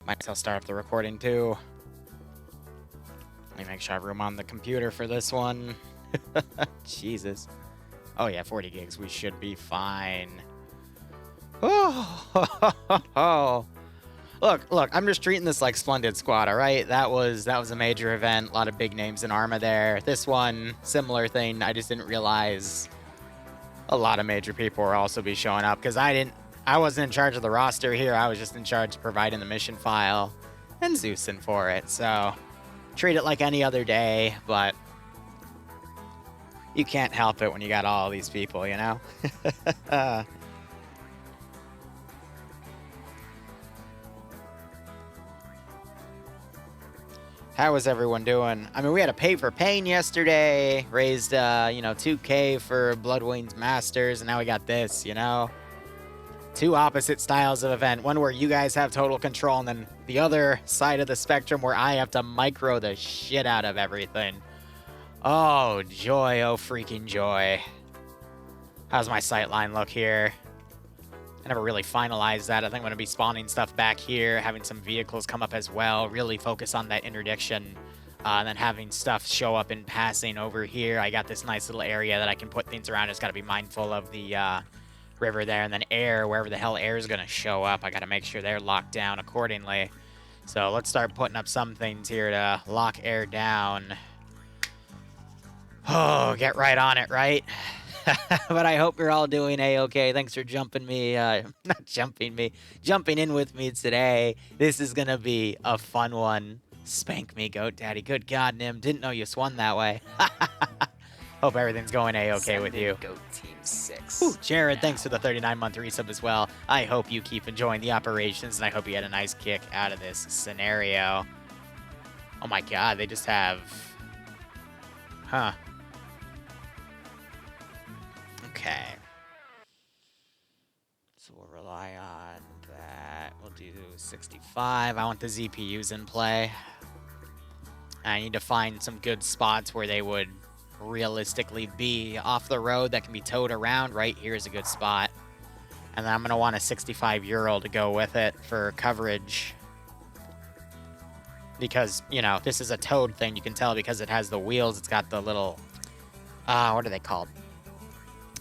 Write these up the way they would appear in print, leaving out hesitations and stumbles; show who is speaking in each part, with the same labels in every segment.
Speaker 1: Might as well start up the recording too. Let me make sure I have room on the computer for this one. Jesus. Oh yeah, 40 gigs. We should be fine. Oh, look. I'm just treating this like Splendid Squad, all right? That was a major event. A lot of big names in Arma there. This one, similar thing. I just didn't realize a lot of major people will also be showing up because I wasn't in charge of the roster here. I was just in charge of providing the mission file and Zeusing for it. So treat it like any other day, but you can't help it when you got all these people, you know? How was everyone doing? I mean, we had a pay for pain yesterday, raised, you know, 2K for Bloodwings Masters, and now we got this, you know? Two opposite styles of event. One where you guys have total control, and then the other side of the spectrum where I have to micro the shit out of everything. Oh, joy. Oh, freaking joy. How's my sightline look here? I never really finalized that. I think I'm going to be spawning stuff back here, having some vehicles come up as well, really focus on that interdiction, and then having stuff show up in passing over here. I got this nice little area that I can put things around. Just got to be mindful of the river there, and then air, wherever the hell air is going to show up. I got to make sure they're locked down accordingly. So let's start putting up some things here to lock air down. Oh, get right on it, right? But I hope you're all doing A-okay. Thanks for jumping in with me today. This is going to be a fun one. Spank me, Goat Daddy. Good God, Nim. Didn't know you swung that way. Hope everything's going A-okay with you.
Speaker 2: Goat Team 6.
Speaker 1: Ooh, Jared, thanks for the 39-month resub as well. I hope you keep enjoying the operations, and I hope you had a nice kick out of this scenario. Oh my God, they just have... Huh. Okay. So we'll rely on that. We'll do 65. I want the ZPUs in play. I need to find some good spots where they would realistically be off the road that can be towed around. Right here is a good spot. And then I'm going to want a 65 Euro to go with it for coverage. Because, you know, this is a towed thing. You can tell because it has the wheels. It's got the little... what are they called?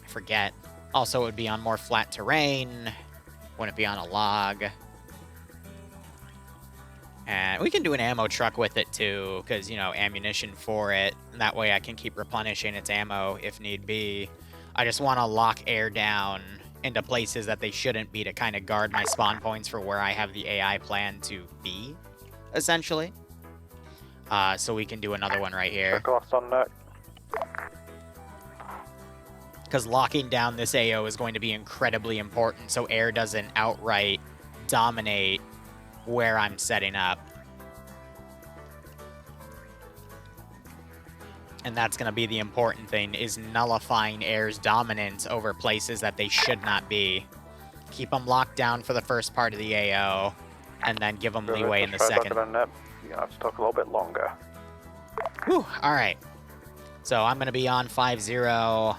Speaker 1: Forget. Also, it would be on more flat terrain. Wouldn't be on a log. And we can do an ammo truck with it too, because, you know, ammunition for it. And that way I can keep replenishing its ammo if need be. I just want to lock air down into places that they shouldn't be to kind of guard my spawn points for where I have the AI plan to be, essentially. So we can do another one right here.
Speaker 3: On that.
Speaker 1: Because locking down this AO is going to be incredibly important so air doesn't outright dominate where I'm setting up. And that's going to be the important thing, is nullifying air's dominance over places that they should not be. Keep them locked down for the first part of the AO, and then give them leeway in the second.
Speaker 3: You're going to have to talk a little bit longer.
Speaker 1: Whew, alright. So I'm going to be on 5-0.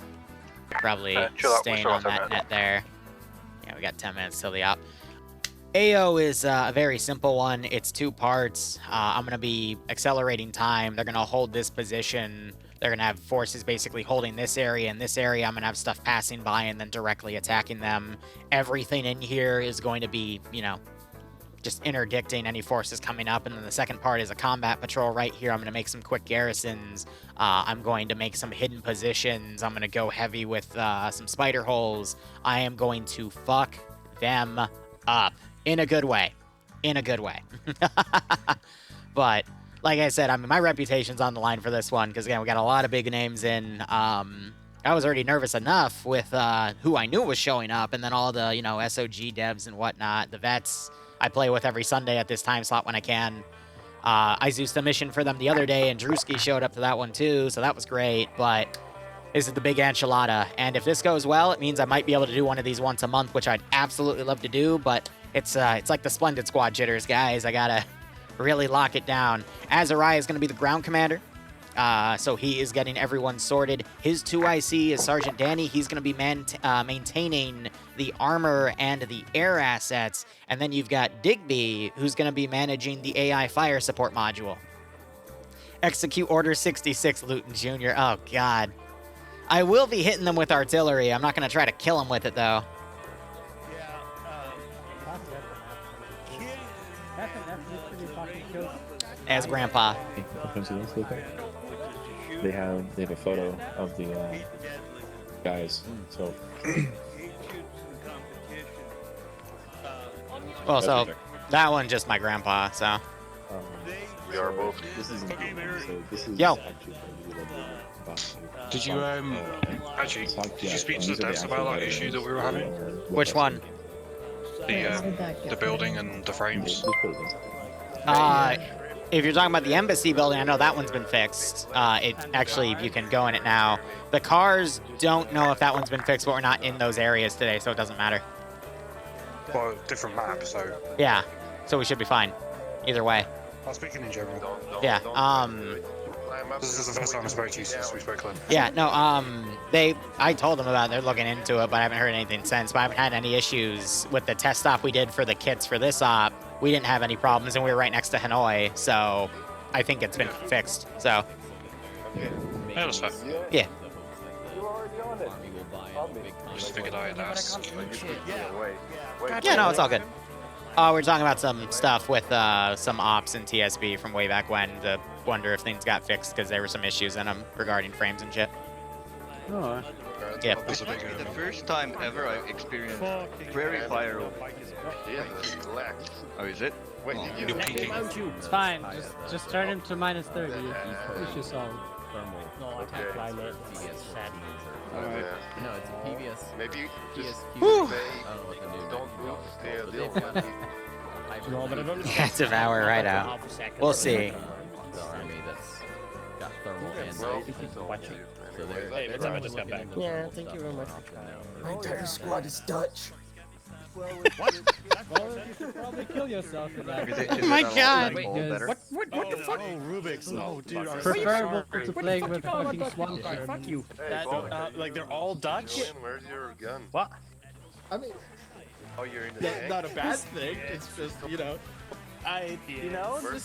Speaker 1: Probably staying on that net there. Yeah, we got 10 minutes till the op. AO is a very simple one. It's 2 parts. I'm going to be accelerating time. They're going to hold this position. They're going to have forces basically holding this area and this area. I'm going to have stuff passing by and then directly attacking them. Everything in here is going to be, you know, just interdicting any forces coming up. And then the second part is a combat patrol right here. I'm going to make some quick garrisons. I'm going to make some hidden positions. I'm going to go heavy with some spider holes. I am going to fuck them up in a good way. In a good way. But like I said, I mean, my reputation's on the line for this one because, again, we got a lot of big names in. I was already nervous enough with who I knew was showing up, and then all the, you know, SOG devs and whatnot, the vets I play with every Sunday at this time slot when I can. I Zeused a mission for them the other day, and Drewski showed up to that one too, so that was great, but this is the big enchilada, and if this goes well, it means I might be able to do one of these once a month, which I'd absolutely love to do, but it's like the Splendid Squad jitters, guys. I gotta really lock it down. Azariah is going to be the ground commander. So he is getting everyone sorted. His 2IC is Sergeant Danny. He's going to be maintaining the armor and the air assets. And then you've got Digby, who's going to be managing the AI fire support module. Execute Order 66, Luton Jr. Oh, God. I will be hitting them with artillery. I'm not going to try to kill them with it, though. As Grandpa.
Speaker 2: They have a photo of the guys. So.
Speaker 1: Well, so that one just my grandpa. So.
Speaker 3: We are both.
Speaker 2: This is
Speaker 1: Yo.
Speaker 4: Did you actually did you speak to the devs about that issue that we were having?
Speaker 1: Which one?
Speaker 4: The building and the frames.
Speaker 1: If you're talking about the embassy building, I know that one's been fixed. Actually, you can go in it now. The cars don't know if that one's been fixed, but we're not in those areas today, so it doesn't matter.
Speaker 4: Well, different map, so.
Speaker 1: Yeah, so we should be fine. Either way.
Speaker 4: I was speaking in general.
Speaker 1: Yeah.
Speaker 4: This is the first time I spoke to you since we spoke, Glenn.
Speaker 1: Yeah. No. I told them about it. They're looking into it, but I haven't heard anything since. But I haven't had any issues with the test op we did for the kits for this op. We didn't have any problems, and we were right next to Hanoi, so I think it's been fixed. So.
Speaker 4: Yeah, that's fair.
Speaker 1: Yeah.
Speaker 4: Just figured I'd ask.
Speaker 1: Yeah, no, it's all good. We're talking about some stuff with some ops and TSB from way back when to wonder if things got fixed because there were some issues in them regarding frames and shit.
Speaker 5: Oh.
Speaker 1: Yeah.
Speaker 6: This will be the first time ever I've experienced prairie fire. Oh, is it?
Speaker 3: Wait,
Speaker 4: You're peeking.
Speaker 5: It's fine. Just turn him to -30. It's just all thermal. No, I can't climate.
Speaker 3: Alright.
Speaker 7: No, it's PBS.
Speaker 3: Maybe just
Speaker 1: Whew.
Speaker 3: say don't move, stay a little bit.
Speaker 1: That's an hour right out. We'll see.
Speaker 7: The army that's got thermal and watching. So they're
Speaker 8: I just got back.
Speaker 9: Yeah, thank you very much.
Speaker 8: My entire squad is Dutch.
Speaker 5: Well, you should probably kill yourself for that.
Speaker 1: Oh my God.
Speaker 8: What the fuck? Oh, Rubik's. No, dude.
Speaker 5: Preferable to playing with fucking swamp.
Speaker 8: Fuck you. Like they're all Dutch?
Speaker 3: Where's your gun?
Speaker 8: What?
Speaker 9: I mean,
Speaker 3: Oh, you're in the
Speaker 8: That's
Speaker 3: tank?
Speaker 8: not a bad thing. It's just,
Speaker 3: Where's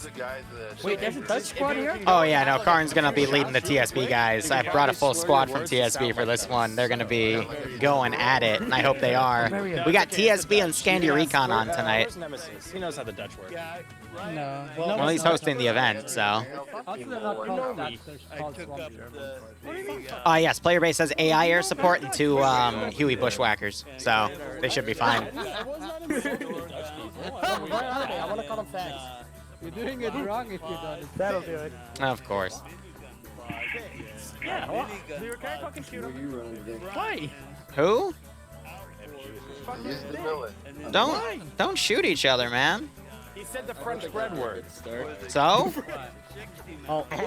Speaker 3: the guys that...
Speaker 9: wait, there's a Dutch squad here?
Speaker 1: Oh yeah, no, Karn's gonna be leading the TSB guys. I brought a full squad from TSB for this one. They're gonna be going at it, and I hope they are. We got TSB and Scandia Recon on tonight.
Speaker 8: He knows how the Dutch work.
Speaker 5: No.
Speaker 1: Well, he's hosting the event, so.
Speaker 5: How do they not call that? They're called swamp German.
Speaker 1: Yes, player base has AI air support and 2 Huey Bushwhackers, so they should be fine.
Speaker 9: Where are they? I want to call them facts.
Speaker 5: You're doing it wrong if you don't.
Speaker 9: That'll do it.
Speaker 1: Of course.
Speaker 8: Yeah, well, we were kind of fucking shoot him. Why?
Speaker 1: Who?
Speaker 3: Use the millet.
Speaker 1: Don't shoot each other, man.
Speaker 8: He said the French bread word.
Speaker 1: So?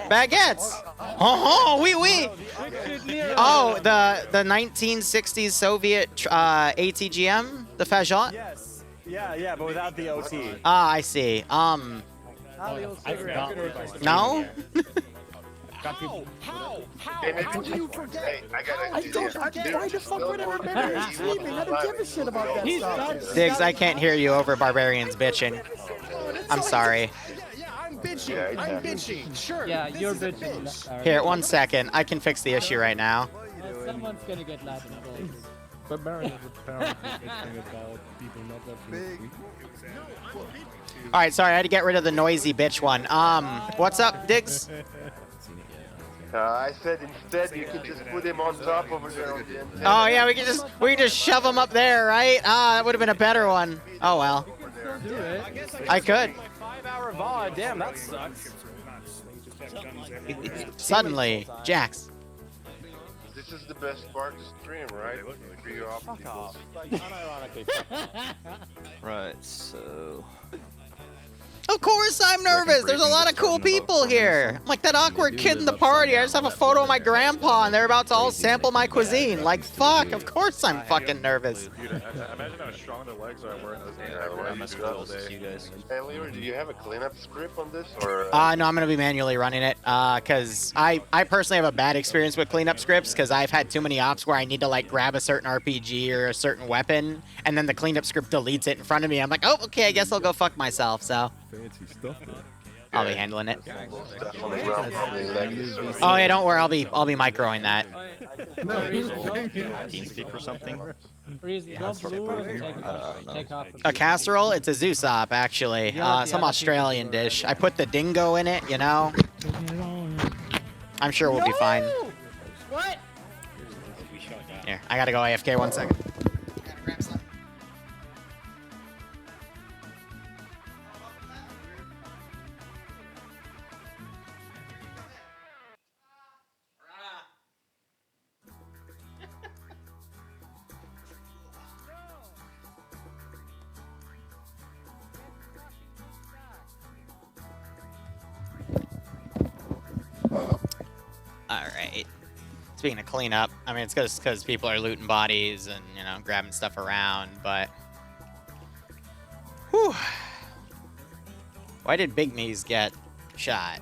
Speaker 1: Baguettes. Oh, oui, oui. Oh, the 1960s Soviet ATGM, the Fajot.
Speaker 8: Yes. Yeah, but without the OT.
Speaker 1: Ah, I see.
Speaker 8: I forgot.
Speaker 1: No?
Speaker 8: How?
Speaker 3: How do you forget? Hey, I gotta...
Speaker 9: Why the fuck would I remember him sleeping? I don't give a shit about that stuff.
Speaker 1: Diggs, I can't hear you over Barbarians bitching. I'm sorry.
Speaker 8: Yeah, I'm bitching. I'm bitching. Sure.
Speaker 5: Yeah, you're bitching.
Speaker 1: Here, 1 second. I can fix the issue right now.
Speaker 5: Someone's gonna get loud in the
Speaker 1: Alright, sorry, I had to get rid of the noisy bitch one. What's up, Diggs?
Speaker 3: I said instead you could just put him on top over there on the antenna.
Speaker 1: Oh yeah, we can just shove him up there, right? Ah, that would have been a better one. Oh well. I could.
Speaker 8: 5-hour VOD. Damn, that sucks.
Speaker 1: Suddenly, Jax.
Speaker 3: This is the best part of the stream, right? For your obstacles.
Speaker 6: Right, so.
Speaker 1: Of course I'm nervous. There's a lot of cool people here. I'm like that awkward kid in the party. I just have a photo of my grandpa and they're about to all sample my cuisine. Like, fuck, of course I'm fucking nervous.
Speaker 4: Imagine how strong the legs are wearing those hands.
Speaker 3: Hey, Liru, do you have a cleanup script on this, or?
Speaker 1: No, I'm gonna be manually running it, cause I personally have a bad experience with cleanup scripts, cause I've had too many ops where I need to like grab a certain RPG or a certain weapon, and then the cleanup script deletes it in front of me. I'm like, oh, okay, I guess I'll go fuck myself. So
Speaker 10: Fancy stuff there.
Speaker 1: I'll be handling it. Oh yeah, don't worry, I'll be microing that.
Speaker 7: TeamSpeak or something.
Speaker 1: A casserole? It's a Zeus op, actually. Some Australian dish. I put the dingo in it, you know? I'm sure we'll be fine.
Speaker 5: What?
Speaker 1: Here, I gotta go AFK 1 second. Alright. Speaking of cleanup, I mean, it's just because people are looting bodies and, you know, grabbing stuff around, but... Whew. Why did Big Me's get shot?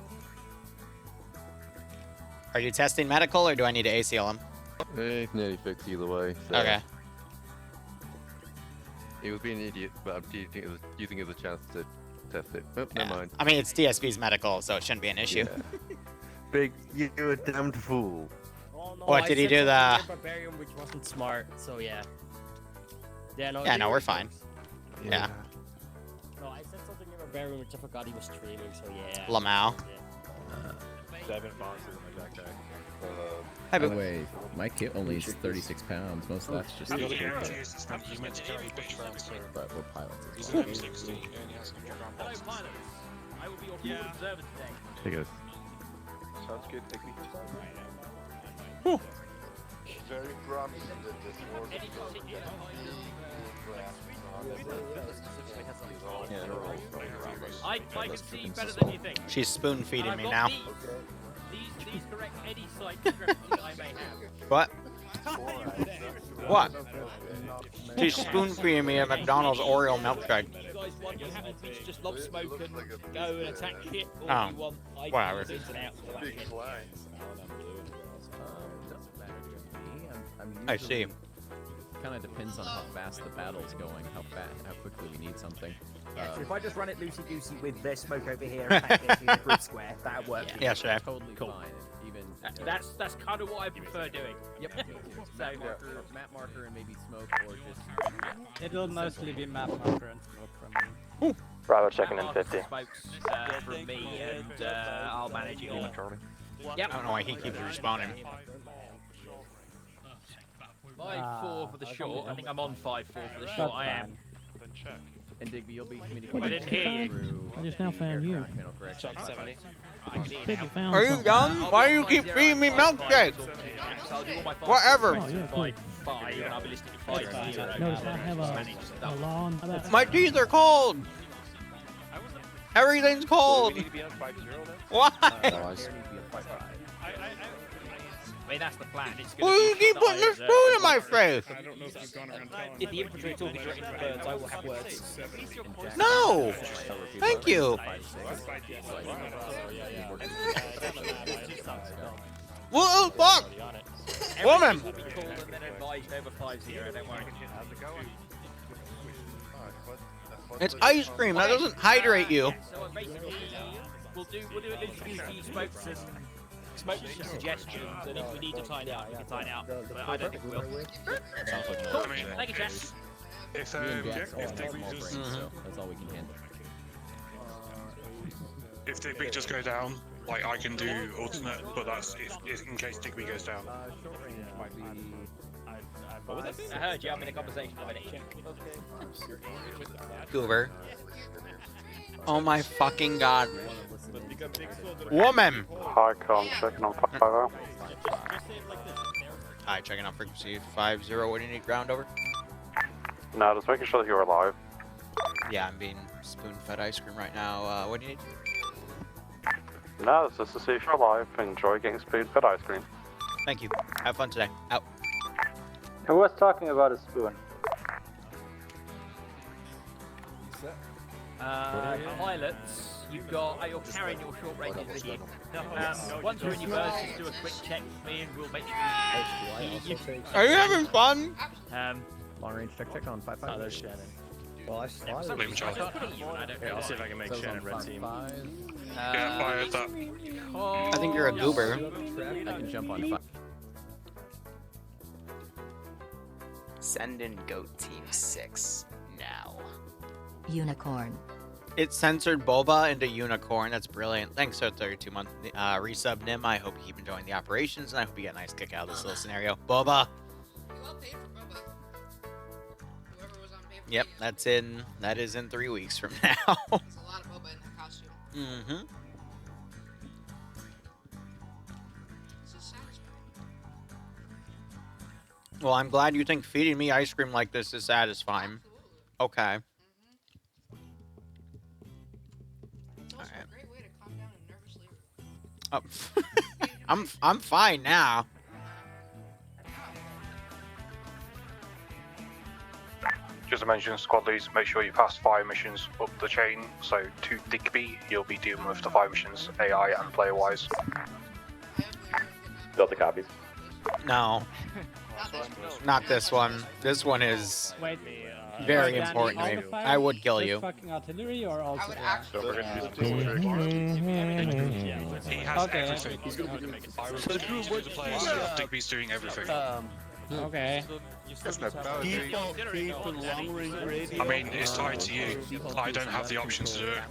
Speaker 1: Are you testing medical, or do I need to ACL him?
Speaker 11: Nearly fixed either way. So.
Speaker 1: Okay.
Speaker 11: He was being an idiot, but I'm using it as a chance to test it. Oh, never mind.
Speaker 1: I mean, it's DSV's medical, so it shouldn't be an issue.
Speaker 11: Yeah. Big, you're a damned fool.
Speaker 5: Oh, no,
Speaker 1: What, did he do the...
Speaker 5: Barbarian, which wasn't smart, so yeah.
Speaker 1: Yeah, no, we're fine. Yeah.
Speaker 5: No, I said something in Barbarian, which I forgot he was streaming, so yeah.
Speaker 1: Lamau.
Speaker 4: 7 boxes in my backpack.
Speaker 10: By the way, my kit only is 36 pounds. Most of that's just the
Speaker 4: The
Speaker 10: kit,
Speaker 4: guarantee is this you meant to carry big transfer.
Speaker 10: but we're pilots.
Speaker 4: He's
Speaker 10: as well.
Speaker 4: only 60 and he has 100 gram boxes.
Speaker 5: I will be your forward observer today.
Speaker 11: Hey guys.
Speaker 3: Sounds good. Take me. Very promising that this world is going to
Speaker 5: I can see better than you think.
Speaker 1: She's spoon-feeding me now.
Speaker 5: These correct any site discrepancies I may have.
Speaker 1: What? What? She's spoon-feeding me a McDonald's Oreo milkshake.
Speaker 5: You guys want you happy to just love smoke and go and attack shit, or
Speaker 1: Oh,
Speaker 5: you want
Speaker 1: whatever.
Speaker 5: ins and outs of that shit?
Speaker 1: I see.
Speaker 10: Kind of depends on how fast the battle's going, how quickly we need something.
Speaker 8: So if I just run it loosey-goosey with their smoke over here and attack this in the grid square, that'll work.
Speaker 1: Yeah, sure.
Speaker 10: Totally fine. Even
Speaker 5: That's kind of what I prefer doing.
Speaker 10: Yep. Map marker and maybe smoke, or just.
Speaker 5: It'll mostly be map marker and smoke from me.
Speaker 11: Bravo checking in 50.
Speaker 5: Smokes from me, and I'll manage it all. Yep.
Speaker 1: I don't know why he keeps respawning.
Speaker 5: 5-4 for the short. I think I'm on 5-4 for the short. I am.
Speaker 4: Then check.
Speaker 10: And Digby, you'll be communicating.
Speaker 5: I didn't hear you.
Speaker 10: through
Speaker 9: I just now found you.
Speaker 10: Check 70.
Speaker 9: Piggy found
Speaker 1: Are you
Speaker 9: something.
Speaker 1: dumb? Why do you keep feeding me milkshakes? Whatever.
Speaker 9: Oh, yeah, cool. Notice I have a law on that.
Speaker 1: My teeth are cold. Everything's cold. Why?
Speaker 5: I mean, that's the plan. It's
Speaker 1: Why do you keep putting the spoon in my face?
Speaker 5: If the infantry are talking directly to birds, I will have words.
Speaker 1: No. Thank you. Whoa, fuck. Woman.
Speaker 5: Will be called and then advised over 5-0. Don't worry.
Speaker 1: It's ice cream. That doesn't hydrate you.
Speaker 5: So basically, we'll do at least smokes and suggestions, and if we need to time out, we can time out. But I don't think we will. Cool. Thank you, chat.
Speaker 4: If Digby just
Speaker 10: That's all we can handle.
Speaker 4: if Digby just go down, like I can do alternate, but that's if in case Digby goes down.
Speaker 5: I heard you having a conversation a minute.
Speaker 1: Goober. Oh my fucking god. Woman!
Speaker 11: Hi, com checking on 5-0.
Speaker 1: Hi, checking out frequency 50. What do you need? Ground over?
Speaker 11: No, just making sure that you're alive.
Speaker 1: Yeah, I'm being spoon-fed ice cream right now. What do you need?
Speaker 12: No, it's just to see if you're alive. Enjoy getting spoon-fed ice cream.
Speaker 1: Thank you. Have fun today. Out.
Speaker 13: Who was talking about a spoon?
Speaker 5: Pilots, you've got. You're carrying your short range with you. Once you're in your burst, just do a quick check with me, and we'll make sure.
Speaker 1: Are you having fun?
Speaker 10: Long range check on 5-5.
Speaker 4: Oh, there's Shannon.
Speaker 5: Well,
Speaker 4: I'll see if I can make Shannon red team.
Speaker 5: Yeah,
Speaker 4: fire that.
Speaker 1: I think you're a goober.
Speaker 10: I can jump on 5.
Speaker 1: Send in goat team 6 now.
Speaker 14: Unicorn.
Speaker 1: It censored Boba into unicorn. That's brilliant. Thanks for 32-month resub, Nim. I hope you keep enjoying the operations, and I hope you get a nice kick out of this little scenario. Boba. Yep, that is in 3 weeks from now.
Speaker 15: There's a lot of boba in that costume.
Speaker 1: Mm-hmm.
Speaker 15: This is satisfying.
Speaker 1: Well, I'm glad you think feeding me ice cream like this is satisfying. Okay.
Speaker 15: It's also a great way to calm down a nervous Liru.
Speaker 1: I'm fine now.
Speaker 4: Just to mention, squad leads, make sure you pass 5 missions up the chain. So to Digby, you'll be dealing with the 5 missions, AI and player-wise.
Speaker 12: Build the copies.
Speaker 1: No. Not this one. This one is very important to me. I would kill you.
Speaker 9: Fucking artillery or also
Speaker 4: So we're going to do He has everything. I was the players, so Digby's doing everything.
Speaker 9: Okay.
Speaker 4: I mean, it's tied to you. I don't have the option to do it.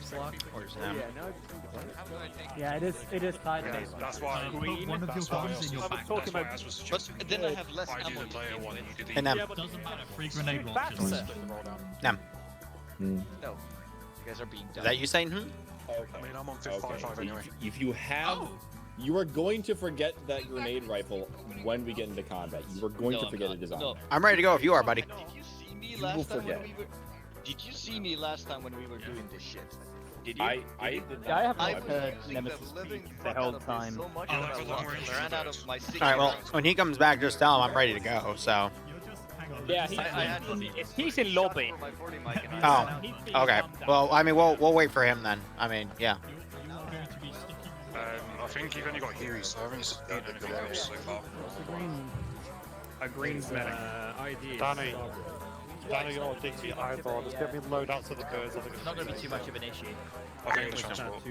Speaker 9: Yeah, it is tied.
Speaker 4: That's why
Speaker 6: One of your guns in your back.
Speaker 4: But
Speaker 6: then I have less
Speaker 4: I
Speaker 6: ammo.
Speaker 4: did the player one, you did the...
Speaker 1: And then.
Speaker 7: Free grenade launchers.
Speaker 1: Nam.
Speaker 6: No. You guys are being
Speaker 1: Is
Speaker 6: done.
Speaker 1: that you saying?
Speaker 4: I mean, I'm on 5-5 anyway.
Speaker 2: If you have, you are going to forget that grenade rifle when we get into combat. You are going to forget it is on.
Speaker 1: I'm ready to go if you are, buddy.
Speaker 6: Did you see me
Speaker 2: You
Speaker 6: last
Speaker 2: will
Speaker 6: time
Speaker 2: forget.
Speaker 6: when we were... Did you see me last time when we were doing this shit? Did you?
Speaker 8: I haven't heard Nemesis speak the whole time.
Speaker 6: I ran out of my
Speaker 1: Alright, well, when he comes back, just tell him I'm ready to go, so.
Speaker 5: Yeah, he's in lobby.
Speaker 1: Oh, okay. Well, I mean, we'll wait for him then. I mean, yeah.
Speaker 4: I think you've only got Huey, so I haven't seen anything else so far.
Speaker 5: A green's medic.
Speaker 4: Danny or Digby either, just get me loadouts of the birds.
Speaker 5: It's not going to be too much of an issue.
Speaker 4: I think the transport.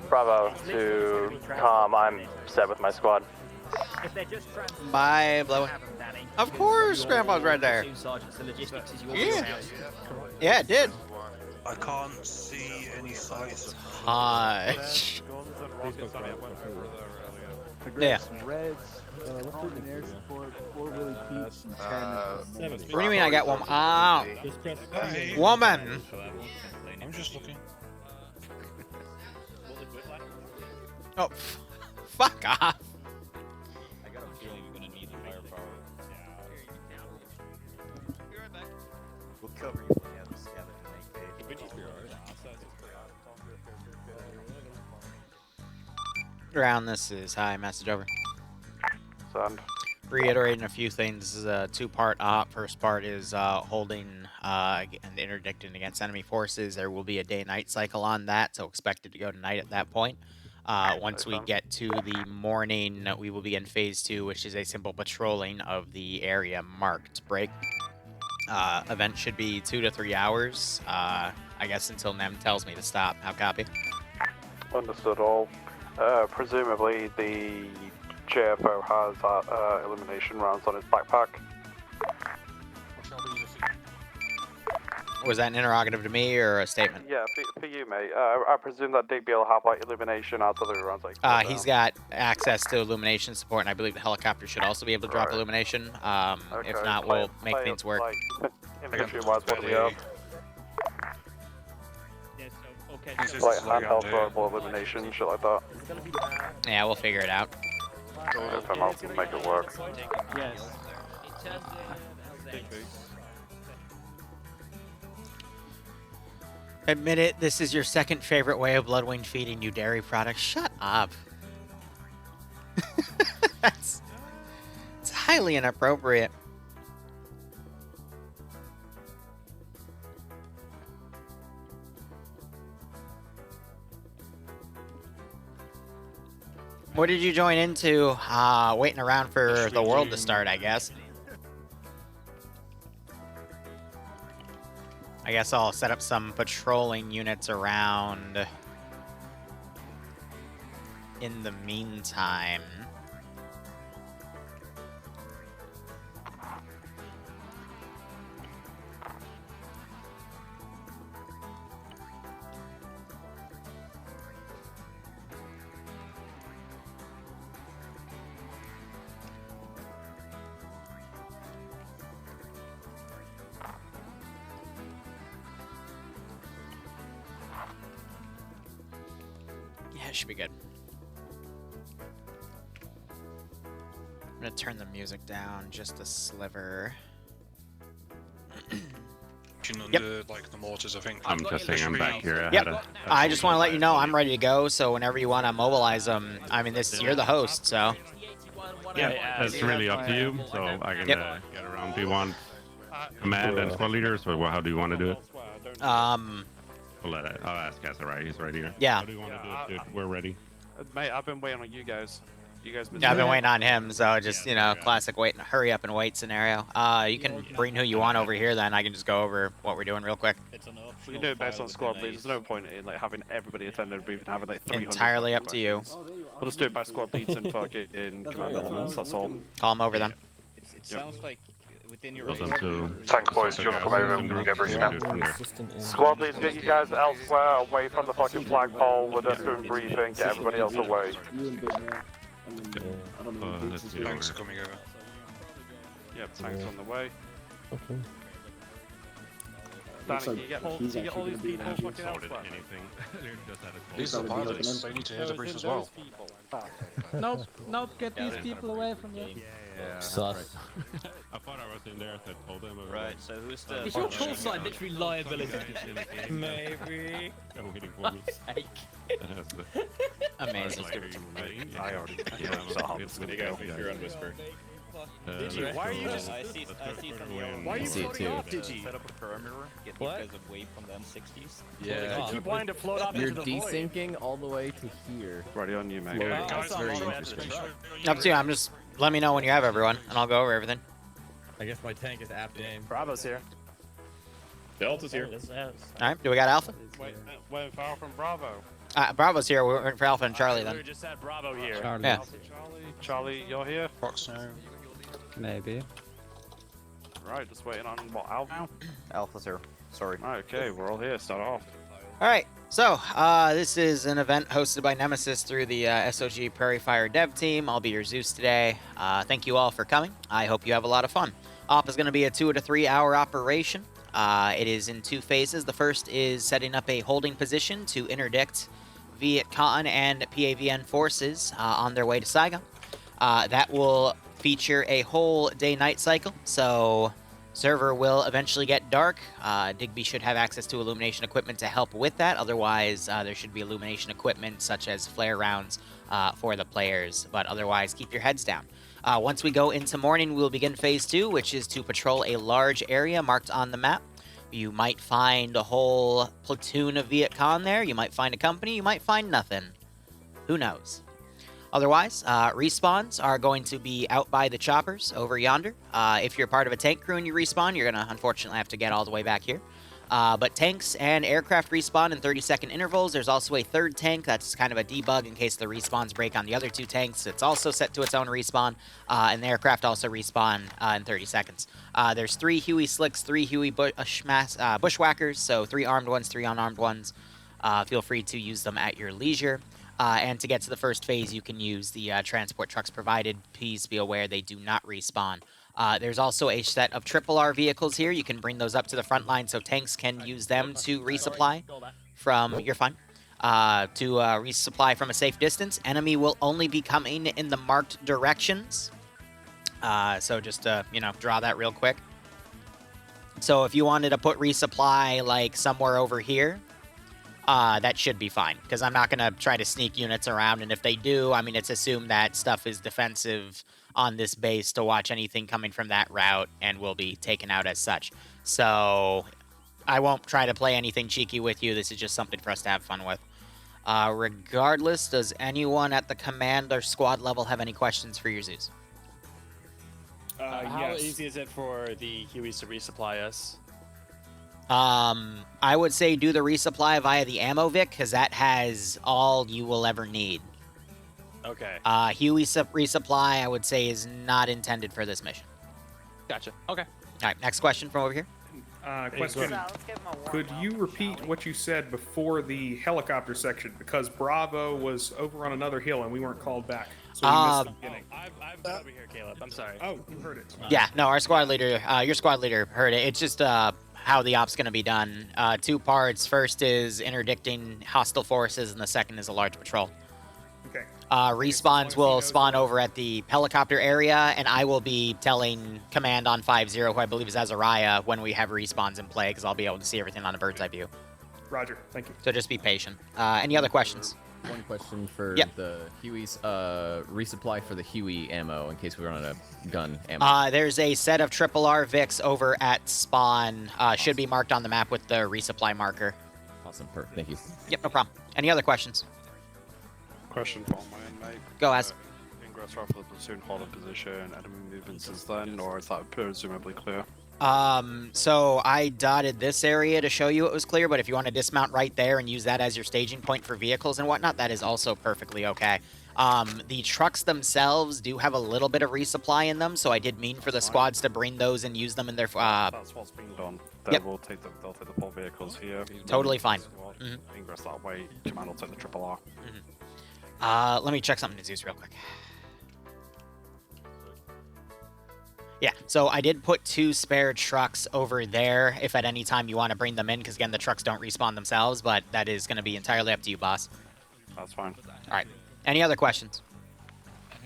Speaker 12: Bravo to Calm. I'm set with my squad.
Speaker 5: If they're just
Speaker 1: Bye, Blow. Of course, Grandpa's right there. Yeah. Yeah, it did.
Speaker 4: I can't see any sights.
Speaker 1: Hush. Yeah. What do you mean I got one? Ah, woman.
Speaker 4: I'm just looking.
Speaker 1: Oh, fuck off.
Speaker 16: I got a feeling you're gonna need the firepower.
Speaker 6: Be right back.
Speaker 8: We'll cover you when you have the skeleton make
Speaker 1: Ground, this is hi, message over.
Speaker 12: Send.
Speaker 1: Reiterating a few things. This is a two-part op. First part is holding and interdicting against enemy forces. There will be a day-night cycle on that, so expect it to go tonight at that point. Once we get to the morning, we will begin phase 2, which is a simple patrolling of the area marked break. Event should be 2 to 3 hours, I guess until Nem tells me to stop. How copy?
Speaker 12: Understood all. Presumably the JFO has elimination rounds on his backpack.
Speaker 1: Was that an interrogative to me or a statement?
Speaker 12: Yeah, for you, mate. I presume that Digby will have like illumination artillery rounds. Like
Speaker 1: He's got access to illumination support, and I believe the helicopter should also be able to drop illumination.
Speaker 12: Okay,
Speaker 1: If not, we'll make things work.
Speaker 12: Like, infantry-wise, what do we have? Like handheld throwable illumination, shit like that.
Speaker 1: Yeah, we'll figure it out.
Speaker 12: If I'm out, we'll make it work.
Speaker 5: Yes.
Speaker 1: Admit it, this is your second favorite way of Bloodwing feeding you dairy products. Shut up. It's highly inappropriate. What did you join into? Waiting around for the world to start, I guess. I guess I'll set up some patrolling units around in the meantime. Yeah, it should be good. I'm gonna turn the music down just a sliver.
Speaker 4: Yep. Like the mortars, I think.
Speaker 17: I'm testing. I'm back here.
Speaker 1: Yep. I just want to let you know I'm ready to go. So whenever you want to mobilize them, I mean, you're the host, so.
Speaker 17: Yeah, that's really up to you. So I can get around. Do you want command and squad leaders, or how do you want to do it? I'll ask Cassarai. He's right here.
Speaker 1: Yeah.
Speaker 17: How do you want to do it, dude? We're ready.
Speaker 12: Mate, I've been waiting on you guys. You guys been
Speaker 1: Yeah, I've been waiting on him, so just, you know, classic wait, hurry up and wait scenario. You can bring who you want over here, then I can just go over what we're doing real quick.
Speaker 12: We can do it based on squad leads. There's no point in like having everybody attend a brief and having like 300.
Speaker 1: Entirely up to you.
Speaker 12: We'll just do it by squad leads and fucking in command elements. That's all.
Speaker 1: Call him over then.
Speaker 16: It sounds like within your
Speaker 4: Tank boys, do you want to come over and get briefing now?
Speaker 12: Squad leads, get you guys elsewhere, away from the fucking flagpole. We're just doing briefing. Get everybody else away.
Speaker 4: Tanks are coming over.
Speaker 12: Yep, tanks on the way.
Speaker 9: Okay.
Speaker 12: Danny, can you get all these people fucking elsewhere?
Speaker 4: These are pilots, they need to hear the brief as well.
Speaker 9: Nope, get these people away from you.
Speaker 17: Yeah.
Speaker 10: Sus.
Speaker 17: I thought I was in there, so I told them.
Speaker 16: Right, so who's the...
Speaker 5: Is your call sign literally liability?
Speaker 16: Maybe.
Speaker 17: I'm waiting for me.
Speaker 1: Amazing.
Speaker 12: I already
Speaker 2: You're on Whisper.
Speaker 16: Why are you just... I see from the...
Speaker 12: Why are you floating off, Digi?
Speaker 16: Set up a perimeter, get these guys away from the M60s.
Speaker 10: Yeah.
Speaker 12: Keep wanting to float up
Speaker 10: You're
Speaker 12: into the void.
Speaker 10: desyncing all the way to here.
Speaker 12: Ready on you, mate.
Speaker 10: That's very interesting.
Speaker 1: Up to you. I'm just, let me know when you have everyone, and I'll go over everything.
Speaker 7: I guess my tank is apt aim.
Speaker 12: Bravo's here.
Speaker 2: Delta's here.
Speaker 1: Alright, do we got Alpha?
Speaker 12: Wait, far from Bravo.
Speaker 1: Bravo's here. We're waiting for Alpha and Charlie then.
Speaker 12: We just had Bravo here.
Speaker 1: Yeah.
Speaker 12: Charlie, you're here?
Speaker 4: Fox now.
Speaker 13: Maybe.
Speaker 12: Right, just waiting on what, Alpha now?
Speaker 13: Alpha's here. Sorry.
Speaker 12: Okay, we're all here. Start off.
Speaker 1: Alright, so this is an event hosted by Nemesis through the SOG Prairie Fire dev team. I'll be your Zeus today. Thank you all for coming. I hope you have a lot of fun. Op is going to be a 2 to 3 hour operation. It is in 2 phases. The first is setting up a holding position to interdict Viet Cong and PAVN forces on their way to Saigon. That will feature a whole day-night cycle, so server will eventually get dark. Digby should have access to illumination equipment to help with that. Otherwise, there should be illumination equipment such as flare rounds for the players, but otherwise, keep your heads down. Once we go into morning, we'll begin phase 2, which is to patrol a large area marked on the map. You might find a whole platoon of Viet Cong there. You might find a company. You might find nothing. Who knows? Otherwise, respawns are going to be out by the choppers over yonder. If you're part of a tank crew and you respawn, you're going to unfortunately have to get all the way back here. But tanks and aircraft respawn in 30-second intervals. There's also a third tank that's kind of a debug in case the respawns break on the other 2 tanks. It's also set to its own respawn, and the aircraft also respawn in 30 seconds. There's 3 Huey Slicks, 3 Huey Bushwhackers, so 3 armed ones, 3 unarmed ones. Feel free to use them at your leisure. And to get to the first phase, you can use the transport trucks provided. Please be aware they do not respawn. There's also a set of RRR vehicles here. You can bring those up to the front line so tanks can use them to resupply from... You're fine. To resupply from a safe distance. Enemy will only be coming in the marked directions. So just, you know, draw that real quick. So if you wanted to put resupply, like, somewhere over here, that should be fine, because I'm not going to try to sneak units around, and if they do, I mean, it's assumed that stuff is defensive on this base to watch anything coming from that route, and will be taken out as such. So I won't try to play anything cheeky with you. This is just something for us to have fun with. Regardless, does anyone at the command or squad level have any questions for your Zeus?
Speaker 18: How easy is it for the Hueys to resupply us?
Speaker 1: I would say do the resupply via the ammo Vic, because that has all you will ever need.
Speaker 18: Okay.
Speaker 1: Huey resupply, I would say, is not intended for this mission.
Speaker 18: Gotcha. Okay.
Speaker 1: All right, next question from over here.
Speaker 19: Question. Could you repeat what you said before the helicopter section? Because Bravo was over on another hill and we weren't called back. So we missed the beginning.
Speaker 18: I've been over here, Caleb. I'm sorry.
Speaker 19: Oh, you heard it.
Speaker 1: Yeah, no, our squad leader, your squad leader heard it. It's just how the op's going to be done. Two parts. First is interdicting hostile forces, and the second is a large patrol.
Speaker 19: Okay.
Speaker 1: Respawns will spawn over at the helicopter area, and I will be telling command on 5-0, who I believe is Azariah, when we have respawns in play, because I'll be able to see everything on a bird's eye view.
Speaker 19: Roger. Thank you.
Speaker 1: So just be patient. Any other questions?
Speaker 10: One question for the Hueys. Resupply for the Huey ammo in case we run out of gun ammo.
Speaker 1: There's a set of RRR Vics over at spawn. Should be marked on the map with the resupply marker.
Speaker 10: Awesome. Perfect. Thank you.
Speaker 1: Yep, no problem. Any other questions?
Speaker 4: Question for my inmate.
Speaker 1: Go, Az.
Speaker 4: Ingress rifle platoon hold a position, enemy movement since then, or is that presumably clear?
Speaker 1: So I dotted this area to show you it was clear, but if you want to dismount right there and use that as your staging point for vehicles and whatnot, that is also perfectly okay. The trucks themselves do have a little bit of resupply in them, so I did mean for the squads to bring those and use them in their...
Speaker 4: That's what's being done. They'll take the 4 vehicles here.
Speaker 1: Totally fine.
Speaker 4: Ingress that way, command will take the RRR.
Speaker 1: Let me check something to Zeus real quick. Yeah, so I did put 2 spare trucks over there if at any time you want to bring them in, because again, the trucks don't respawn themselves, but that is going to be entirely up to you, boss.
Speaker 4: That's fine.
Speaker 1: All right. Any other questions?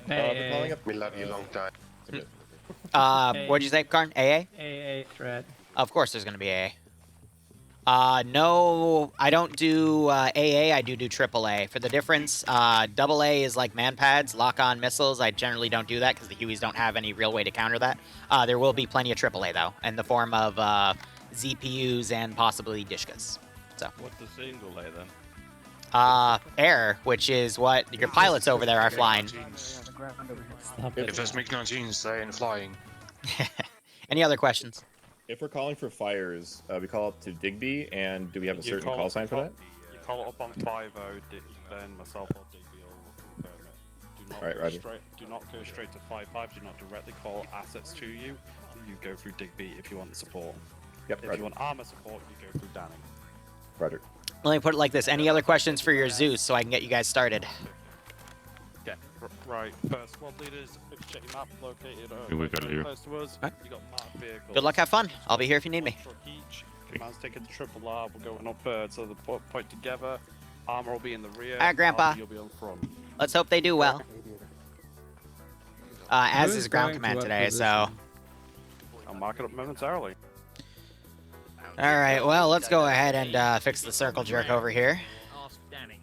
Speaker 3: We love you long time.
Speaker 1: What'd you say, Karn? AA?
Speaker 13: AA threat.
Speaker 1: Of course there's going to be AA. No, I don't do AA, I do AAA. For the difference, AA is like man-pads, lock-on missiles. I generally don't do that because the Hueys don't have any real way to counter that. There will be plenty of AAA, though, in the form of ZPUs and possibly Dishkas. So.
Speaker 16: What's the single A, then?
Speaker 1: Air, which is what your pilots over there are flying.
Speaker 4: If there's MiG-19s, they ain't flying.
Speaker 1: Any other questions?
Speaker 2: If we're calling for fires, we call up to Digby, and do we have a certain call sign for that?
Speaker 4: You call it up on 5-0, then myself or Digby will confirm it. Do not go straight to 5-5, do not directly call assets to you. You go through Digby if you want support.
Speaker 2: Yep,
Speaker 4: if you want armor support, you go through Danning.
Speaker 2: Roger.
Speaker 1: Let me put it like this. Any other questions for your Zeus so I can get you guys started?
Speaker 4: Okay, right. First squad leaders, if you check your map, located
Speaker 17: we got Liru.
Speaker 4: close to us. You got marked vehicles.
Speaker 1: Good luck, have fun. I'll be here if you need me.
Speaker 4: Command's taking the RRR, we're going up so the point together. Armor will be in the rear.
Speaker 1: Grandpa.
Speaker 4: You'll be on front.
Speaker 1: Let's hope they do well. As is ground command today, so...
Speaker 4: I'll mark it up momentarily.
Speaker 1: Alright, well, let's go ahead and fix the circle jerk over here.
Speaker 5: Ask Danny.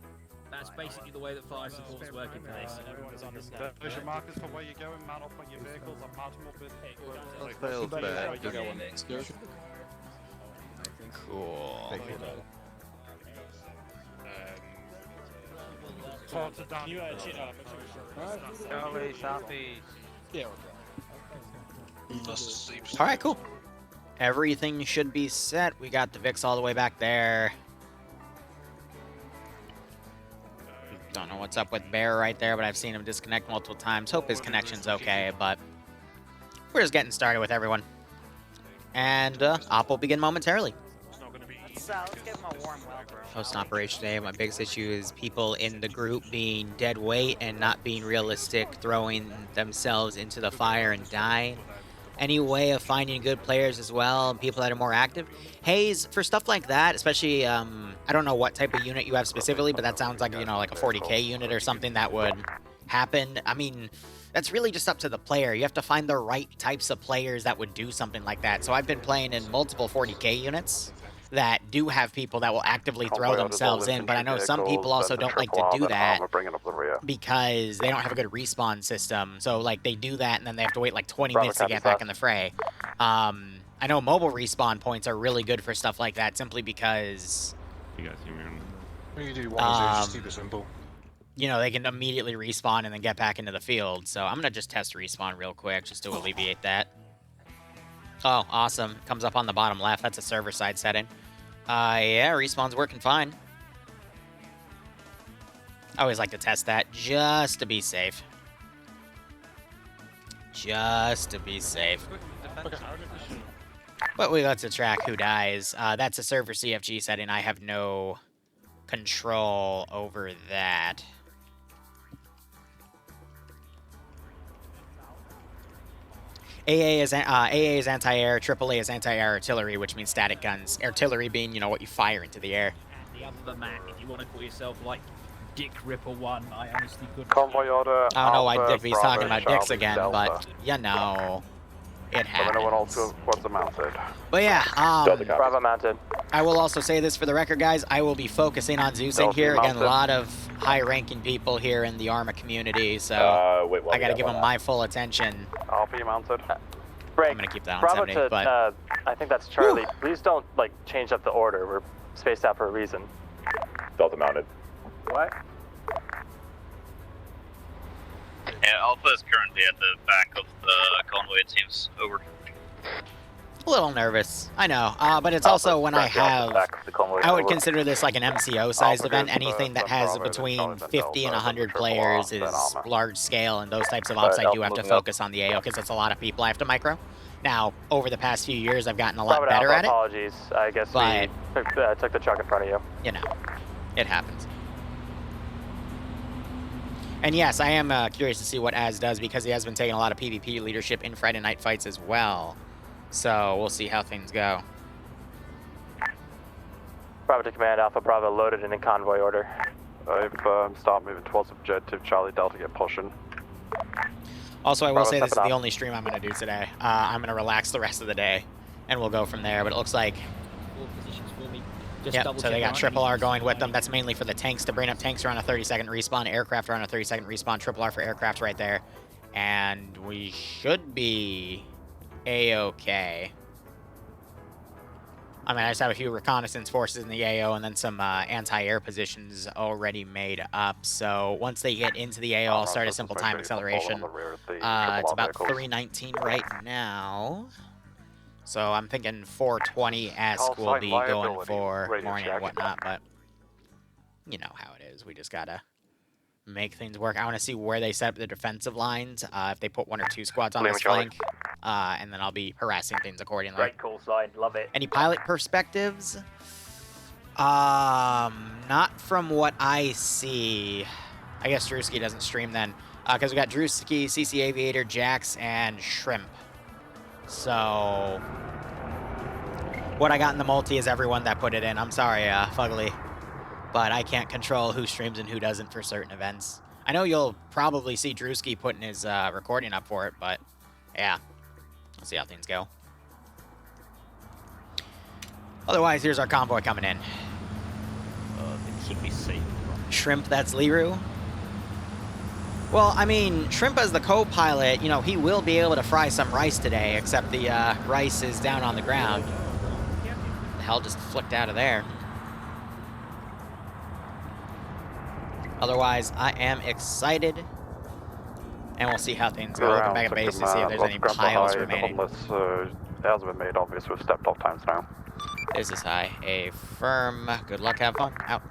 Speaker 5: That's basically the way that fire support's working for this. Everyone's understand.
Speaker 4: There's your markers for where you're going, mount up on your vehicles. I've marked them up with...
Speaker 1: Cool. Alright, cool. Everything should be set. We got the Vix all the way back there. Don't know what's up with Bear right there, but I've seen him disconnect multiple times. Hope his connection's okay, but we're just getting started with everyone. And Op will begin momentarily.
Speaker 8: Let's give him a warm welcome.
Speaker 1: Post-operation day, my biggest issue is people in the group being dead weight and not being realistic, throwing themselves into the fire and dying. Any way of finding good players as well, and people that are more active. Hayes, for stuff like that, especially, I don't know what type of unit you have specifically, but that sounds like, you know, like a 40k unit or something that would happen. I mean, that's really just up to the player. You have to find the right types of players that would do something like that. So I've been playing in multiple 40k units, that do have people that will actively throw themselves in, but I know some people also don't like to do that because they don't have a good respawn system. So, like, they do that, and then they have to wait, like, 20 minutes to get back in the fray. I know mobile respawn points are really good for stuff like that, simply because...
Speaker 17: You guys see me on...
Speaker 20: You do one, just keep it simple.
Speaker 1: You know, they can immediately respawn and then get back into the field. So I'm going to just test respawn real quick just to alleviate that. Oh, awesome. Comes up on the bottom left. That's a server-side setting. Yeah, respawn's working fine. I always like to test that just to be safe. Just to be safe. But we got to track who dies. That's a server CFG setting. I have no control over that. AA is anti-air, AAA is anti-air artillery, which means static guns. Artillery being, you know, what you fire into the air.
Speaker 5: The other map, if you want to call yourself like Dick Ripper 1, I honestly couldn't.
Speaker 12: Convoy order.
Speaker 1: I don't know why Digby's talking about dicks again, but you know, it happens.
Speaker 12: What's the mounted?
Speaker 1: But yeah,
Speaker 12: Bravo mounted.
Speaker 1: I will also say this for the record, guys. I will be focusing on Zeusing here. Again, a lot of high-ranking people here in the ARMA community, so I got to give them my full attention.
Speaker 12: Alpha mounted.
Speaker 1: I'm going to keep that on
Speaker 12: Bravo
Speaker 1: 70, but...
Speaker 12: I think that's Charlie. Please don't, like, change up the order. We're spaced out for a reason.
Speaker 21: Delta mounted.
Speaker 12: What?
Speaker 22: Yeah, Alpha is currently at the back of the convoy, it seems. Over.
Speaker 1: A little nervous, I know, but it's also when I have... I would consider this like an MCO-sized event. Anything that has between 50 and 100 players is large scale, and those types of ops I do have to focus on the AO because it's a lot of people I have to micro. Now, over the past few years, I've gotten a lot better at it.
Speaker 12: Apologies, I guess we took the truck in front of you.
Speaker 1: You know, it happens. And yes, I am curious to see what Az does because he has been taking a lot of PvP leadership in Friday night fights as well. So we'll see how things go.
Speaker 12: Bravo to command, Alpha Bravo loaded and in convoy order. I've stopped moving towards objective. Charlie Delta get pushing.
Speaker 1: Also, I will say this is the only stream I'm going to do today. I'm going to relax the rest of the day, and we'll go from there. But it looks like... Yep, so they got Triple R going with them. That's mainly for the tanks to bring up. Tanks are on a 30-second respawn. Aircraft are on a 30-second respawn. Triple R for aircraft right there. And we should be A-okay. I mean, I just have a few reconnaissance forces in the AO and then some anti-air positions already made up. So once they get into the AO, I'll start a simple time acceleration. It's about 319 right now. So I'm thinking 420-esque will be going for morning and whatnot, but you know how it is. We just gotta make things work. I want to see where they set up the defensive lines, if they put 1 or 2 squads on this flank, and then I'll be harassing things accordingly.
Speaker 8: Great call sign, love it.
Speaker 1: Any pilot perspectives? Not from what I see. I guess Drewski doesn't stream then, because we got Drewski, CC Aviator, Jax, and Shrimp. So, what I got in the multi is everyone that put it in. I'm sorry, Fugly, but I can't control who streams and who doesn't for certain events. I know you'll probably see Drewski putting his recording up for it, but yeah, we'll see how things go. Otherwise, here's our convoy coming in.
Speaker 5: It should be safe.
Speaker 1: Shrimp, that's Liru. Well, I mean, Shrimp as the co-pilot, you know, he will be able to fry some rice today, except the rice is down on the ground. The hell just flicked out of there. Otherwise, I am excited. And we'll see how things go. Looking back at base to see if there's any piles remaining.
Speaker 12: Has been made obvious, we've stepped off times now.
Speaker 1: This is high. A firm. Good luck, have fun. Out.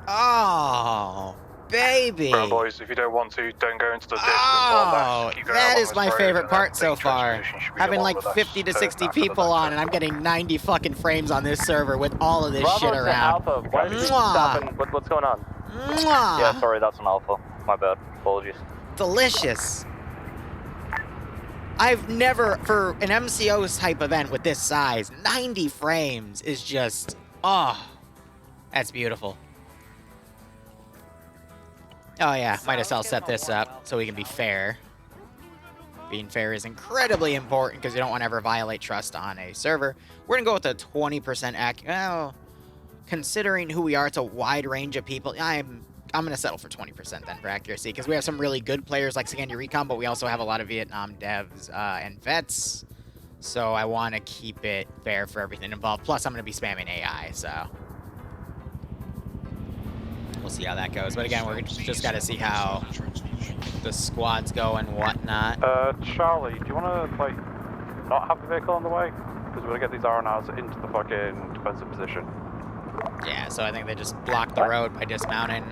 Speaker 1: Oh, baby.
Speaker 12: Well, boys, if you don't want to, don't go into the ditch.
Speaker 1: Oh, that is my favorite part so far. Having like 50 to 60 people on, and I'm getting 90 fucking frames on this server with all of this shit around.
Speaker 12: Alpha. Why are you stopping? What's going on?
Speaker 1: Mwah.
Speaker 22: Yeah, sorry, that's an Alpha. My bad. Apologies.
Speaker 1: Delicious. I've never, for an MCO type event with this size, 90 frames is just, oh, that's beautiful. Oh yeah, might as well set this up so we can be fair. Being fair is incredibly important because you don't want to ever violate trust on a server. We're going to go with a 20% well, considering who we are, it's a wide range of people. I'm going to settle for 20% then for accuracy because we have some really good players like Scandi Recon, but we also have a lot of Vietnam devs and vets. So I want to keep it fair for everything involved. Plus, I'm going to be spamming AI, so we'll see how that goes. But again, we're just got to see how the squads go and whatnot.
Speaker 12: Charlie, do you want to, like, not have the vehicle on the way? Because we're going to get these RNRs into the fucking defensive position.
Speaker 1: Yeah, so I think they just blocked the road by dismounting.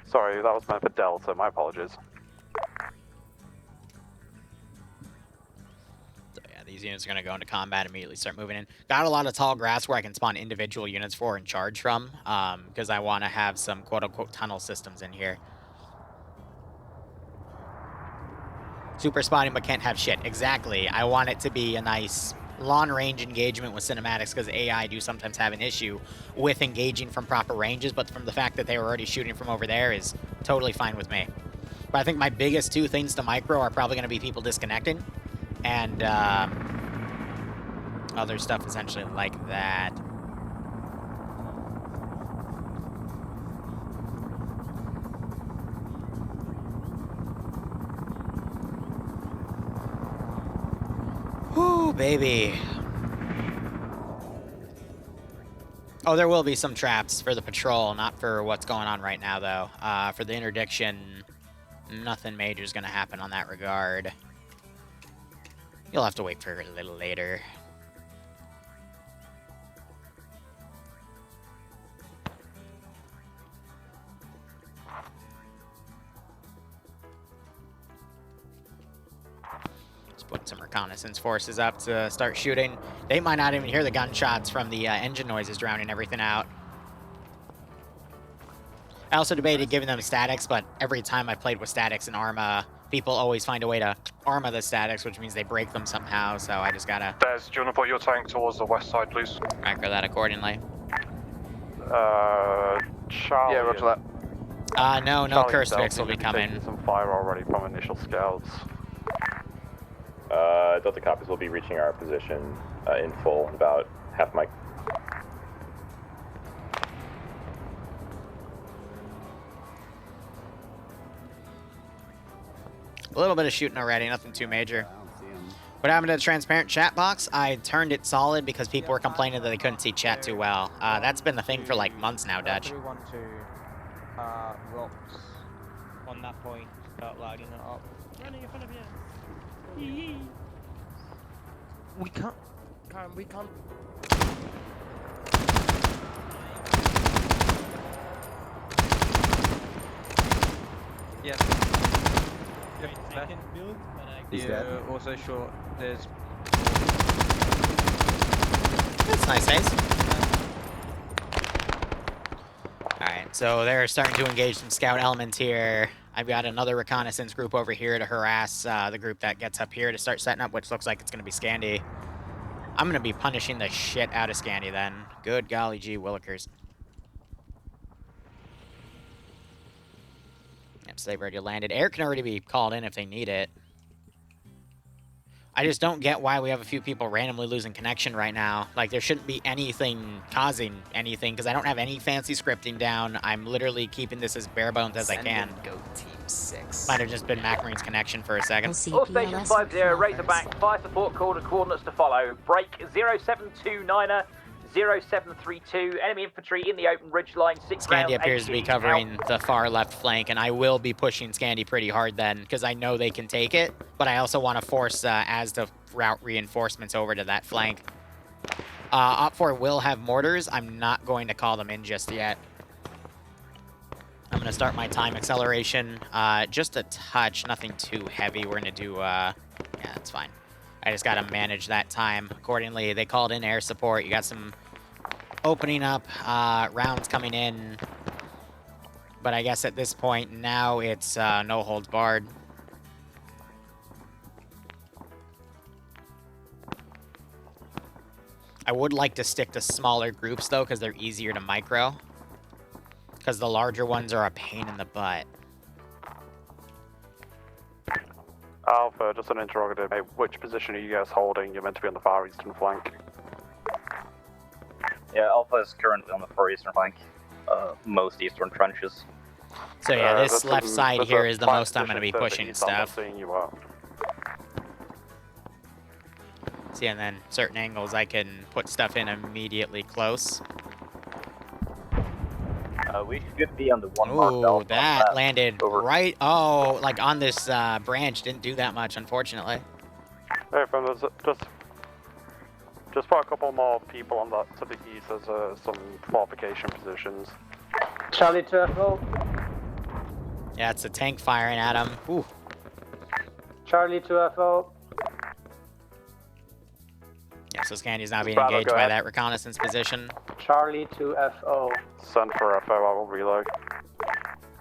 Speaker 12: Sorry, that was meant for Delta, my apologies.
Speaker 1: These units are going to go into combat, immediately start moving in. Got a lot of tall grass where I can spawn individual units for and charge from, because I want to have some quote-unquote tunnel systems in here. Super spawning, but can't have shit. Exactly. I want it to be a nice long-range engagement with cinematics, because AI do sometimes have an issue with engaging from proper ranges, but from the fact that they were already shooting from over there is totally fine with me. But I think my biggest two things to micro are probably going to be people disconnecting, and other stuff essentially like that. Whoo, baby. Oh, there will be some traps for the patrol, not for what's going on right now, though. For the interdiction, nothing major is going to happen on that regard. You'll have to wait for a little later. Just put some reconnaissance forces up to start shooting. They might not even hear the gunshots from the engine noises drowning everything out. I also debated giving them statics, but every time I played with statics in Arma, people always find a way to Arma the statics, which means they break them somehow, so I just gotta...
Speaker 12: Des, do you want to put your tank towards the west side, please?
Speaker 1: Micro that accordingly.
Speaker 12: Charlie...
Speaker 3: Yeah, roger that.
Speaker 1: No curse fix will be coming.
Speaker 12: Some fire already from initial scouts.
Speaker 11: Delta copies will be reaching our position in full, about half mic.
Speaker 1: A little bit of shooting already, nothing too major. What happened to the transparent chat box? I turned it solid because people were complaining that they couldn't see chat too well. That's been the thing for like months now, Dutch.
Speaker 5: Rocks on that point, start lighting it up. Running in front of you. We can't.
Speaker 9: We can't.
Speaker 13: Yes.
Speaker 7: He's dead.
Speaker 13: Also short. There's.
Speaker 1: That's nice, Hayes. Alright, so they're starting to engage some scout elements here. I've got another reconnaissance group over here to harass the group that gets up here to start setting up, which looks like it's going to be Scandi. I'm going to be punishing the shit out of Scandi then. Good golly gee willikers. Yep, so they've already landed. Air can already be called in if they need it. I just don't get why we have a few people randomly losing connection right now. Like, there shouldn't be anything causing anything, because I don't have any fancy scripting down. I'm literally keeping this as bare bones as I can.
Speaker 21: Go Team 6.
Speaker 1: Might have just been MacMarine's connection for a second.
Speaker 23: All stations 50, Razorback, fire support called and coordinates to follow. Break 0729er, 0732, enemy infantry in the open ridgeline, 6 rounds.
Speaker 1: Scandi appears to be covering the far left flank, and I will be pushing Scandi pretty hard then, because I know they can take it, but I also want to force as to route reinforcements over to that flank. Op4 will have mortars. I'm not going to call them in just yet. I'm going to start my time acceleration. Just a touch, nothing too heavy. We're going to do, yeah, that's fine. I just got to manage that time accordingly. They called in air support. You got some opening up, rounds coming in. But I guess at this point, now it's no holds barred. I would like to stick to smaller groups, though, because they're easier to micro. Because the larger ones are a pain in the butt.
Speaker 12: Alpha, just an interrogative. Hey, which position are you guys holding? You're meant to be on the far eastern flank.
Speaker 22: Yeah, Alpha is currently on the far eastern flank. Most eastern trenches.
Speaker 1: So yeah, this left side here is the most I'm going to be pushing stuff. See, and then certain angles I can put stuff in immediately close.
Speaker 22: We should be on the one
Speaker 1: Ooh,
Speaker 22: marked
Speaker 1: that landed right. Oh, like on this branch. Didn't do that much, unfortunately.
Speaker 12: Hey, from the, just put a couple more people on that to the east as some fortification positions.
Speaker 23: Charlie 2FO.
Speaker 1: Yeah, it's a tank firing at him. Ooh.
Speaker 23: Charlie 2FO.
Speaker 1: Yeah, so Scandy's now being engaged by that reconnaissance position.
Speaker 23: Charlie 2FO.
Speaker 12: Send for FO, I will reload.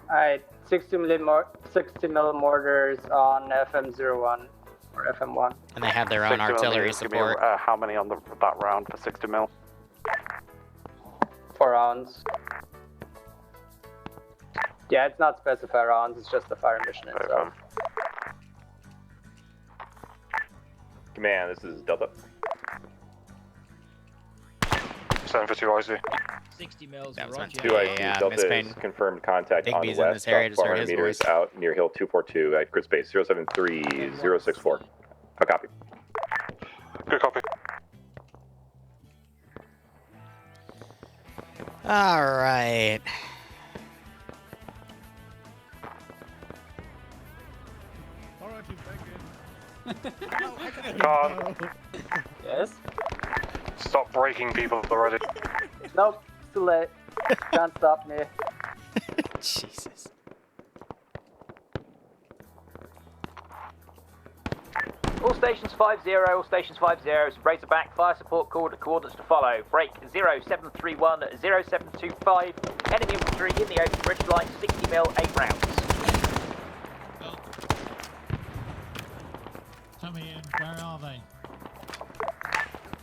Speaker 23: Alright, 60 mil mortars on FM01 or FM1.
Speaker 1: And they have their own artillery support.
Speaker 12: Me, how many on that round for 60 mil?
Speaker 23: 4 rounds. Yeah, it's not specified rounds, it's just the fire mission itself.
Speaker 11: Command, this is Delta.
Speaker 20: 7 for 2 IZ.
Speaker 5: 60 mils.
Speaker 1: That was meant to
Speaker 11: 2 IZ, Delta is confirmed contact on
Speaker 1: Digby's
Speaker 11: west,
Speaker 1: in this area to
Speaker 11: 400
Speaker 1: his
Speaker 11: meters
Speaker 1: voice.
Speaker 11: out near Hill 242 at grid space 073064. A copy.
Speaker 20: Good copy.
Speaker 1: All right.
Speaker 12: John.
Speaker 23: Yes?
Speaker 12: Stop breaking people already.
Speaker 23: Nope, it's too late. Can't stop me.
Speaker 1: Jesus.
Speaker 23: All stations 50, all stations 50, Razorback, fire support coordinates to follow. Break 0731, 0725, enemy infantry in the open bridge line, 60 mil, 8 rounds.
Speaker 5: Coming in, where are they?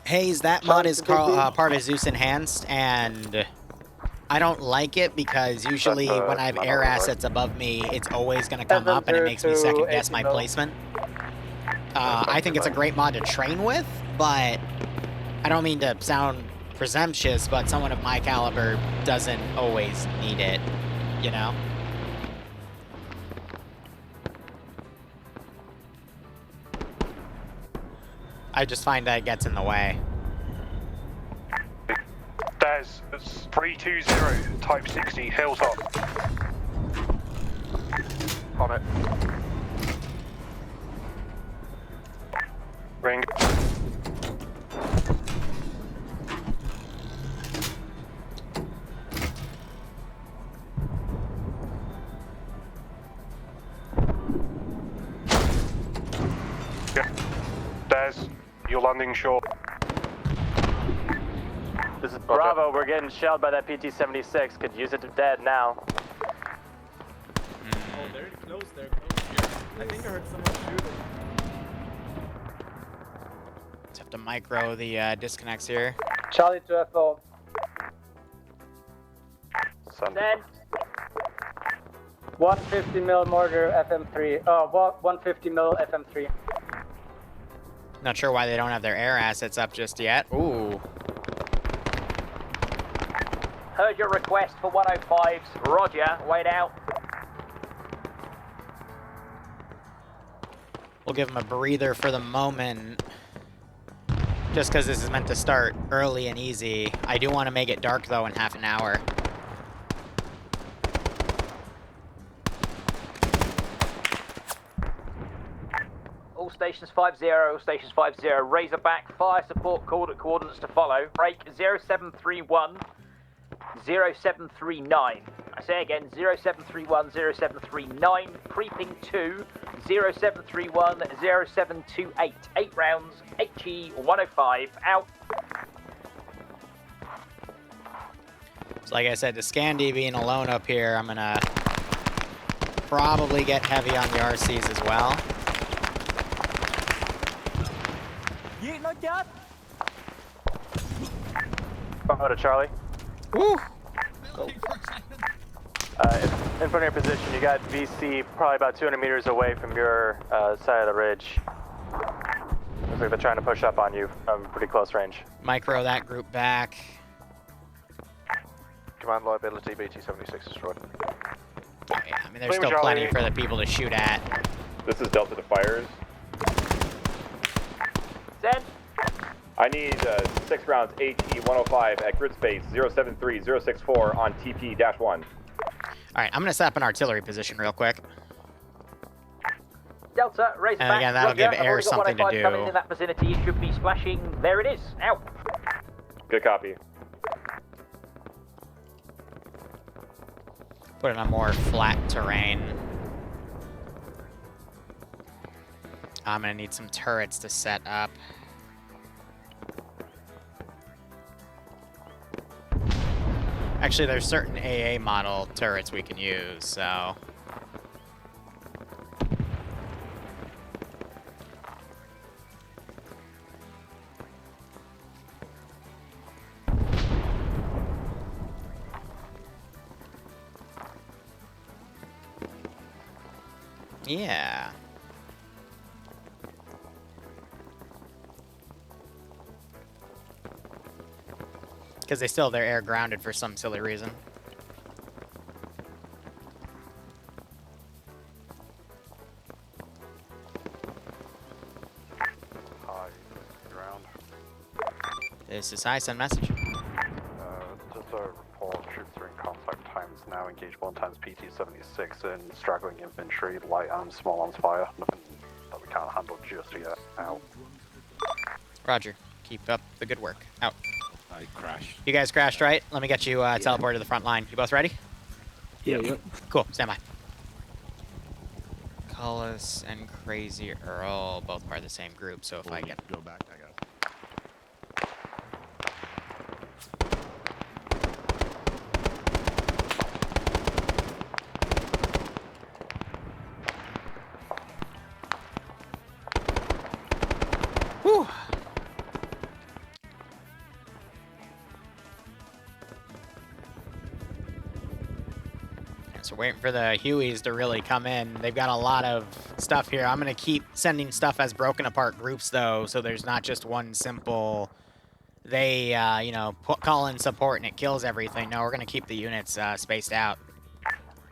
Speaker 1: Hayes, that mod is part of Zeus Enhanced, and I don't like it because usually when I have air assets above me, it's always going to come up and it makes me second guess my placement. I think it's a great mod to train with, but I don't mean to sound presumptuous, but someone of my caliber doesn't always need it, you know? I just find that it gets in the way.
Speaker 12: There's 320, type 60, hilltop. On it. Ring. Des, you're landing short.
Speaker 14: This is Bravo, we're getting shelled by that PT-76. Could use it to dead now.
Speaker 2: Oh, they're close, they're close. I think I heard someone shoot it.
Speaker 1: Just have to micro the disconnects here.
Speaker 23: Charlie 2FO.
Speaker 12: Send.
Speaker 23: 150 mil mortar FM3. Oh, 150 mil FM3.
Speaker 1: Not sure why they don't have their air assets up just yet. Ooh.
Speaker 23: Heard your request for 105s. Roger, wait out.
Speaker 1: We'll give them a breather for the moment. Just because this is meant to start early and easy. I do want to make it dark, though, in half an hour.
Speaker 23: All stations 50, all stations 50. Razorback, fire support coordinates to follow. Break 0731, 0739. I say again, 0731, 0739. Creeping to 0731, 0728. 8 rounds, HE 105, out.
Speaker 1: So like I said, the Scandi being alone up here, I'm going to probably get heavy on the RCs as well.
Speaker 23: You like that?
Speaker 14: Bravo to Charlie.
Speaker 1: Woo!
Speaker 14: In front of your position, you got VC probably about 200 meters away from your side of the ridge. Looks like they're trying to push up on you from pretty close range.
Speaker 1: Micro that group back.
Speaker 3: Command liability, BT-76 destroyed.
Speaker 1: Oh, yeah, I mean, there's still plenty for the people to shoot at.
Speaker 11: This is Delta to Fires.
Speaker 23: Zen.
Speaker 11: I need 6 rounds AT-105 at grid space 073064 on TP-1.
Speaker 1: Alright, I'm going to set up an artillery position real quick.
Speaker 23: Delta, raise
Speaker 1: And
Speaker 23: back.
Speaker 1: again, that'll give air something to do.
Speaker 23: Coming in that vicinity, you should be splashing. There it is. Out.
Speaker 11: Good copy.
Speaker 1: Put it on more flat terrain. I'm going to need some turrets to set up. Actually, there's certain AA model turrets we can use, so... Yeah. Because they still have their air grounded for some silly reason.
Speaker 12: Hi, ground.
Speaker 1: This is high, send message.
Speaker 12: Just a report, troops are in contact times now, engage 1 times PT-76 and straggling infantry, light arms, small arms fire. Nothing that we can't handle just yet. Out.
Speaker 1: Roger. Keep up the good work. Out.
Speaker 17: I crashed.
Speaker 1: You guys crashed, right? Let me get you teleported to the front line. You both ready?
Speaker 18: Yeah.
Speaker 1: Cool. Stand by. Cullis and Crazy Earl, both part of the same group, so if I get...
Speaker 17: Go back, I got it.
Speaker 1: Whew. So waiting for the Hueys to really come in. They've got a lot of stuff here. I'm going to keep sending stuff as broken apart groups, though, so there's not just one simple, they, you know, call in support and it kills everything. No, we're going to keep the units spaced out.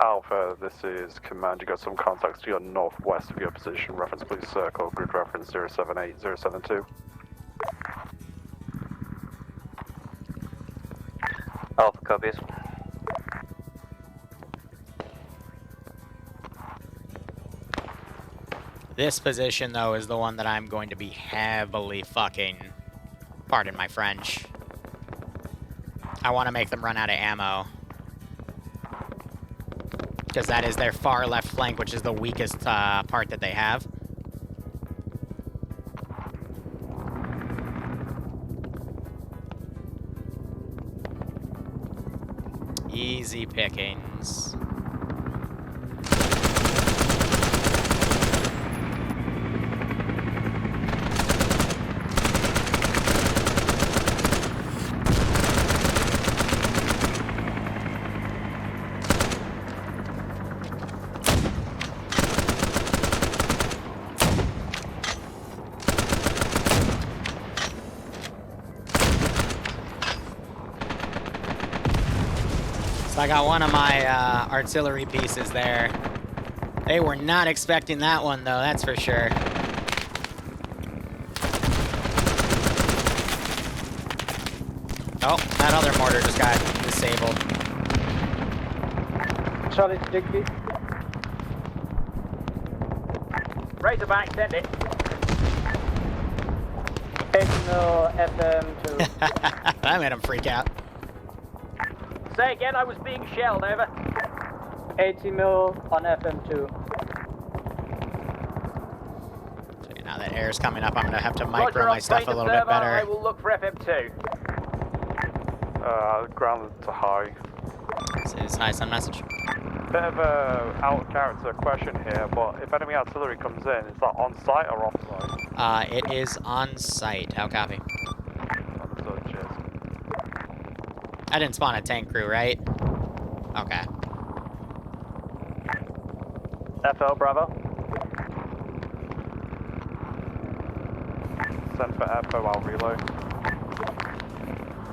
Speaker 12: Alpha, this is command. You got some contacts to your northwest of your position. Reference, please circle. Grid reference 078072.
Speaker 14: Alpha copies.
Speaker 1: This position, though, is the one that I'm going to be heavily fucking, pardon my French. I want to make them run out of ammo. Because that is their far left flank, which is the weakest part that they have. Easy pickings. I got one of my artillery pieces there. They were not expecting that one, though, that's for sure. Oh, that other mortar just got disabled.
Speaker 23: Charlie to Digby. Razorback, send it.
Speaker 6: Signal FM2.
Speaker 1: That made him freak out.
Speaker 23: Say again, I was being shelled, over.
Speaker 6: 80 mil on FM2.
Speaker 1: So now that air's coming up, I'm going to have to micro my stuff a little bit better.
Speaker 23: I will look for FM2.
Speaker 12: Grounded to high.
Speaker 1: This is high, sun message.
Speaker 12: Bit of a out of character question here, but if enemy artillery comes in, is that on site or off site?
Speaker 1: It is on site. How copy?
Speaker 12: Understood, cheers.
Speaker 1: I didn't spawn a tank crew, right? Okay.
Speaker 14: FO, Bravo.
Speaker 12: Send for FO, I'll reload.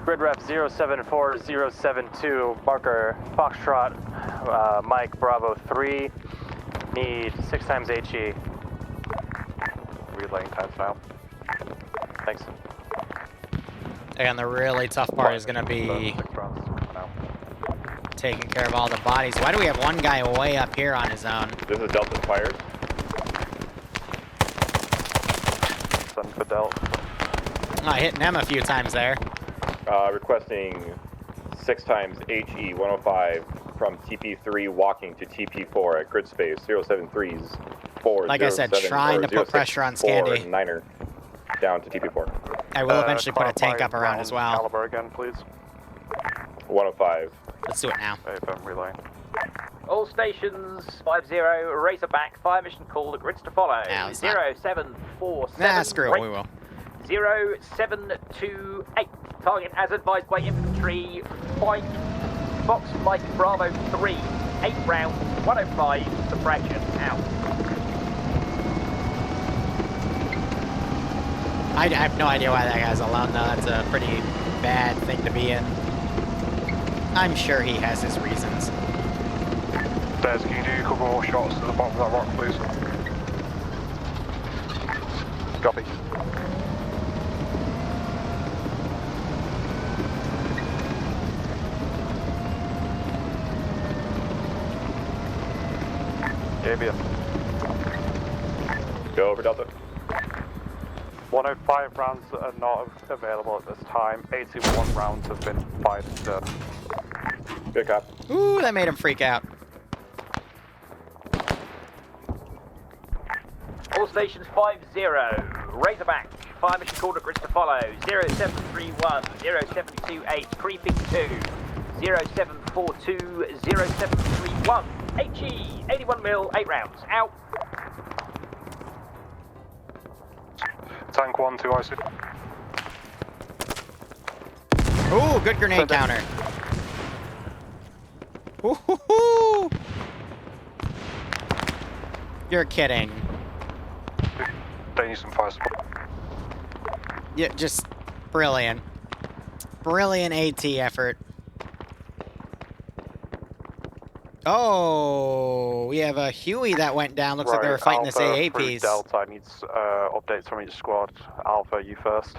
Speaker 14: Grid ref 074072, marker Foxtrot, Mike Bravo 3, need 6 times HE.
Speaker 12: Relaying times now.
Speaker 14: Thanks.
Speaker 1: Again, the really tough part is going to be taking care of all the bodies. Why do we have one guy way up here on his own?
Speaker 11: This is Delta Fires.
Speaker 12: Send for Delta.
Speaker 1: Oh, I hit them a few times there.
Speaker 11: Requesting 6 times HE 105 from TP3 walking to TP4 at grid space 073's 4.
Speaker 1: Like I said, trying to put pressure on Scandy.
Speaker 11: 9er down to TP4.
Speaker 1: I will eventually put a tank up around as well.
Speaker 12: Caliber again, please.
Speaker 11: 105.
Speaker 1: Let's do it now.
Speaker 12: AFM relay.
Speaker 23: All stations 50 Razorback fire mission call. The grids to follow. 0747.
Speaker 1: Nah, screw it. We will.
Speaker 23: 0728. Target as advised by infantry. Fight. Fox Mike Bravo 3. 8 rounds. 105. Suppression. Out.
Speaker 1: I have no idea why that guy's alone, though. That's a pretty bad thing to be in. I'm sure he has his reasons.
Speaker 20: Des, can you do a couple more shots to the bottom of that rock, please? Copy.
Speaker 12: Avia.
Speaker 11: Go over Delta.
Speaker 12: 105 rounds are not available at this time. 81 rounds have been fired instead.
Speaker 11: Good cop.
Speaker 1: Ooh, that made him freak out.
Speaker 23: All stations 50 Razorback fire mission call. The grids to follow. 0731. 0728. Creeping 2. 0742. 0731. HE 81 mil. 8 rounds. Out.
Speaker 20: Tank 1, 2 IC.
Speaker 1: Ooh, good grenade counter. Ooh, you're kidding.
Speaker 20: They need some fire support.
Speaker 1: Yeah, just brilliant. Brilliant AT effort. Oh, we have a Huey that went down. Looks like they were fighting this AA piece.
Speaker 12: Delta needs updates from each squad. Alpha, you first.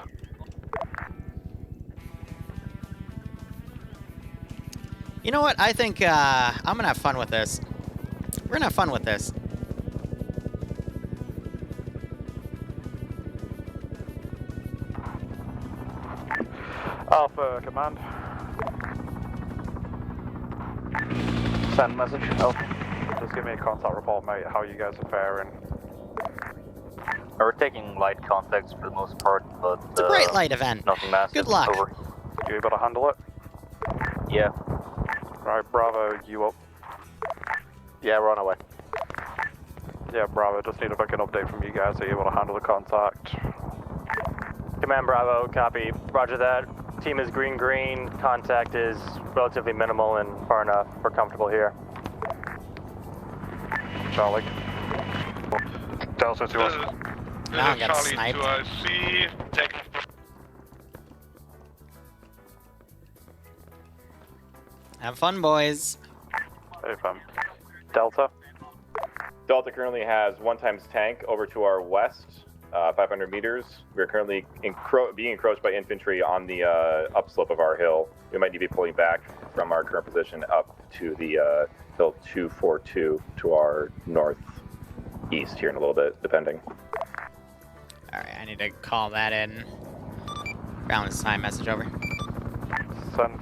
Speaker 1: You know what? I think I'm going to have fun with this. We're going to have fun with this.
Speaker 12: Alpha, command. Send message. Alpha. Just give me a contact report, mate. How you guys are faring?
Speaker 15: We're taking light contacts for the most part, but
Speaker 1: it's a great light event.
Speaker 15: Nothing massive.
Speaker 1: Good luck.
Speaker 15: Over.
Speaker 12: You able to handle it?
Speaker 15: Yeah.
Speaker 12: Right, Bravo, you up?
Speaker 15: Yeah, we're on our way.
Speaker 12: Yeah, Bravo, just need a fucking update from you guys. Are you able to handle the contact?
Speaker 14: Command Bravo, copy. Roger that. Team is green. Contact is relatively minimal and far enough. We're comfortable here.
Speaker 12: Charlie.
Speaker 20: Delta 2 IC.
Speaker 1: Now I'm getting sniped. Have fun, boys.
Speaker 12: AFM. Delta.
Speaker 11: Delta currently has 1 times tank over to our west, 500 meters. We're currently being encroached by infantry on the upslope of our hill. We might need to be pulling back from our current position up to the hill 242 to our northeast here in a little bit, depending.
Speaker 1: All right, I need to call that in. Balance time message over.
Speaker 12: Send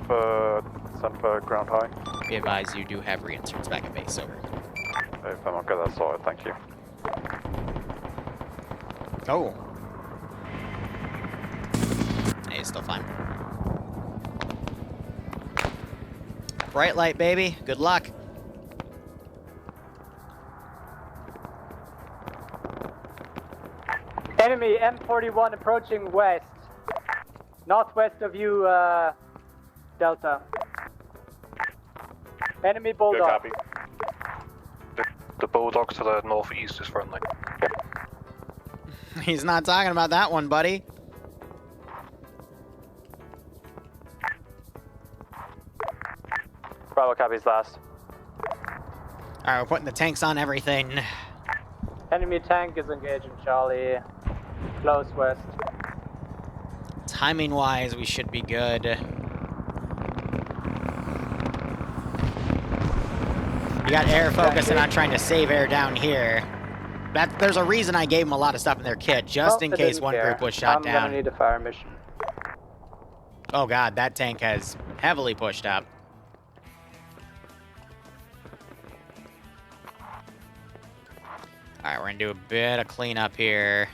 Speaker 12: for ground high.
Speaker 1: Be advised, you do have reinserts back at base. Over.
Speaker 12: AFM, I'll get that sorted. Thank you.
Speaker 1: Oh. Hey, it's still fine. Bright light, baby. Good luck.
Speaker 6: Enemy M41 approaching west. Northwest of you, Delta. Enemy Bulldog.
Speaker 11: Good copy.
Speaker 12: The
Speaker 20: Bulldog to the northeast is friendly.
Speaker 1: He's not talking about that one, buddy.
Speaker 14: Bravo copies last.
Speaker 1: Alright, we're putting the tanks on everything.
Speaker 6: Enemy tank is engaging Charlie. Close west.
Speaker 1: Timing-wise, we should be good. You got air focusing on trying to save air down here. There's a reason I gave them a lot of stuff in their kit, just in case one group was shot down.
Speaker 6: I'm gonna need a fire mission.
Speaker 1: Oh god, that tank has heavily pushed up. Alright, we're gonna do a bit of cleanup here.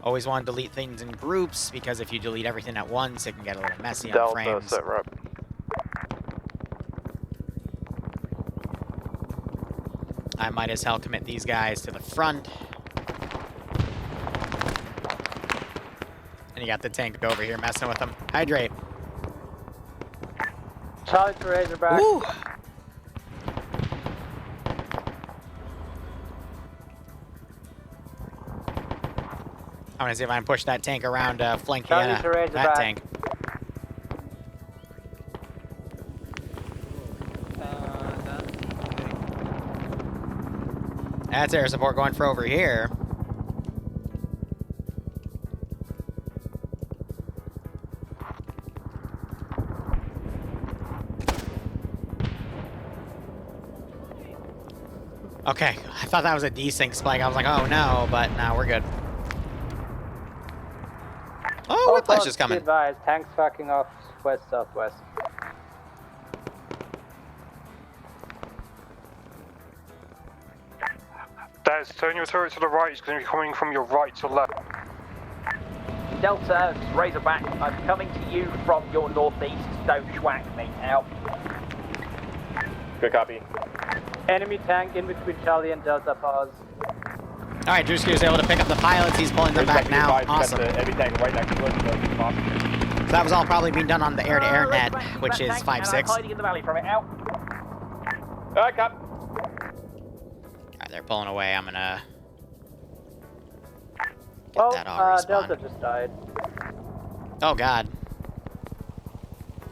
Speaker 1: Always want to delete things in groups, because if you delete everything at once, it can get a little messy on frames.
Speaker 14: Sit rep.
Speaker 1: I might as hell commit these guys to the front. And you got the tank over here messing with them. Hydrate.
Speaker 6: Charlie to Razorback.
Speaker 1: Woo! I'm gonna see if I can push that tank around flank that tank. That's air support going for over here. Okay, I thought that was a desync spike. I was like, oh no, but now we're good. Oh, Whiplash is coming.
Speaker 6: Advised, tanks fucking off west-southwest.
Speaker 20: Des, turn your turret to the right. It's going to be coming from your right to left.
Speaker 23: Delta, Razorback, I'm coming to you from your northeast. Don't schwack me out.
Speaker 11: Good copy.
Speaker 6: Enemy tank in between Charlie and Delta, pause.
Speaker 1: Alright, Drewski was able to pick up the pilots. He's pulling them back now. Awesome.
Speaker 11: Enemy tank right next to us.
Speaker 1: So that was all probably being done on the air-to-air net, which is 5-6.
Speaker 23: I'm hiding in the valley from it out.
Speaker 11: Alright, cop.
Speaker 1: Alright, they're pulling away. I'm gonna
Speaker 6: Well,
Speaker 1: that auto-respawn.
Speaker 6: Delta just died.
Speaker 1: Oh god.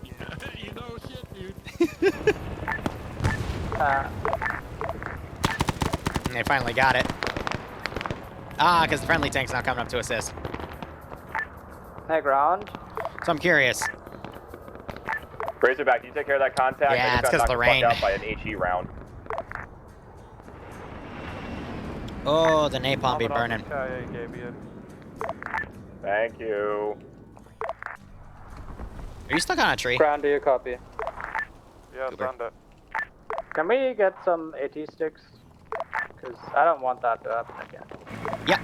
Speaker 4: Yeah, you know shit, dude.
Speaker 1: And they finally got it. Ah, because the friendly tank's not coming up to assist.
Speaker 6: High ground.
Speaker 1: So I'm curious.
Speaker 11: Razorback, you take care of that contact.
Speaker 1: Yeah, it's because of the rain.
Speaker 11: Out by an HE round.
Speaker 1: Oh, the napalm be burning.
Speaker 11: Thank you.
Speaker 1: Are you stuck on a tree?
Speaker 6: Ground, do you copy?
Speaker 20: Yeah, stand it.
Speaker 6: Can we get some AT sticks? Because I don't want that to happen again.
Speaker 1: Yep.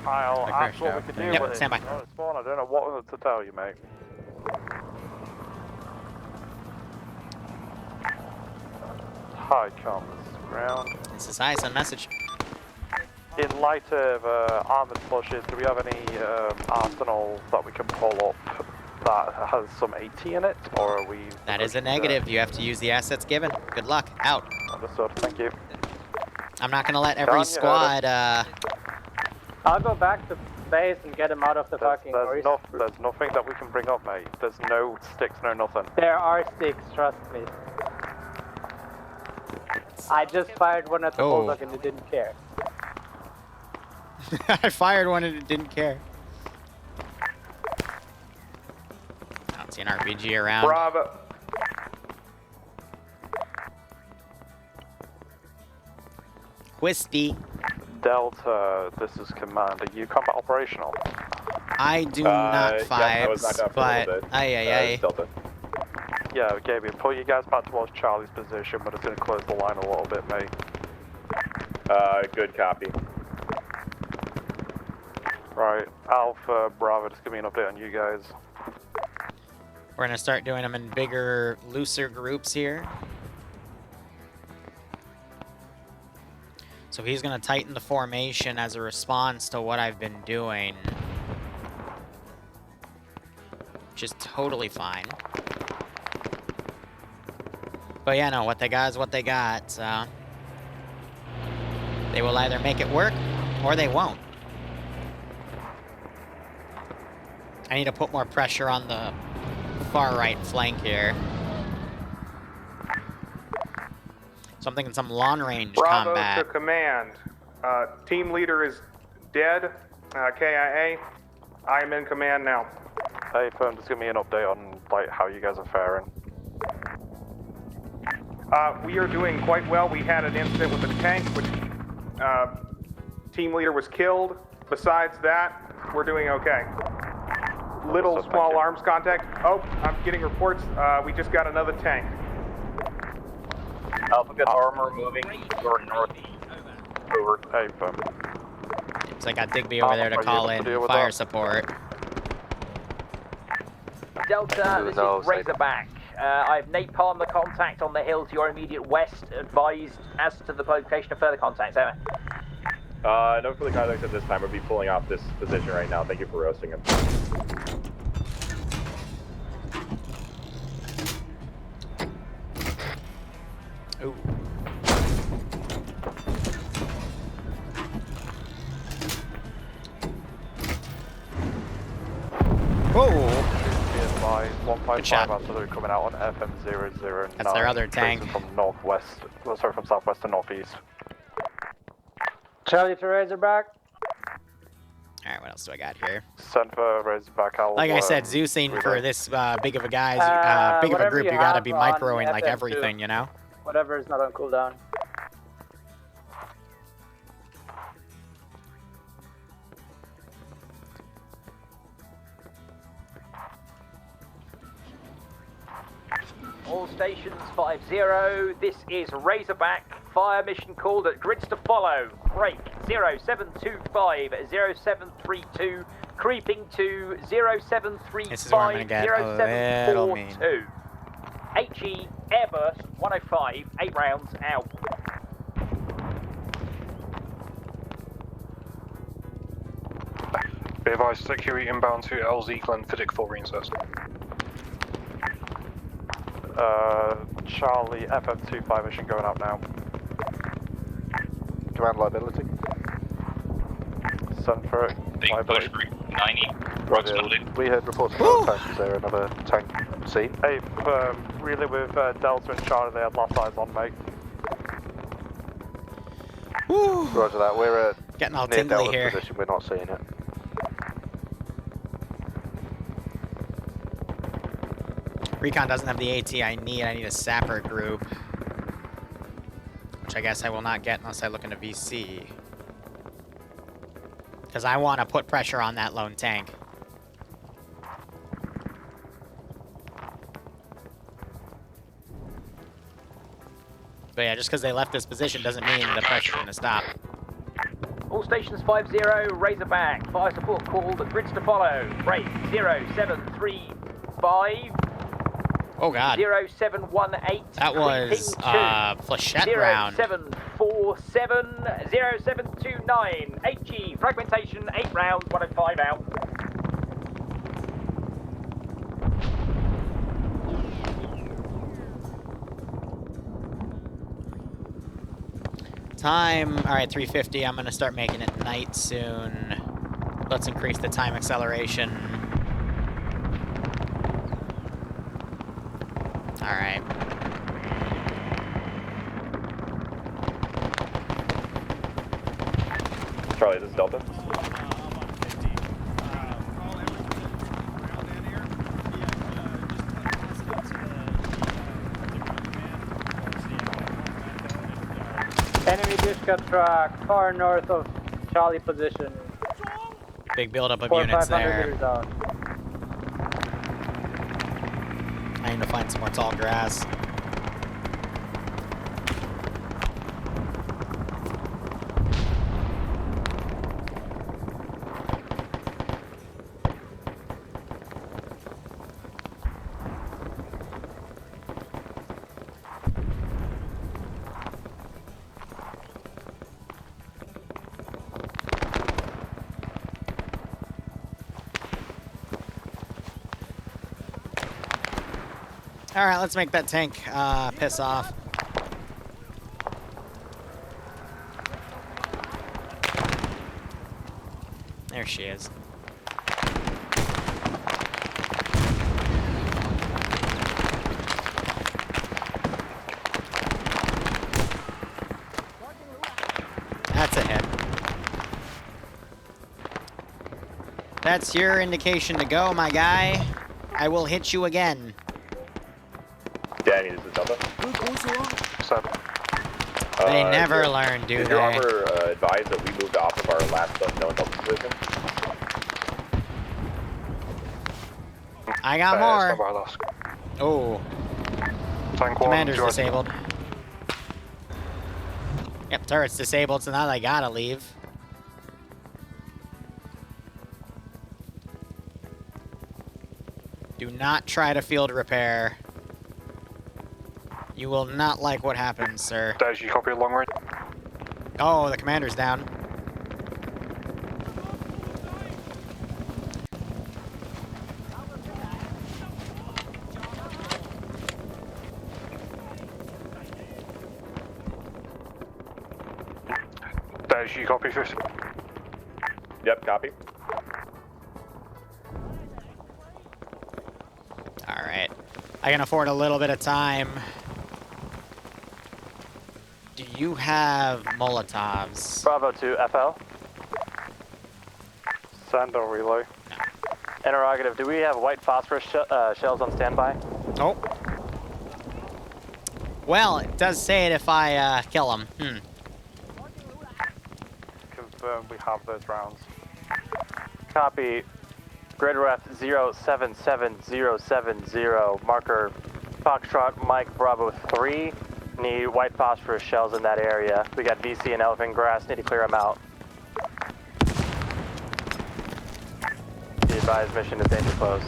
Speaker 20: I'll ask what we can do with it.
Speaker 1: Stand by.
Speaker 20: Oh, it's fine. I don't know what to tell you, mate. Hi, comms. Ground.
Speaker 1: This is ISN message.
Speaker 14: In light of armored pushes, do we have any arsenal that we can pull up that has some AT in it, or are we...
Speaker 1: That is a negative. You have to use the assets given. Good luck. Out.
Speaker 14: Understood. Thank you.
Speaker 1: I'm not going to let every squad...
Speaker 6: I'll go back to base and get him out of the fucking...
Speaker 14: There's nothing that we can bring up, mate. There's no sticks, no nothing.
Speaker 6: There are sticks, trust me. I just fired one at the bulldog and it didn't care.
Speaker 1: I fired one and it didn't care. I don't see an RPG around.
Speaker 11: Bravo.
Speaker 1: Whiskey.
Speaker 14: Delta, this is command. Are you combat operational?
Speaker 1: I do not vibes, but
Speaker 11: Delta.
Speaker 14: Yeah, Gabriel, pull you guys back towards Charlie's position, but it's going to close the line a little bit, mate.
Speaker 11: Good copy.
Speaker 14: Right, Alpha, Bravo, just give me an update on you guys.
Speaker 1: We're going to start doing them in bigger, looser groups here. So he's going to tighten the formation as a response to what I've been doing. Which is totally fine. But yeah, no, what they got is what they got, so... They will either make it work, or they won't. I need to put more pressure on the far right flank here. So I'm thinking some long-range combat.
Speaker 20: Bravo to command. Team leader is dead. KIA. I am in command now.
Speaker 12: Hey, firm, just give me an update on like how you guys are faring.
Speaker 20: We are doing quite well. We had an incident with a tank, which team leader was killed. Besides that, we're doing okay. Little small arms contact. Oh, I'm getting reports. We just got another tank.
Speaker 15: Alphabet armor moving your northeast. Over.
Speaker 12: Hey, firm.
Speaker 1: So I got Digby over there to call in fire support.
Speaker 23: Delta, this is Razorback. I've napalmed the contact on the hill to your immediate west. Advised as to the location of further contacts. Over.
Speaker 11: No further contacts at this time. We'll be pulling off this position right now. Thank you for roasting him.
Speaker 1: Ooh. Whoa!
Speaker 12: Good shot. Artillery coming out on FM009.
Speaker 1: That's their other tank.
Speaker 12: From northwest, sorry, from southwest to northeast.
Speaker 6: Charlie to Razorback.
Speaker 1: Alright, what else do I got here?
Speaker 12: Send for Razorback.
Speaker 1: Like I said, Zeusing for this big of a guys, big of a group, you gotta be microing like everything, you know?
Speaker 6: Whatever is not on cooldown.
Speaker 23: All stations 5-0. This is Razorback. Fire mission called at grids to follow. Break 0725 0732. Creeping to 0735
Speaker 1: This is where I'm gonna get a little mean.
Speaker 23: 0742. HE Airburst 105. 8 rounds out.
Speaker 20: Be advised, security inbound to LZ Glenfiddich for reinsertion.
Speaker 12: Charlie, FM25 mission going up now. Command liability. Send for it.
Speaker 22: Push group 90. Approximately.
Speaker 12: We heard reports of tank. Is there another tank seen? Hey, relay with Delta and Charlie, they had last eyes on, mate.
Speaker 1: Woo.
Speaker 12: Roger that, we're
Speaker 1: getting all
Speaker 12: near
Speaker 1: tingly
Speaker 12: Delta's
Speaker 1: here.
Speaker 12: position, we're not seeing it.
Speaker 1: Recon doesn't have the AT I need. I need a sapper group. Which I guess I will not get unless I look into VC. Because I want to put pressure on that lone tank. But yeah, just because they left this position doesn't mean the pressure's going to stop.
Speaker 23: All stations 5-0. Razorback. Fire support called. Grids to follow. Break 0735.
Speaker 1: Oh god.
Speaker 23: 0718.
Speaker 1: That was flechette round.
Speaker 23: 0747 0729. HE fragmentation 8 rounds 105 out.
Speaker 1: Time, alright, 350. I'm gonna start making it night soon. Let's increase the time acceleration. Alright.
Speaker 11: Charlie, this is Delta.
Speaker 6: Enemy Dishka truck far north of Charlie position.
Speaker 1: Big buildup of units there.
Speaker 6: Meters out.
Speaker 1: I need to find some more tall grass. All right, let's make that tank piss off. There she is. That's a hit. That's your indication to go, my guy. I will hit you again.
Speaker 11: Danny, this is Delta.
Speaker 1: They never learn, do
Speaker 11: did
Speaker 1: they?
Speaker 11: your armor advise that we moved off of our last unknown Delta position?
Speaker 1: I got more. Oh. Commander's disabled. Yep, turret's disabled, so now they gotta leave. Do not try to field repair. You will not like what happens, sir.
Speaker 12: Did you copy long range?
Speaker 1: Oh, the commander's down.
Speaker 12: Did you copy first?
Speaker 11: Yep, copy.
Speaker 1: Alright. I can afford a little bit of time. Do you have Molotovs?
Speaker 14: Bravo to FL.
Speaker 12: Send or relay.
Speaker 14: Interrogative, do we have white phosphorus shells on standby?
Speaker 1: Oh. Well, it does say it if I kill him.
Speaker 12: Confirm we have those rounds.
Speaker 14: Copy. Grid ref 077070, marker Foxtrot Mike Bravo 3. Need white phosphorus shells in that area. We got VC and elephant grass, need to clear them out. The advised mission is danger close.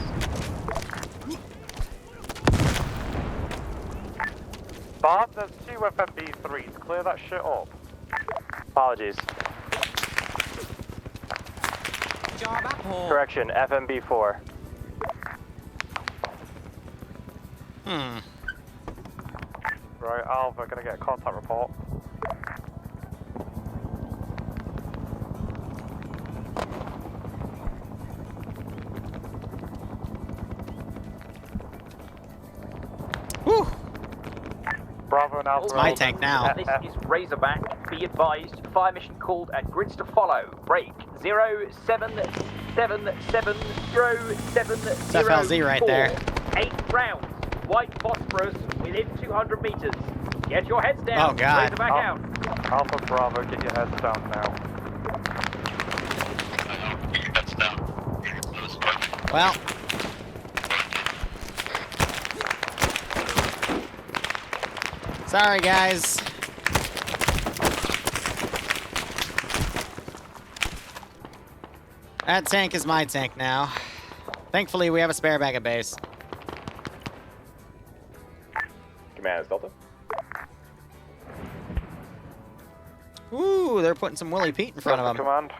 Speaker 12: Bob, there's 2 FMB3s. Clear that shit up.
Speaker 14: Apologies.
Speaker 5: Job apple.
Speaker 14: Correction, FMB4.
Speaker 12: Right, Alpha, gonna get a contact report.
Speaker 1: Whew.
Speaker 12: Bravo and Alpha.
Speaker 1: It's my tank now.
Speaker 23: This is Razorback. Be advised, fire mission called at grids to follow. Break 07770770.
Speaker 1: It's FLZ right there.
Speaker 23: 8 rounds. White phosphorus within 200 meters. Get your heads down.
Speaker 1: Oh, God.
Speaker 23: Razorback out.
Speaker 12: Alpha Bravo, get your heads down now.
Speaker 22: Heads down.
Speaker 1: Well. Sorry, guys. That tank is my tank now. Thankfully, we have a spare bag of base.
Speaker 11: Command is Delta.
Speaker 1: Ooh, they're putting some Willie Pete in front of them.
Speaker 12: Command.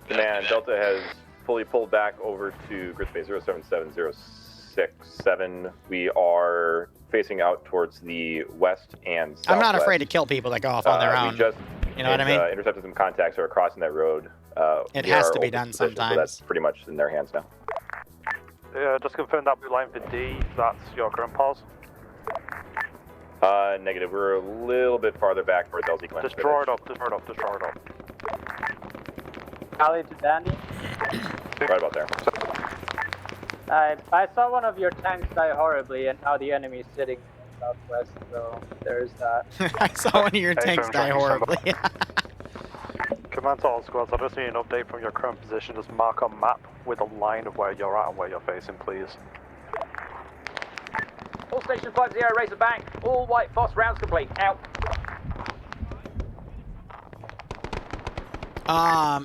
Speaker 11: Command, Delta has fully pulled back over to grid space 077067. We are facing out towards the west and southwest.
Speaker 1: I'm not afraid to kill people that go off on their own.
Speaker 11: We just
Speaker 1: you know what I mean?
Speaker 11: Intercepted some contacts who are crossing that road.
Speaker 1: It has to be done sometimes.
Speaker 11: So that's pretty much in their hands now.
Speaker 12: Just confirm that blue line for D. That's your current pulse.
Speaker 11: Negative. We're a little bit farther back towards LZ Clinton.
Speaker 12: Destroy it up, destroy it up, destroy it up.
Speaker 6: Alley to Dandy.
Speaker 11: Right about there.
Speaker 6: I saw one of your tanks die horribly, and now the enemy is sitting in southwest, so there's that.
Speaker 1: I saw one of your tanks die horribly.
Speaker 12: Command to all squads, I just need an update from your current position. Just mark on map with a line of where you're at and where you're facing, please.
Speaker 23: All station 50 Razorback. All white phos rounds complete. Out.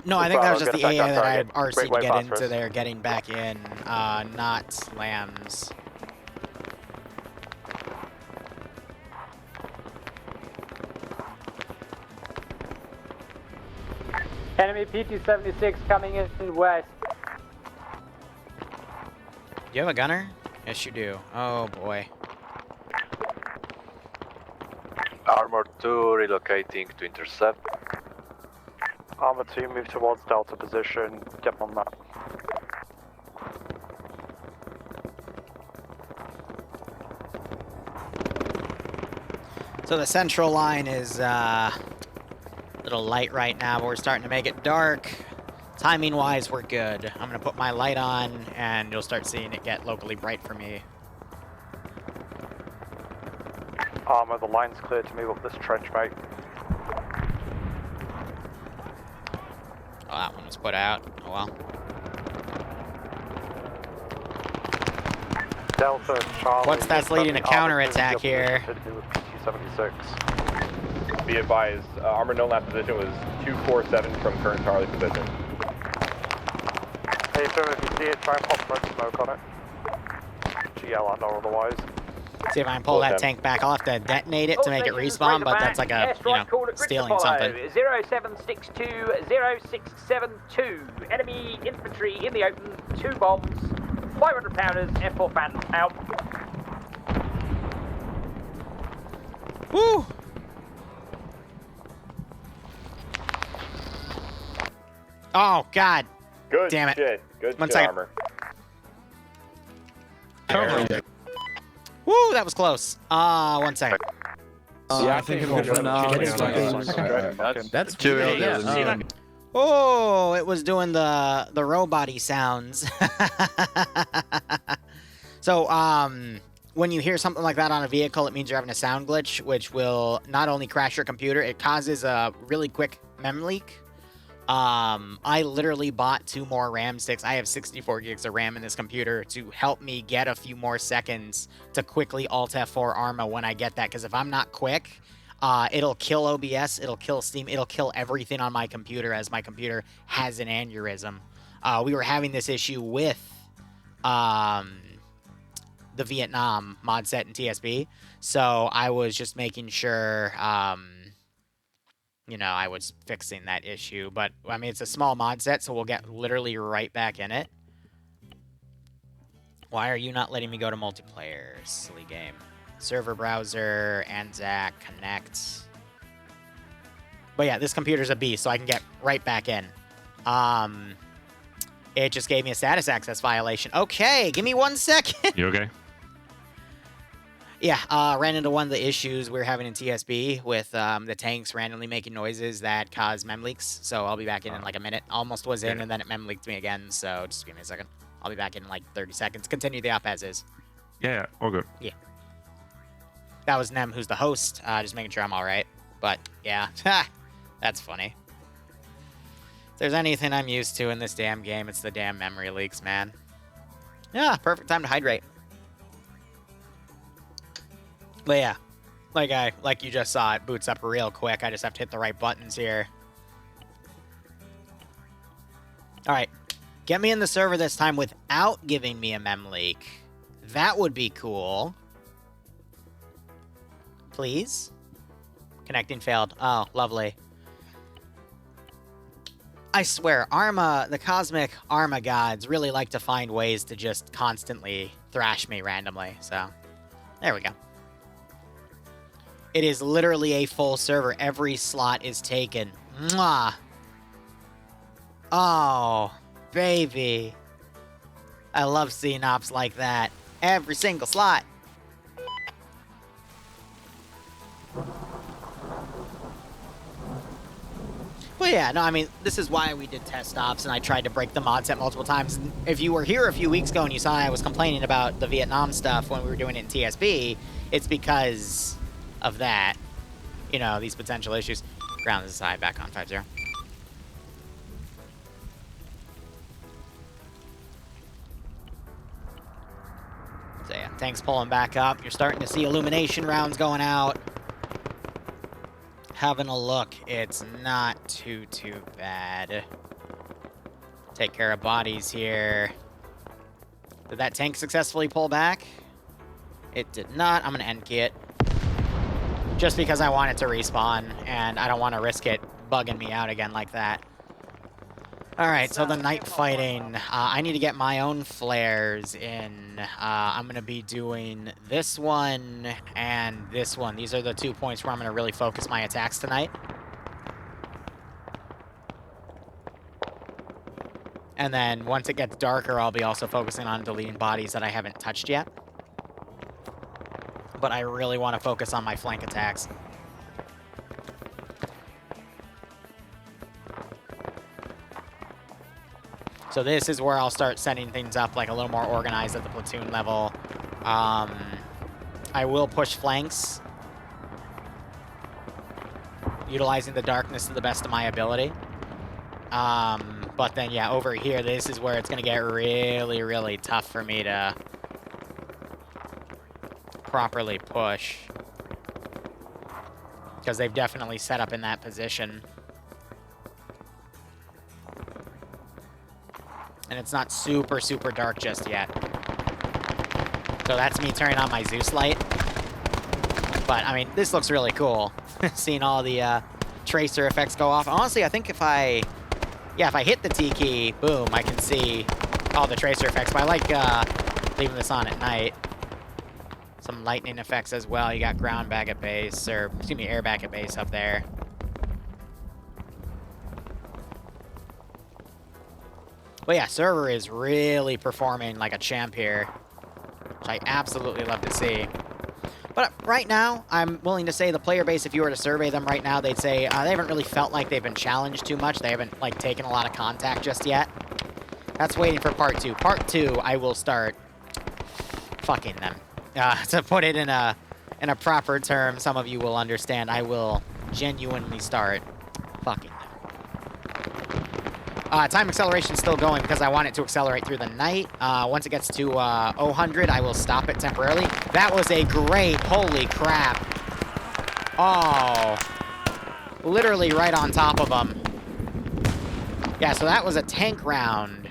Speaker 1: No, I think that was just the AA that I had RC'd to get
Speaker 14: phosphorus.
Speaker 1: into there, getting back in, not lambs.
Speaker 6: Enemy PT-76 coming in west.
Speaker 1: Do you have a gunner? Yes, you do. Oh, boy.
Speaker 12: Armor 2 relocating to intercept. Armor 2 move towards Delta position. Get on that.
Speaker 1: So the central line is a little light right now, but we're starting to make it dark. Timing-wise, we're good. I'm going to put my light on, and you'll start seeing it get locally bright for me.
Speaker 12: Armor, the line's clear to move up this trench, mate.
Speaker 1: Oh, that one was put out. Oh, well.
Speaker 12: Delta, Charlie.
Speaker 1: What's that's leading to counterattack here?
Speaker 11: Be advised, armor no last position was 247 from current Charlie position.
Speaker 12: Hey, so if you see it, try and pop red smoke on it. GL and or otherwise.
Speaker 1: See if I can pull that tank back. I'll have to detonate it to make it respawn, but that's like a, you know, stealing something.
Speaker 23: 0762, 0672. Enemy infantry in the open. 2 bombs. 500 pounders. F4 fans out.
Speaker 1: Woo! Oh, God.
Speaker 11: Good
Speaker 1: damn it.
Speaker 11: shit. Good
Speaker 1: One
Speaker 11: shit,
Speaker 1: second.
Speaker 11: armor.
Speaker 1: Woo, that was close. 1 second.
Speaker 7: Yeah, I think that's too early.
Speaker 1: Oh, it was doing the robot-y sounds. So, when you hear something like that on a vehicle, it means you're having a sound glitch, which will not only crash your computer, it causes a really quick mem leak. I literally bought 2 more RAM sticks. I have 64 gigs of RAM in this computer to help me get a few more seconds to quickly Alt F4 Arma when I get that, because if I'm not quick, it'll kill OBS, it'll kill Steam, it'll kill everything on my computer, as my computer has an aneurysm. We were having this issue with the Vietnam mod set in TSB, so I was just making sure, you know, I was fixing that issue. But, I mean, it's a small mod set, so we'll get literally right back in it. Why are you not letting me go to multiplayer? Silly game. Server browser, Anzac, connect. But yeah, this computer's a beast, so I can get right back in. It just gave me a status access violation. Okay, give me 1 second.
Speaker 17: You okay?
Speaker 1: Yeah, ran into one of the issues we were having in TSB with the tanks randomly making noises that cause mem leaks. So I'll be back in like a minute. Almost was in, and then it mem leaked me again. So just give me a second. I'll be back in like 30 seconds. Continue the op as is.
Speaker 17: Yeah, all good.
Speaker 1: Yeah. That was Nem, who's the host. Just making sure I'm all right. But yeah, that's funny. If there's anything I'm used to in this damn game, it's the damn memory leaks, man. Yeah, perfect time to hydrate. But yeah, like you just saw, it boots up real quick. I just have to hit the right buttons here. All right, get me in the server this time without giving me a mem leak. That would be cool. Please? Connecting failed. Oh, lovely. I swear, Arma, the cosmic Arma gods really like to find ways to just constantly thrash me randomly. So, there we go. It is literally a full server. Every slot is taken. Mwah! Oh, baby. I love seeing ops like that. Every single slot. Well, yeah, no, I mean, this is why we did test ops, and I tried to break the mod set multiple times. If you were here a few weeks ago and you saw I was complaining about the Vietnam stuff when we were doing it in TSB, it's because of that. You know, these potential issues. Ground is high, back on 5-0. So yeah, tanks pulling back up. You're starting to see illumination rounds going out. Having a look, it's not too bad. Take care of bodies here. Did that tank successfully pull back? It did not. I'm gonna end key it. Just because I want it to respawn, and I don't want to risk it bugging me out again like that. Alright, so the night fighting. I need to get my own flares in. I'm going to be doing this one and this one. These are the 2 points where I'm going to really focus my attacks tonight. And then once it gets darker, I'll be also focusing on deleting bodies that I haven't touched yet. But I really want to focus on my flank attacks. So this is where I'll start setting things up like a little more organized at the platoon level. I will push flanks, utilizing the darkness to the best of my ability. But then, yeah, over here, this is where it's going to get really, really tough for me to properly push. Because they've definitely set up in that position. And it's not super, super dark just yet. So that's me turning on my Zeus light. But, I mean, this looks really cool. Seeing all the tracer effects go off. Honestly, I think if I hit the T key, boom, I can see all the tracer effects. But I like leaving this on at night. Some lightning effects as well. You got ground bag at base, or, excuse me, air bag at base up there. But yeah, server is really performing like a champ here, which I absolutely love to see. But right now, I'm willing to say the player base, if you were to survey them right now, they'd say they haven't really felt like they've been challenged too much. They haven't like taken a lot of contact just yet. That's waiting for part 2. Part 2, I will start fucking them. To put it in a proper term, some of you will understand. I will genuinely start fucking them. Time acceleration is still going because I want it to accelerate through the night. Once it gets to 0-100, I will stop it temporarily. That was a great, holy crap. Oh, literally right on top of them. Yeah, so that was a tank round.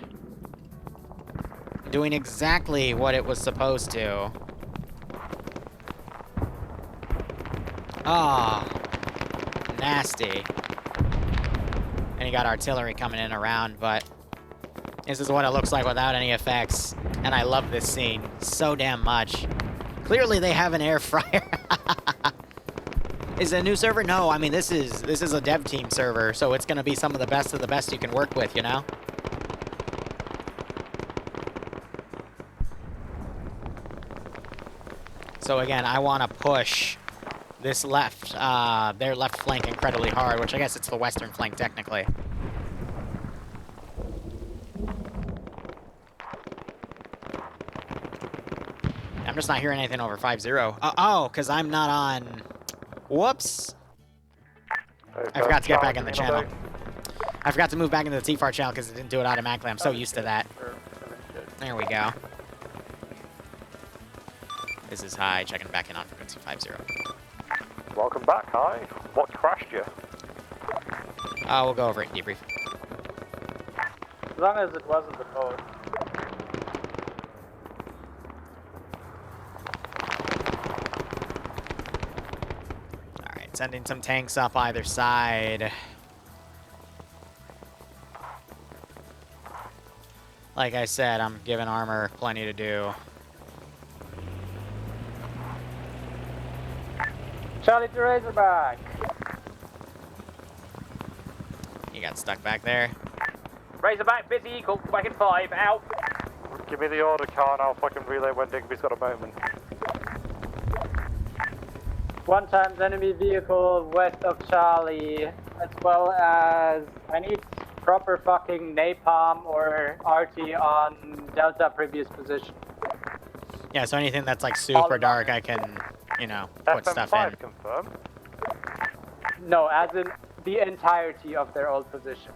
Speaker 1: Doing exactly what it was supposed to. Oh, nasty. And you got artillery coming in around, but this is what it looks like without any effects. And I love this scene so damn much. Clearly they have an air fryer. Is it a new server? No, I mean, this is a dev team server, so it's gonna be some of the best you can work with, you know? So again, I wanna push this left, their left flank incredibly hard, which I guess it's the western flank, technically. I'm just not hearing anything over 5-0. Oh, because I'm not on... Whoops! I forgot to get back in the channel. I forgot to move back into the TFAR channel because it didn't do it automatically. I'm so used to that. There we go. This is high, checking back in on frequency 5-0.
Speaker 12: Welcome back, hi. What crashed you?
Speaker 1: We'll go over it in debrief.
Speaker 6: As long as it wasn't the boat.
Speaker 1: Alright, sending some tanks up either side. Like I said, I'm giving armor plenty to do.
Speaker 6: Charlie to Razorback.
Speaker 1: You got stuck back there.
Speaker 23: Razorback, busy, call back in 5, out.
Speaker 12: Give me the order, car, and I'll fucking relay when Digby's got a moment.
Speaker 6: 1 times enemy vehicle west of Charlie, as well as I need proper fucking napalm or RT on Delta previous position.
Speaker 1: Yeah, so anything that's like super dark, I can, you know, put stuff in.
Speaker 12: Confirmed?
Speaker 6: No, as in the entirety of their old position.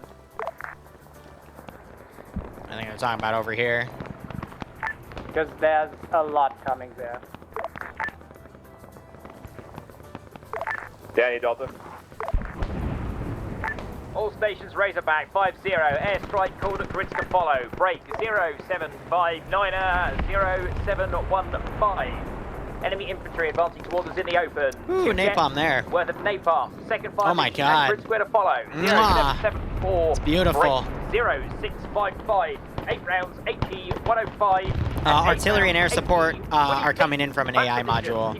Speaker 1: I think I'm talking about over here.
Speaker 6: Because there's a lot coming there.
Speaker 11: Danny, Delta.
Speaker 23: All stations Razorback 5-0, airstrike coordinates to follow. Break 0759er 0715. Enemy infantry advancing towards us in the open.
Speaker 1: Ooh, napalm there.
Speaker 23: Worth of napalm. Second fire.
Speaker 1: Oh my god.
Speaker 23: Grid square to follow. 0774.
Speaker 1: It's beautiful.
Speaker 23: 0655. 8 rounds, HE 105.
Speaker 1: Artillery and air support are coming in from an AI module.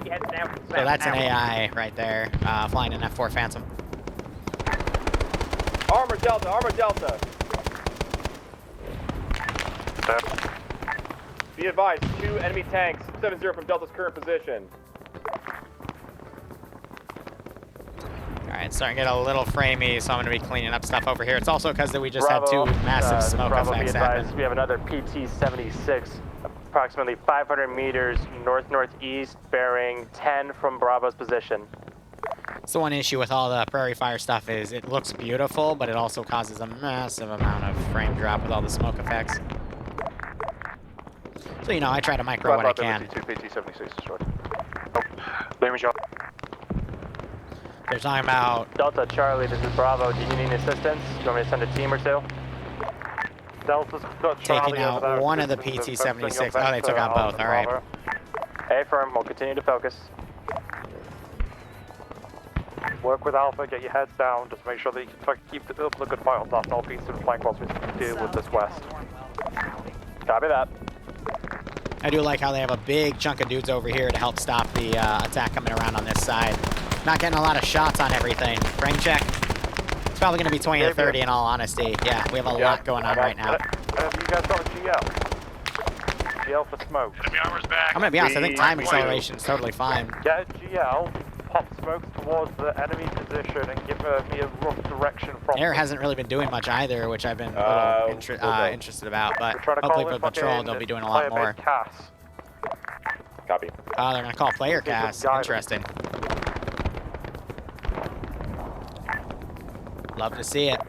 Speaker 1: So that's an AI right there, flying an F4 Phantom.
Speaker 11: Armor Delta, Armor Delta. Be advised, 2 enemy tanks, 7-0 from Delta's current position.
Speaker 1: Alright, it's starting to get a little framey, so I'm going to be cleaning up stuff over here. It's also because that we just
Speaker 14: Bravo,
Speaker 1: had 2 massive smoke effects happen.
Speaker 14: We have another PT-76, approximately 500 meters north-northeast, bearing 10 from Bravo's position.
Speaker 1: So one issue with all the prairie fire stuff is it looks beautiful, but it also causes a massive amount of frame drop with all the smoke effects. So, you know, I try to micro what I can.
Speaker 12: PT-76 short.
Speaker 1: They're talking about...
Speaker 14: Delta, Charlie, this is Bravo. Do you need any assistance? Do you want me to send a team or two? Delta's got Charlie
Speaker 1: taking out one of the PT-76. Oh, they took out both. All right.
Speaker 14: A-firm, we'll continue to focus.
Speaker 12: Work with Alpha, get your heads down, just make sure that you can keep the good fight on that northeast and flank whilst we deal with this west.
Speaker 14: Copy that.
Speaker 1: I do like how they have a big chunk of dudes over here to help stop the attack coming around on this side. Not getting a lot of shots on everything. Frame check. It's probably going to be 20 to 30 in all honesty. Yeah, we have a lot going on right now.
Speaker 12: You guys got a GL? GL for smoke.
Speaker 1: I'm going to be honest, I think time acceleration is totally fine.
Speaker 12: Get a GL, pop smokes towards the enemy position and give me a rough direction from
Speaker 1: Air hasn't really been doing much either, which I've been a little interested about, but hopefully with Patrol they'll be doing a lot more.
Speaker 11: Copy.
Speaker 1: Oh, they're going to call player cast. Interesting. Love to see it.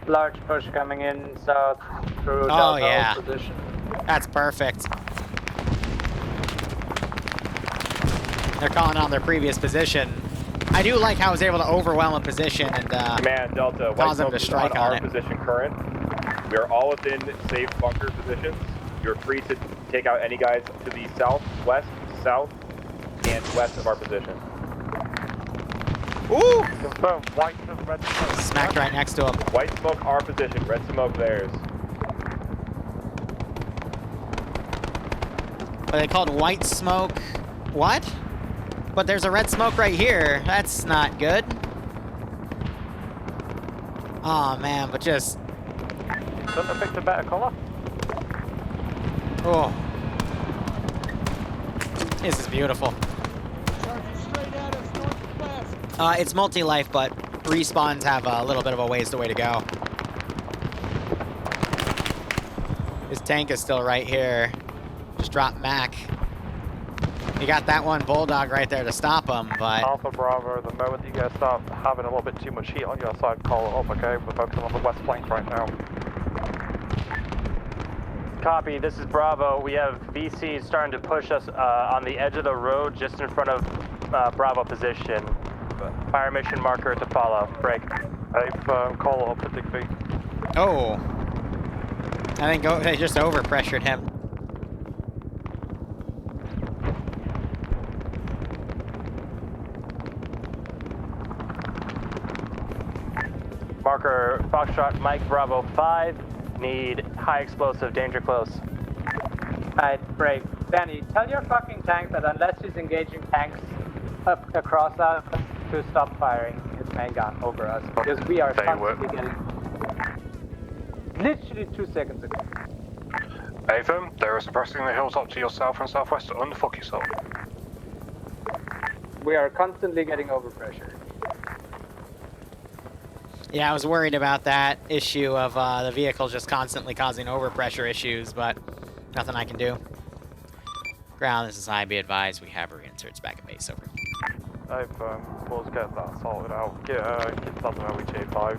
Speaker 6: Large push coming in south through Delta position.
Speaker 1: That's perfect. They're calling on their previous position. I do like how I was able to overwhelm a position and
Speaker 11: Command Delta,
Speaker 1: cause them to strike on it.
Speaker 11: Position current. We are all within safe bunker positions. You're free to take out any guys to the south, west, south, and west of our position.
Speaker 1: Ooh!
Speaker 12: Confirm, white and red smoke.
Speaker 1: Smacked right next to him.
Speaker 11: White smoke our position, red smoke theirs.
Speaker 1: Are they called white smoke? What? But there's a red smoke right here. That's not good. Oh man, but just...
Speaker 12: Couldn't have picked a better color.
Speaker 1: Oh. This is beautiful. It's multi-life, but respawns have a little bit of a ways to go. His tank is still right here. Just dropped Mac. You got that one Bulldog right there to stop him, but...
Speaker 12: Alpha Bravo, the moment you guys start having a little bit too much heat on your side, call it up, okay? We're focusing on the west flank right now.
Speaker 14: Copy, this is Bravo. We have VC starting to push us on the edge of the road just in front of Bravo position. Fire mission marker to follow. Break.
Speaker 12: Call up to Digby.
Speaker 1: Oh. I think they just overpressured him.
Speaker 14: Marker Foxtrot Mike Bravo 5. Need high explosive, danger close.
Speaker 6: Alright, break. Danny, tell your fucking tank that unless he's engaging tanks across us, to stop firing his main gun over us. Because we are constantly getting... Literally 2 seconds ago.
Speaker 12: Avon, they're suppressing the hills up to your south and southwest. Unfuck yourself.
Speaker 6: We are constantly getting overpressured.
Speaker 1: Yeah, I was worried about that issue of the vehicle just constantly causing overpressure issues, but nothing I can do. Ground, this is high, be advised, we have reinserts back at base, over.
Speaker 12: We'll get that sorted out. Get that to OEJ5.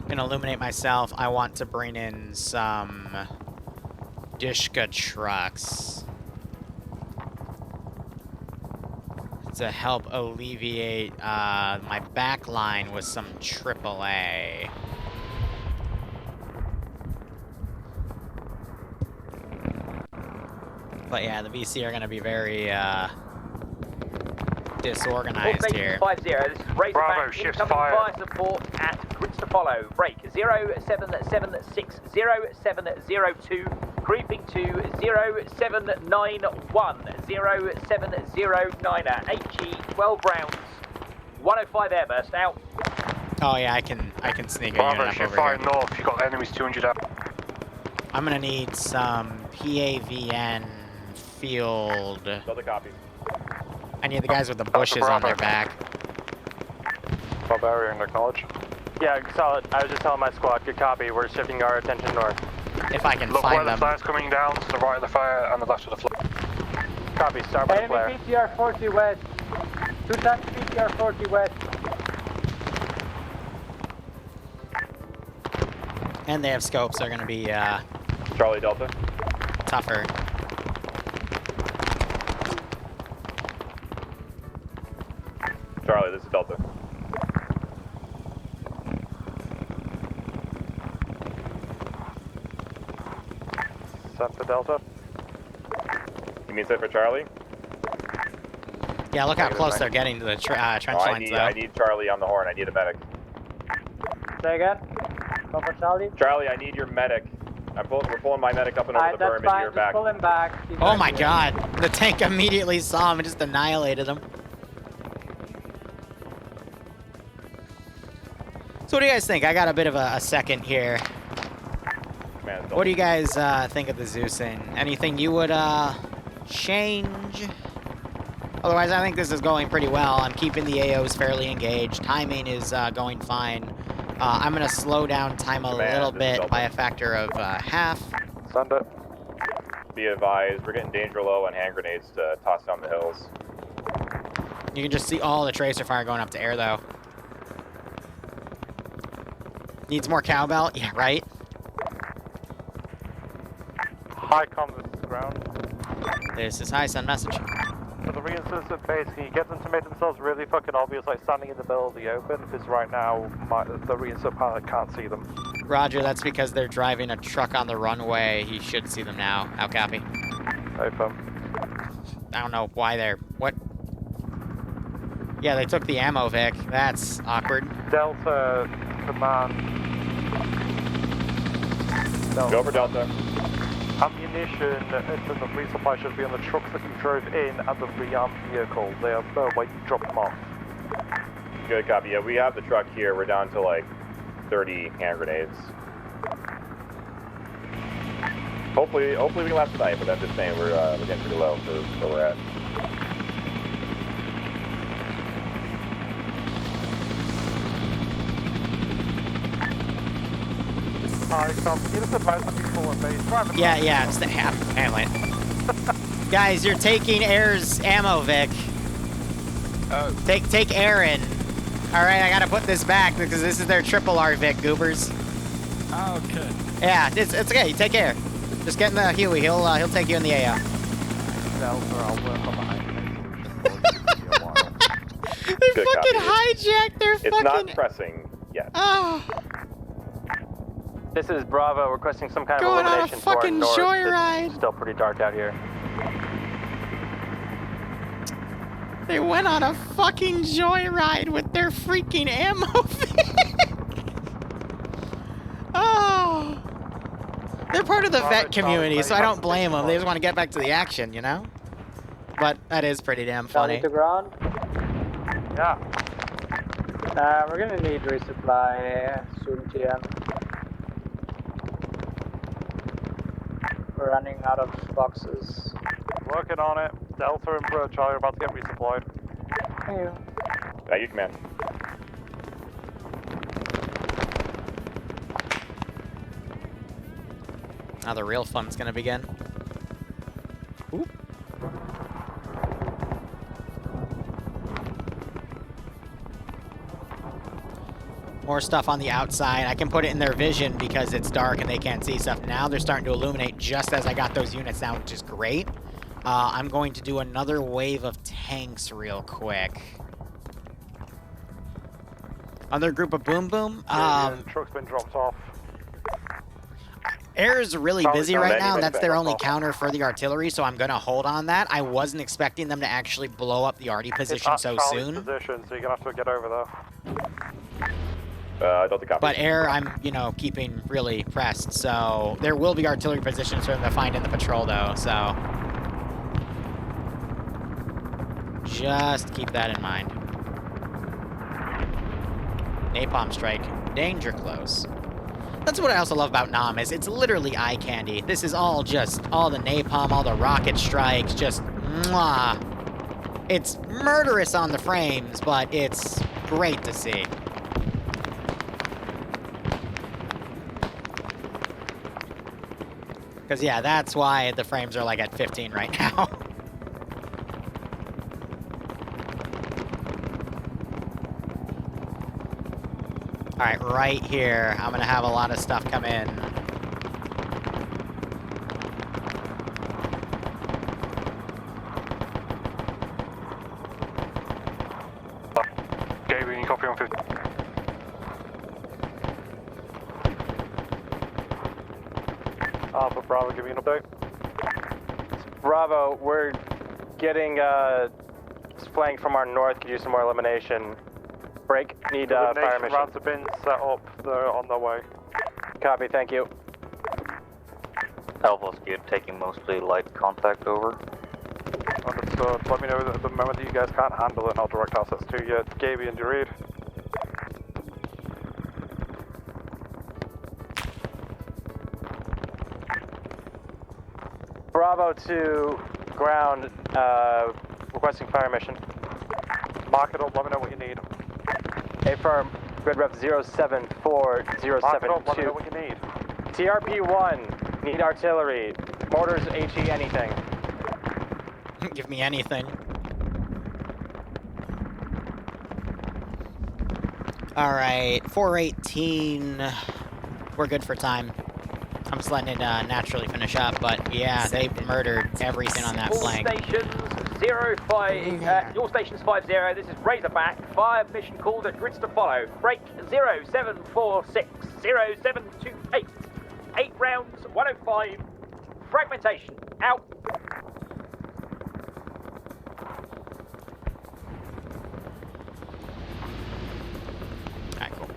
Speaker 1: Gonna illuminate myself. I want to bring in some Dishka trucks to help alleviate my back line with some AAA. But yeah, the VC are going to be very disorganized here.
Speaker 23: 50, this is Razorback, incoming fire support at grids to follow. Break 0776 0702, creeping to 0791 0709, HE 12 rounds, 105 airburst out.
Speaker 1: Oh yeah, I can sneak a unit up over here.
Speaker 12: north, you've got enemies 200 out.
Speaker 1: I'm gonna need some PAVN field.
Speaker 11: Another copy.
Speaker 1: I need the guys with the bushes on their back.
Speaker 12: Barbarian, acknowledge.
Speaker 14: Yeah, solid. I was just telling my squad, good copy. We're shifting our attention north.
Speaker 1: If I can
Speaker 12: Look
Speaker 1: find
Speaker 12: where
Speaker 1: them.
Speaker 12: the fire's coming down, to the right of the fire and the left of the flare.
Speaker 14: Copy, start with the flare.
Speaker 6: Enemy PTR 40 west. 2 times PTR 40 west.
Speaker 1: And they have scopes, they're gonna be
Speaker 11: Charlie Delta.
Speaker 1: tougher.
Speaker 11: Charlie, this is Delta.
Speaker 12: Set for Delta.
Speaker 11: You mean set for Charlie?
Speaker 1: Yeah, look how close they're getting to the trench lines, though.
Speaker 11: I need Charlie on the horn. I need a medic.
Speaker 6: Say again? Go for Charlie?
Speaker 11: Charlie, I need your medic. We're pulling my medic up and over the berm into your back.
Speaker 6: Pull him back.
Speaker 1: Oh my god, the tank immediately saw him and just annihilated him. So what do you guys think? I got a bit of a second here. What do you guys think of the Zeusing? Anything you would change? Otherwise, I think this is going pretty well. I'm keeping the AOs fairly engaged. Timing is going fine. I'm going to slow down time a little bit by a factor of half.
Speaker 12: Send it.
Speaker 11: Be advised, we're getting danger low and hand grenades to toss down the hills.
Speaker 1: You can just see all the tracer fire going up to air, though. Needs more cowbell? Yeah, right?
Speaker 12: High comm, this is ground.
Speaker 1: This is high, send message.
Speaker 12: For the reinforcement base, can you get them to make themselves really fucking obvious, like standing in the middle of the open? Because right now, the reinforcement pilot can't see them.
Speaker 1: Roger, that's because they're driving a truck on the runway. He should see them now. Out copy.
Speaker 12: Open.
Speaker 1: I don't know why they're... What? Yeah, they took the ammo, Vic. That's awkward.
Speaker 12: Delta, command. Delta.
Speaker 11: Go for Delta.
Speaker 12: Ammunition into the resupply should be on the trucks that you drove in and the rearmed vehicle. They are where you dropped them off.
Speaker 11: Good copy. Yeah, we have the truck here. We're down to like 30 hand grenades. Hopefully we can last tonight, but I'm just saying we're getting pretty low for where we're at.
Speaker 1: Yeah, it's the handle it. Guys, you're taking Air's ammo, Vic.
Speaker 12: Oh.
Speaker 1: Take Aaron. Alright, I gotta put this back because this is their triple R, Vic, goobers.
Speaker 12: Oh, okay.
Speaker 1: Yeah, it's okay, take Air. Just get in the Huey, he'll take you in the AO.
Speaker 12: I'll work on the
Speaker 1: They fucking hijacked their fucking...
Speaker 11: It's not pressing yet.
Speaker 1: Oh.
Speaker 14: This is Bravo requesting some kind of
Speaker 1: Going on a
Speaker 14: illumination to our
Speaker 1: fucking
Speaker 14: north.
Speaker 1: joyride.
Speaker 14: It's still pretty dark out here.
Speaker 1: They went on a fucking joyride with their freaking ammo. Oh. They're part of the vet community, so I don't blame them. They just want to get back to the action, you know? But that is pretty damn funny.
Speaker 6: To ground?
Speaker 12: Yeah.
Speaker 6: We're gonna need resupply soon, TM. We're running out of boxes.
Speaker 12: Working on it. Delta and Charlie are about to get resupplied.
Speaker 6: Thank you.
Speaker 11: You command.
Speaker 1: Now the real fun's gonna begin. Oop. More stuff on the outside. I can put it in their vision because it's dark and they can't see stuff. Now they're starting to illuminate just as I got those units down, which is great. I'm going to do another wave of tanks real quick. Other group of Boom Boom.
Speaker 12: Truck's been dropped off.
Speaker 1: Air's really busy right now, and that's their only counter for the artillery, so I'm going to hold on that. I wasn't expecting them to actually blow up the arty position so soon.
Speaker 12: Position, so you're gonna have to get over there.
Speaker 11: Delta copy.
Speaker 1: But air, I'm, you know, keeping really pressed, so there will be artillery positions for them to find in the patrol, though, so just keep that in mind. Napalm strike, danger close. That's what I also love about Nam, is it's literally eye candy. This is all just, all the napalm, all the rocket strikes, just mwah. It's murderous on the frames, but it's great to see. Because, yeah, that's why the frames are like at 15 right now. Alright, right here, I'm gonna have a lot of stuff come in.
Speaker 12: Gabriel, you copy on 50? Alpha Bravo, give me an update.
Speaker 14: Bravo, we're getting flanked from our north. Could use some more elimination. Break. Need fire mission.
Speaker 12: Routes have been set up. They're on their way.
Speaker 14: Copy. Thank you.
Speaker 15: Alpha's good, taking mostly light contact over.
Speaker 12: Understood. Let me know at the moment that you guys can't handle it, and I'll direct assets to you. Gaby and Jareed.
Speaker 14: Bravo to ground. Requesting fire mission.
Speaker 12: Mark it up. Let me know what you need.
Speaker 14: Affirm. Grid rep 074072.
Speaker 12: Mark it up. Let me know what you need.
Speaker 14: TRP-1. Need artillery. Mortars, HE, anything.
Speaker 1: Give me anything. Alright, 418. We're good for time. I'm just letting it naturally finish up, but yeah, they murdered everything on that flank.
Speaker 23: All stations 50, this is Razorback. Fire mission called at grids to follow. Break 0746, 0728. 8 rounds, 105. Fragmentation, out.
Speaker 1: Alright, cool.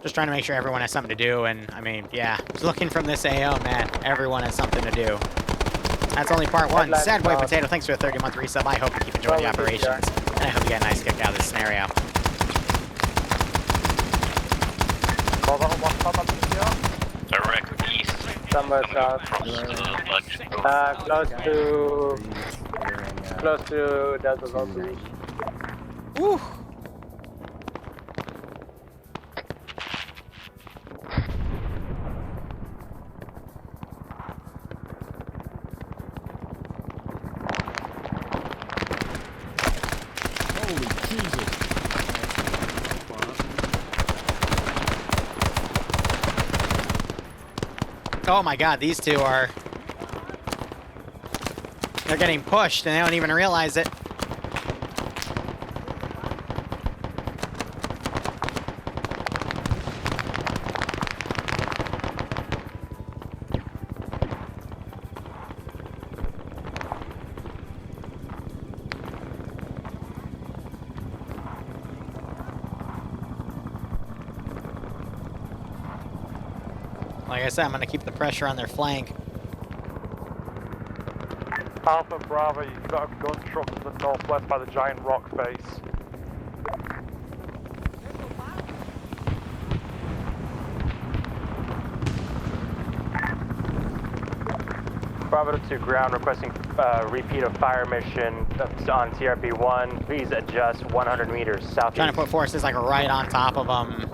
Speaker 1: Just trying to make sure everyone has something to do, and I mean, yeah, looking from this AO, man, everyone has something to do. That's only part one. Sad Boy Potato, thanks for a 30-month resub. I hope you keep enjoying the operations, and I hope you get a nice kick out of this scenario.
Speaker 22: Direct east.
Speaker 6: Somewhere south. Close to Delta Valkyrie.
Speaker 1: Woo! Oh my god, these two are... They're getting pushed and they don't even realize it. Like I said, I'm going to keep the pressure on their flank.
Speaker 12: Alpha Bravo, you've got a gun truck to the northwest by the giant rock face.
Speaker 14: Bravo to ground, requesting repeat of fire mission on TRP-1. Please adjust 100 meters southeast.
Speaker 1: Trying to put forces like right on top of them.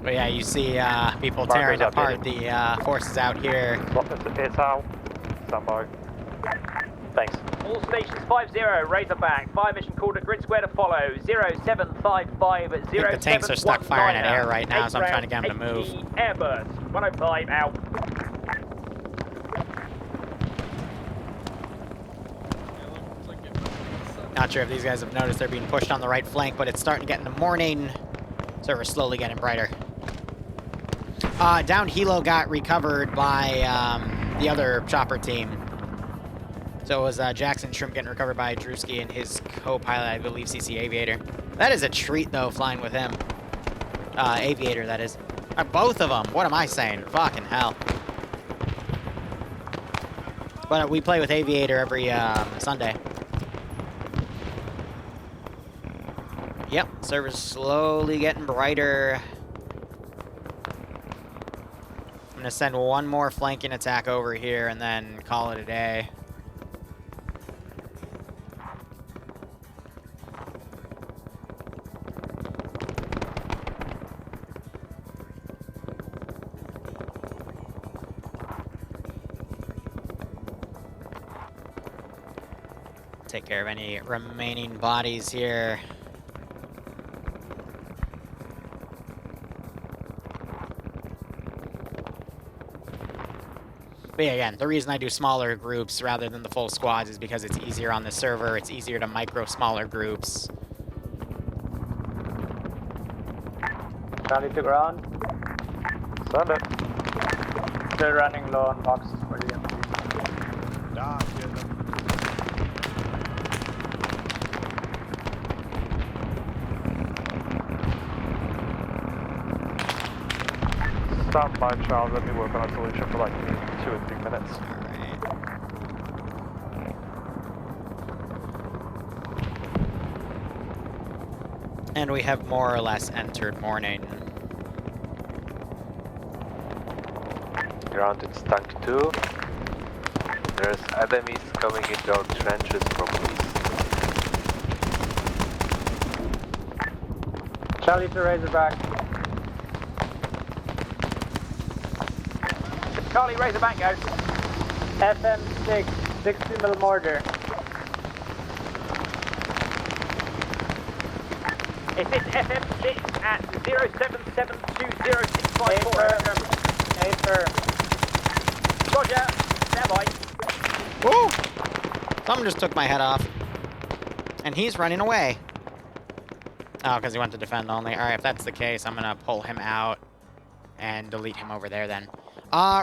Speaker 1: But yeah, you see people tearing apart the forces out here.
Speaker 12: It's out. Stand by.
Speaker 14: Thanks.
Speaker 23: All stations 50, Razorback. Fire mission called at grid square to follow. 0755,
Speaker 1: I think the tanks are stuck firing at air right now, so I'm trying to get them to move.
Speaker 23: Airburst, 105 out.
Speaker 1: Not sure if these guys have noticed they're being pushed on the right flank, but it's starting to get in the morning, so we're slowly getting brighter. Down helo got recovered by the other chopper team. So it was Jackson Shrimp getting recovered by Drewski and his co-pilot, I believe, CC Aviator. That is a treat, though, flying with him. Aviator, that is. Both of them. What am I saying? Fucking hell. But we play with Aviator every Sunday. Yep, server's slowly getting brighter. I'm gonna send one more flanking attack over here and then call it a day. Take care of any remaining bodies here. But yeah, again, the reason I do smaller groups rather than the full squads is because it's easier on the server. It's easier to micro smaller groups.
Speaker 6: Charlie to ground.
Speaker 14: Send it.
Speaker 6: Still running low on boxes for the empty.
Speaker 12: Stand by, Charles. Let me work on a solution for like 2 or 3 minutes.
Speaker 1: Alright. And we have more or less entered morning.
Speaker 10: Ground in tank 2. There's enemies coming into our trenches from east.
Speaker 6: Charlie to Razorback.
Speaker 23: Charlie, Razorback, go.
Speaker 6: FM6, 60mm mortar.
Speaker 23: Is this FM6 at 07720654?
Speaker 6: Affirm.
Speaker 23: Roger, stand by.
Speaker 1: Woo! Something just took my head off. And he's running away. Oh, because he went to defend only. Alright, if that's the case, I'm gonna pull him out and delete him over there then.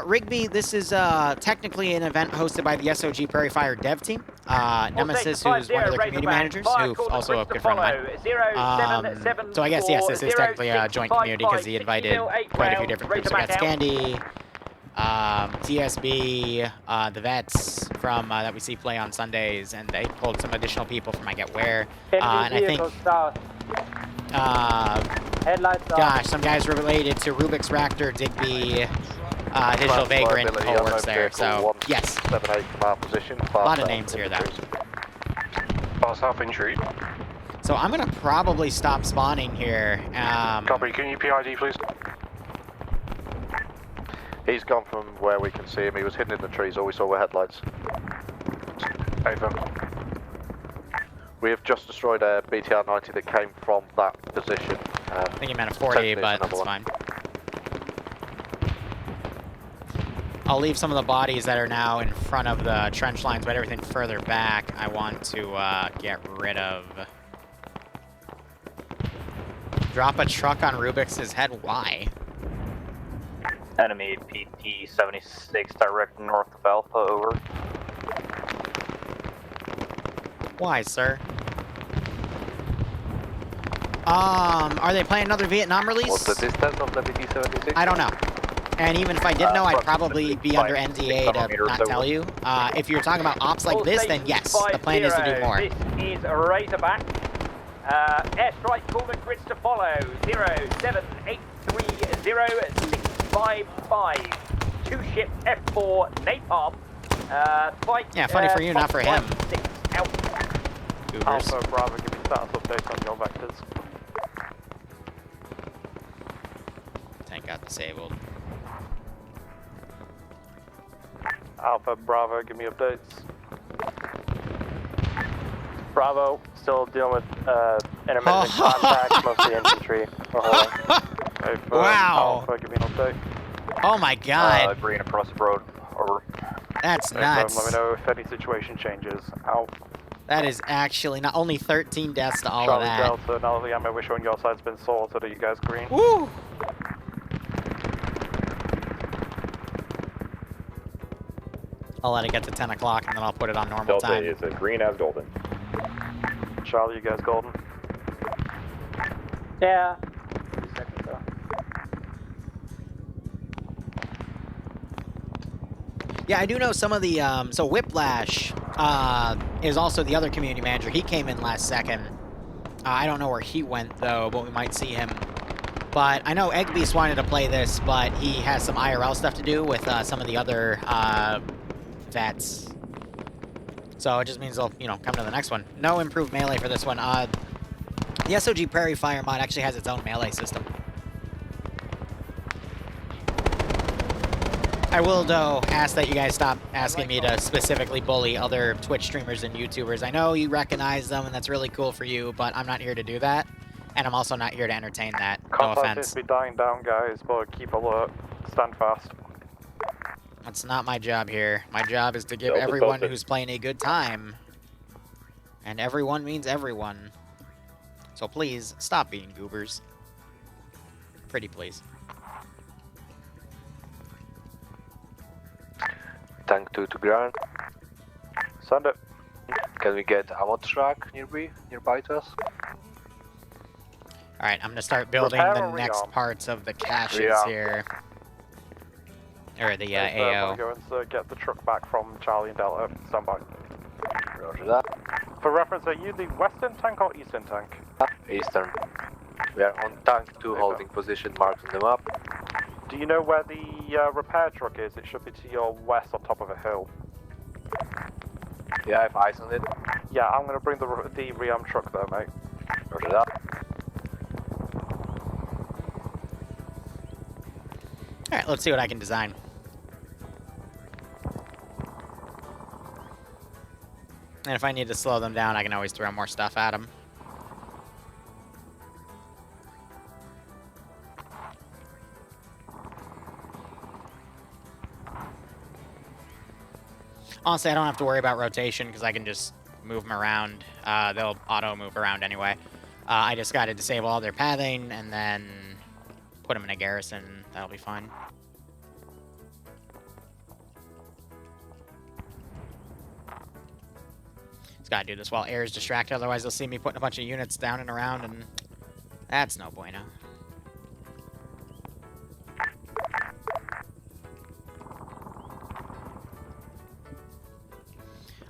Speaker 1: Rigby, this is technically an event hosted by the SOG Prairie Fire dev team. Nemesis, who's one of their community managers, who's also a good friend of mine. So I guess, yes, this is technically a joint community because he invited quite a few different groups. We got Scandy, TSB, the vets from that we see play on Sundays, and they pulled some additional people from I get where. And I think, gosh, some guys were related to Rubik's Raptor, Digby, Digital Vagrant, all works there. So, yes.
Speaker 10: 78 from our position.
Speaker 1: A lot of names here, though.
Speaker 10: Pass half injury.
Speaker 1: So I'm gonna probably stop spawning here.
Speaker 10: Copy, can you PID, please? He's gone from where we can see him. He was hidden in the trees. All we saw were headlights. Over. We have just destroyed a BTR-90 that came from that position.
Speaker 1: I think he meant a 40, but that's fine. I'll leave some of the bodies that are now in front of the trench lines, but everything further back I want to get rid of. Drop a truck on Rubik's head? Why?
Speaker 15: Enemy PT-76 direct north of Alpha, over.
Speaker 1: Why, sir? Are they playing another Vietnam release?
Speaker 10: What's the distance of the PT-76?
Speaker 1: I don't know. And even if I did know, I'd probably be under NDA to not tell you. If you're talking about ops like this, then yes, the plan is to do more.
Speaker 23: This is Razorback. Airstrike Coleman grids to follow. 0783065. 2-ship F4 Napalm. Fight.
Speaker 1: Yeah, funny for you, not for him.
Speaker 23: Out.
Speaker 12: Alpha Bravo, give me status updates on your vectors.
Speaker 1: Tank got disabled.
Speaker 12: Alpha Bravo, give me updates.
Speaker 14: Bravo, still dealing with intermittent contact, mostly infantry.
Speaker 1: Wow.
Speaker 12: Alpha, give me an update.
Speaker 1: Oh my god.
Speaker 15: Green across the road, over.
Speaker 1: That's nuts.
Speaker 12: Let me know if any situation changes. Out.
Speaker 1: That is actually not only 13 deaths to all
Speaker 12: Charlie
Speaker 1: of that.
Speaker 12: Delta, now the ammo issue on your side's been sorted. Are you guys green?
Speaker 1: Woo! I'll let it get to 10 o'clock and then I'll put it on normal
Speaker 11: Delta
Speaker 1: time.
Speaker 11: is as green as golden.
Speaker 12: Charlie, you guys golden?
Speaker 6: Yeah. 2 seconds though.
Speaker 1: Yeah, I do know some of the, so Whiplash is also the other community manager. He came in last second. I don't know where he went, though, but we might see him. But I know Eggbeast wanted to play this, but he has some IRL stuff to do with some of the other vets. So it just means they'll, you know, come to the next one. No improved melee for this one. The SOG Prairie Fire mod actually has its own melee system. I will, though, ask that you guys stop asking me to specifically bully other Twitch streamers and YouTubers. I know you recognize them, and that's really cool for you, but I'm not here to do that, and I'm also not here to entertain that. No
Speaker 12: Contact
Speaker 1: offense.
Speaker 12: seems to be dying down, guys, but keep alert. Stand fast.
Speaker 1: That's not my job here. My job is to give everyone who's playing a good time, and everyone means everyone. So please, stop being goobers. Pretty please.
Speaker 10: Tank 2 to ground.
Speaker 12: Send it.
Speaker 10: Can we get ammo truck nearby to us?
Speaker 1: Alright, I'm gonna start building the next parts of the caches here. Or the AO.
Speaker 12: I'm going to get the truck back from Charlie and Delta. Stand by.
Speaker 10: Roger that.
Speaker 12: For reference, are you the western tank or eastern tank?
Speaker 10: Eastern. We are on tank 2 holding position marked on the map.
Speaker 12: Do you know where the repair truck is? It should be to your west on top of a hill.
Speaker 10: Yeah, I have eyes on it.
Speaker 12: Yeah, I'm going to bring the Ream truck there, mate.
Speaker 10: Roger that.
Speaker 1: Alright, let's see what I can design. And if I need to slow them down, I can always throw more stuff at them. Honestly, I don't have to worry about rotation because I can just move them around. They'll auto-move around anyway. I just got to disable all their pathing and then put them in a garrison. That'll be fine. Just gotta do this while air is distracted, otherwise they'll see me putting a bunch of units down and around, and that's no bueno.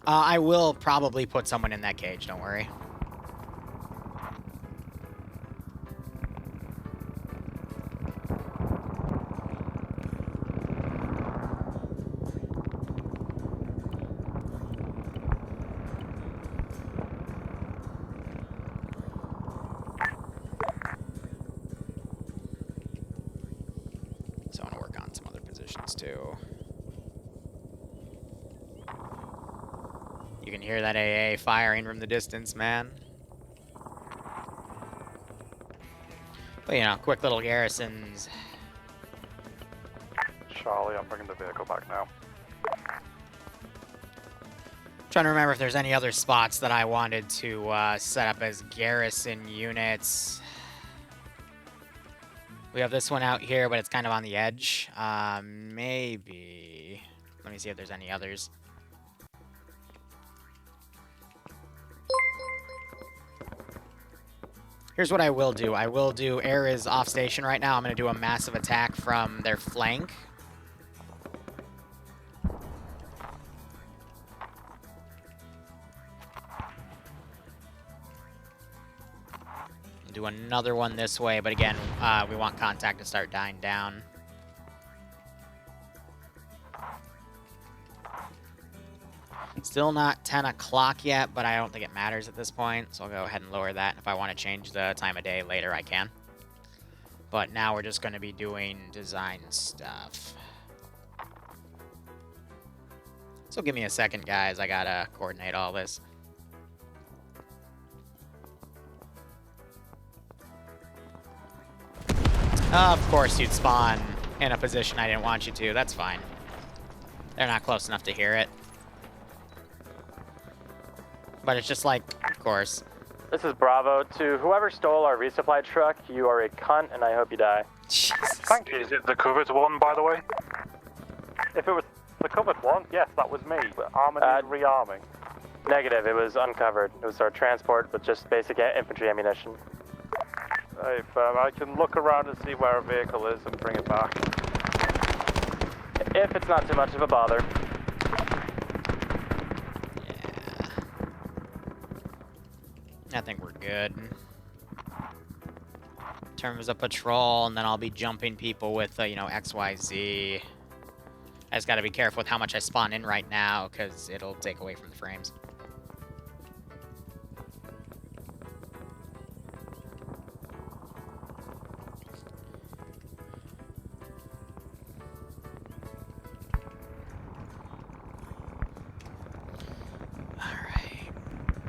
Speaker 1: I will probably put someone in that cage, don't worry. So I want to work on some other positions too. You can hear that AA firing from the distance, man. But, you know, quick little garrisons.
Speaker 12: Charlie, I'm bringing the vehicle back now.
Speaker 1: Trying to remember if there's any other spots that I wanted to set up as garrison units. We have this one out here, but it's kind of on the edge. Maybe. Let me see if there's any others. Here's what I will do. I will do, air is off station right now. I'm going to do a massive attack from their flank. Do another one this way, but again, we want contact to start dying down. Still not 10 o'clock yet, but I don't think it matters at this point, so I'll go ahead and lower that. If I want to change the time of day later, I can. But now we're just going to be doing design stuff. So give me a second, guys. I gotta coordinate all this. Of course you'd spawn in a position I didn't want you to. That's fine. They're not close enough to hear it. But it's just like, of course.
Speaker 14: This is Bravo. To whoever stole our resupply truck, you are a cunt, and I hope you die.
Speaker 1: Jesus.
Speaker 12: Thank you. Is it the covered one, by the way?
Speaker 14: If it was
Speaker 12: The covered one? Yes, that was me. But armor needs rearming.
Speaker 14: Negative, it was uncovered. It was our transport with just basic infantry ammunition.
Speaker 12: Hey, I can look around and see where a vehicle is and bring it back.
Speaker 14: If it's not too much of a bother.
Speaker 1: I think we're good. In terms of patrol, and then I'll be jumping people with, you know, XYZ. I just gotta be careful with how much I spawn in right now, because it'll take away from the frames.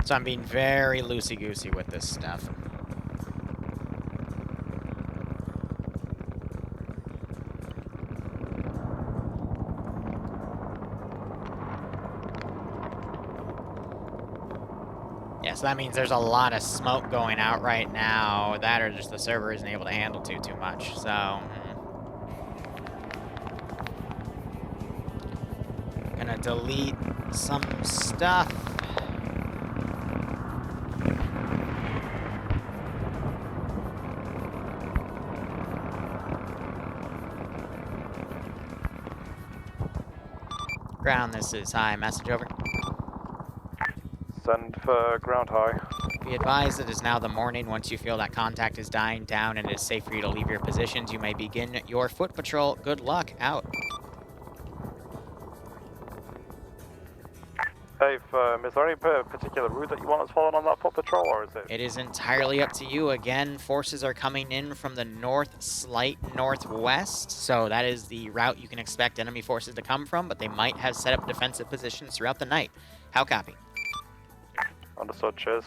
Speaker 1: So I'm being very loosey-goosey with this stuff. Yeah, so that means there's a lot of smoke going out right now. That or just the server isn't able to handle too much, so... Gonna delete some stuff. Ground, this is high. Message over.
Speaker 12: Send for ground high.
Speaker 1: Be advised it is now the morning. Once you feel that contact is dying down and it is safe for you to leave your positions, you may begin your foot patrol. Good luck. Out.
Speaker 12: Hey, is there any particular route that you want us following on that foot patrol, or is it?
Speaker 1: It is entirely up to you. Again, forces are coming in from the north, slight northwest, so that is the route you can expect enemy forces to come from, but they might have set up defensive positions throughout the night. How copy?
Speaker 12: Understood, cheers.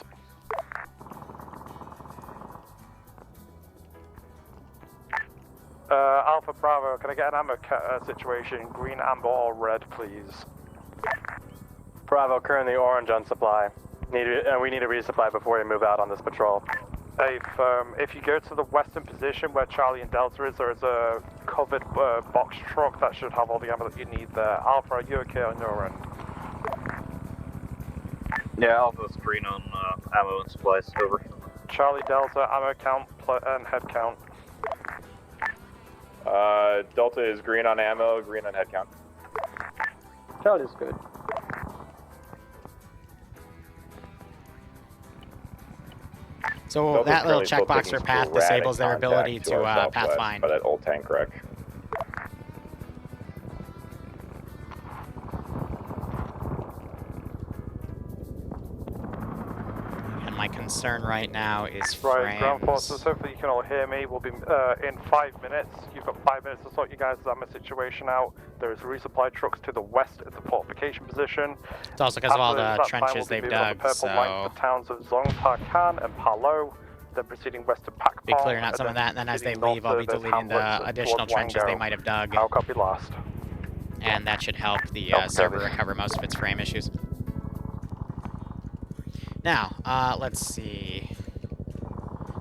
Speaker 12: Alpha Bravo, can I get an ammo situation? Green, amber, or red, please?
Speaker 14: Bravo, currently orange on supply. We need a resupply before we move out on this patrol.
Speaker 12: Hey, if you go to the western position where Charlie and Delta is, there is a covered box truck that should have all the ammo that you need there. Alpha, are you okay on your end?
Speaker 15: Yeah, Alpha's green on ammo and supplies, over.
Speaker 12: Charlie, Delta, ammo count and head count.
Speaker 11: Delta is green on ammo, green on head count.
Speaker 6: Charlie's good.
Speaker 1: So
Speaker 11: Delta's
Speaker 1: that little
Speaker 11: currently still
Speaker 1: checkbox
Speaker 11: taking
Speaker 1: for path
Speaker 11: sporadic
Speaker 1: disables their ability
Speaker 11: contact
Speaker 1: to
Speaker 11: our southwest
Speaker 1: pathfind.
Speaker 11: by that old tank wreck.
Speaker 1: And my concern right now is
Speaker 12: Right,
Speaker 1: frames.
Speaker 12: ground forces, hopefully you can all hear me. We'll be in 5 minutes. You've got 5 minutes to sort you guys' ammo situation out. There's resupply trucks to the west at the fortification position.
Speaker 1: It's also because of all the trenches they've dug,
Speaker 12: the purple line
Speaker 1: so...
Speaker 12: for towns of Zong, Tarkan, and Palo. Then proceeding west to Pakpong.
Speaker 1: Be clearing out some of that, and then as they leave, I'll be deleting the additional trenches they might have dug.
Speaker 12: I'll copy last.
Speaker 1: And that should help the server recover most of its frame issues. Now, let's see.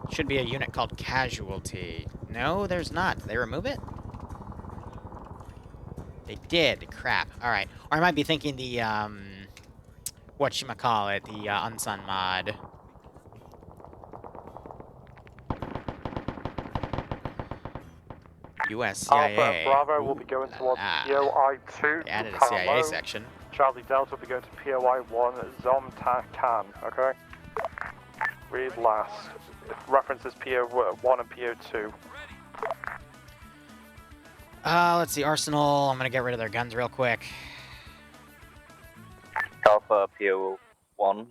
Speaker 1: Should be a unit called Casualty. No, there's not. Did they remove it? They did. Crap. Alright. Or I might be thinking the, whatchamacallit, the Unsun mod. US CIA.
Speaker 12: Alpha Bravo will be going towards POI 2
Speaker 1: they added
Speaker 12: to
Speaker 1: a CIA
Speaker 12: Palo.
Speaker 1: section.
Speaker 12: Charlie Delta will be going to POI 1 Zom Tarkan, okay? Read last. References PO1 and PO2.
Speaker 1: Let's see, Arsenal. I'm gonna get rid of their guns real quick.
Speaker 15: Alpha, PO1.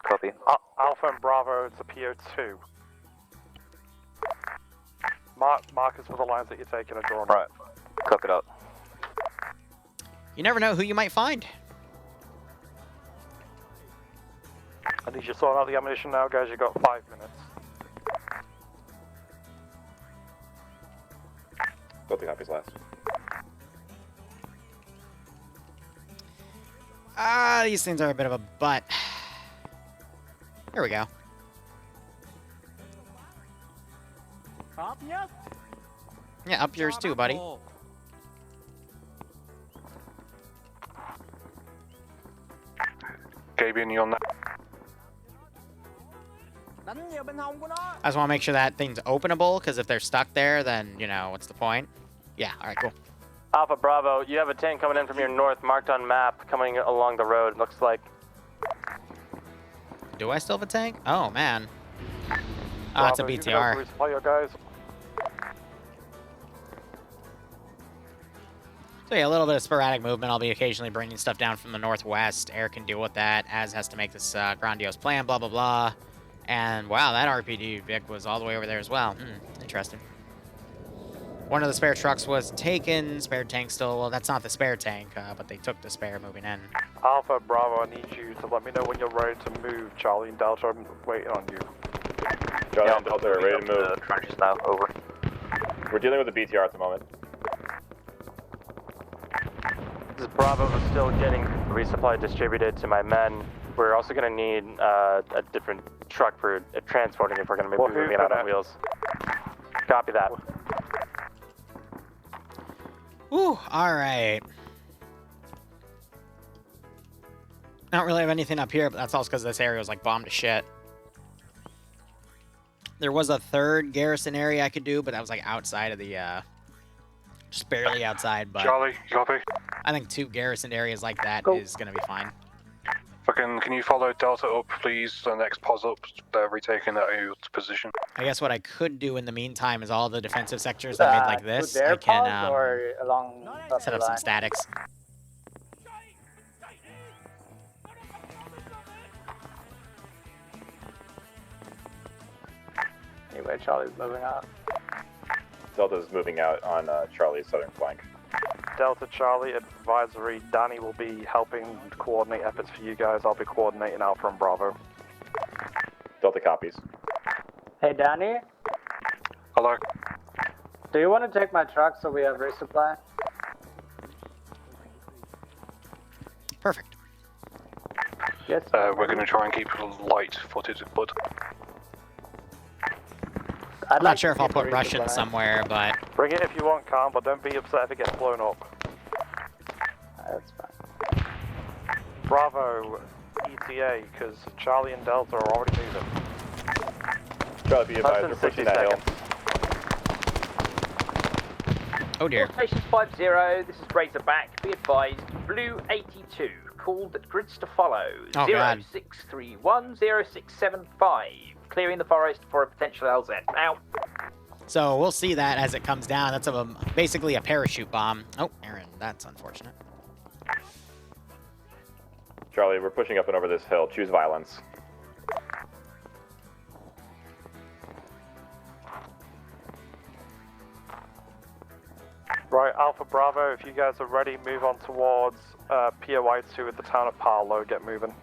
Speaker 15: Copy.
Speaker 12: Alpha and Bravo to PO2. Markers for the lines that you're taking are drawn.
Speaker 15: Right. Copy that.
Speaker 1: You never know who you might find.
Speaker 12: I need you to sort out the ammunition now, guys. You've got 5 minutes.
Speaker 11: Delta copies last.
Speaker 1: These things are a bit of a butt. Here we go.
Speaker 8: Up, yes?
Speaker 1: Yeah, up yours too, buddy.
Speaker 12: Gabian, you're now.
Speaker 1: I just want to make sure that thing's openable, because if they're stuck there, then, you know, what's the point? Yeah, alright, cool.
Speaker 14: Alpha Bravo, you have a tank coming in from your north, marked on map, coming along the road, looks like.
Speaker 1: Do I still have a tank? Oh, man. Oh, it's a BTR.
Speaker 12: Resupply your guys.
Speaker 1: So yeah, a little bit of sporadic movement. I'll be occasionally bringing stuff down from the northwest. Air can deal with that. Az has to make this grandiose plan, blah, blah, blah. And wow, that RPD Vic was all the way over there as well. Interesting. One of the spare trucks was taken. Spare tank still, well, that's not the spare tank, but they took the spare moving in.
Speaker 12: Alpha Bravo, I need you to let me know when you're ready to move. Charlie and Delta, I'm waiting on you.
Speaker 11: Charlie and Delta are ready to move.
Speaker 15: The trenches now, over.
Speaker 11: We're dealing with the BTR at the moment.
Speaker 14: This is Bravo is still getting resupply distributed to my men. We're also going to need a different truck for transporting if we're going to be moving it out on wheels. Copy that.
Speaker 1: Ooh, alright. I don't really have anything up here, but that's also because this area was like bombed to shit. There was a third garrison area I could do, but that was like outside of the, just barely outside, but...
Speaker 12: Charlie, copy.
Speaker 1: I think 2 garrisoned areas like that is going to be fine.
Speaker 12: Fucking, can you follow Delta up, please? The next pause up, they're retaking that position.
Speaker 1: I guess what I could do in the meantime is all the defensive sectors I made like this. I can
Speaker 6: or along
Speaker 1: set up some statics.
Speaker 6: Anyway, Charlie's moving out.
Speaker 11: Delta's moving out on Charlie's southern flank.
Speaker 12: Delta Charlie, advisory. Danny will be helping coordinate efforts for you guys. I'll be coordinating Alpha and Bravo.
Speaker 11: Delta copies.
Speaker 6: Hey, Danny?
Speaker 12: Hello?
Speaker 6: Do you want to take my truck so we have resupply?
Speaker 1: Perfect.
Speaker 6: Yes.
Speaker 12: We're going to try and keep it light-footed, bud.
Speaker 1: I'm not sure if I'll put Russians somewhere, but...
Speaker 12: Bring it if you want, Khan, but don't be upset if it gets blown up.
Speaker 6: That's fine.
Speaker 12: Bravo, ETA, because Charlie and Delta are already moving.
Speaker 11: Charlie, be advised, we're pushing that hill.
Speaker 1: Oh dear.
Speaker 23: Station 50, this is Razorback. Be advised, Blue 82, called grids to follow.
Speaker 1: Oh,
Speaker 23: 0631 0675. Clearing the forest for a potential LZ. Now.
Speaker 1: So we'll see that as it comes down. That's basically a parachute bomb. Oh, Aaron, that's unfortunate.
Speaker 11: Charlie, we're pushing up and over this hill. Choose violence.
Speaker 12: Right, Alpha Bravo, if you guys are ready, move on towards POI 2 at the town of Paolo. Get moving.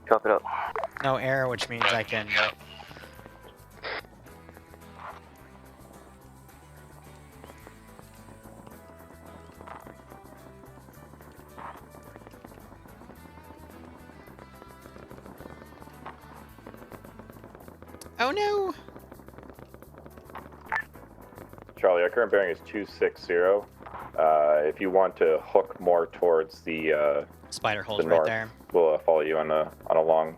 Speaker 15: Copy that.
Speaker 1: No error, which means I can... Oh no!
Speaker 11: Charlie, our current bearing is 260. If you want to hook more towards the
Speaker 1: spider holes
Speaker 11: the
Speaker 1: right
Speaker 11: north,
Speaker 1: there.
Speaker 11: We'll follow you on a long.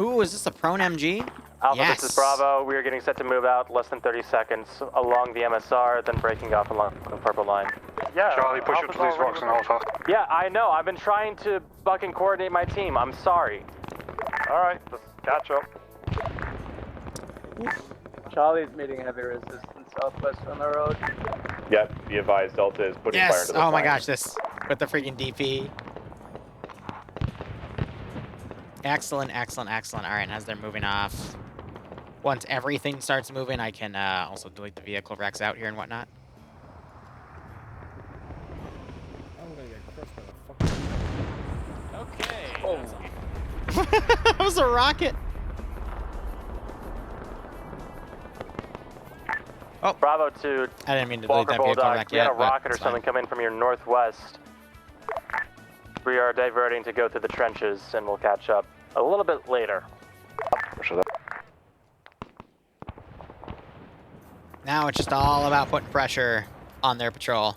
Speaker 1: Ooh, is this a prone MG?
Speaker 14: Alpha,
Speaker 1: Yes.
Speaker 14: this is Bravo. We are getting set to move out less than 30 seconds along the MSR, then breaking off along the purple line.
Speaker 12: Yeah, Charlie, push up to these rocks and Alpha.
Speaker 14: Yeah, I know. I've been trying to fucking coordinate my team. I'm sorry.
Speaker 12: Alright, let's catch up.
Speaker 6: Charlie's meeting heavy resistance southwest on the road.
Speaker 11: Yep, be advised, Delta is putting fire
Speaker 1: Yes!
Speaker 11: to the
Speaker 1: Oh my
Speaker 11: flank.
Speaker 1: gosh, this with the freaking DP. Excellent, excellent, excellent. All right, as they're moving off, once everything starts moving, I can also delete the vehicle wrecks out here and whatnot.
Speaker 5: Okay.
Speaker 1: Oh. That was a rocket.
Speaker 14: Oh, Bravo to
Speaker 1: I didn't mean to delete
Speaker 14: Walker
Speaker 1: that vehicle
Speaker 14: Bulldog.
Speaker 1: wreck
Speaker 14: We had
Speaker 1: yet,
Speaker 14: a
Speaker 1: but
Speaker 14: rocket or
Speaker 1: it's
Speaker 14: something
Speaker 1: fine.
Speaker 14: come in from your northwest. We are diverting to go through the trenches, and we'll catch up a little bit later.
Speaker 1: Now it's just all about putting pressure on their patrol.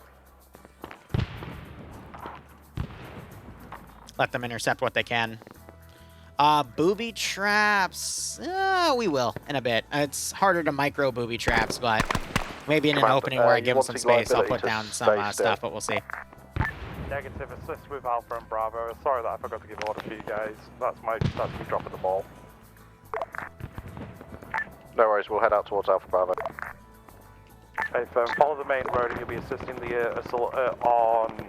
Speaker 1: let them intercept what they can. Booby traps, we will in a bit. It's harder to micro booby traps, but maybe in an opening where I give them some space, I'll put down some stuff, but we'll see.
Speaker 12: Negative, assist with Alpha and Bravo. Sorry that I forgot to give order for you guys. That's me dropping the ball.
Speaker 10: No worries, we'll head out towards Alpha Bravo.
Speaker 12: Hey, follow the main road and you'll be assisting the assault on...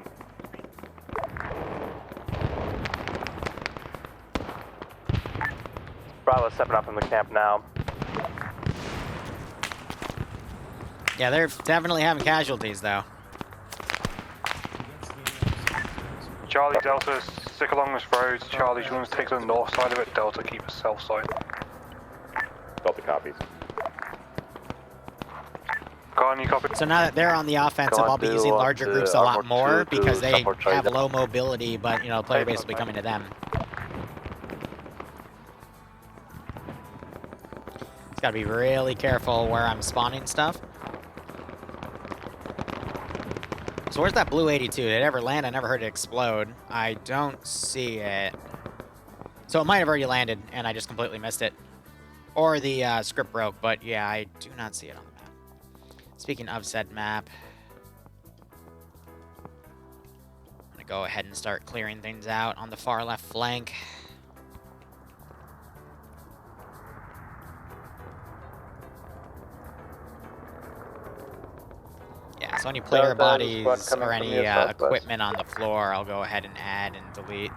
Speaker 14: Bravo's stepping up in the camp now.
Speaker 1: Yeah, they're definitely having casualties, though.
Speaker 12: Charlie, Delta, stick along this road. Charlie, you want to take the north side of it. Delta, keep the south side.
Speaker 11: Delta copies.
Speaker 12: Go on, you copy.
Speaker 1: So now that they're on the offensive, I'll be using larger groups a lot more because they have low mobility, but, you know, the player base will be coming to them. Just gotta be really careful where I'm spawning stuff. So where's that blue 82? Did it ever land? I never heard it explode. I don't see it. So it might have already landed, and I just completely missed it. Or the script broke, but yeah, I do not see it on the map. Speaking of said map, I'm gonna go ahead and start clearing things out on the far left flank. Yeah, so any player bodies or any equipment on the floor, I'll go ahead and add and delete.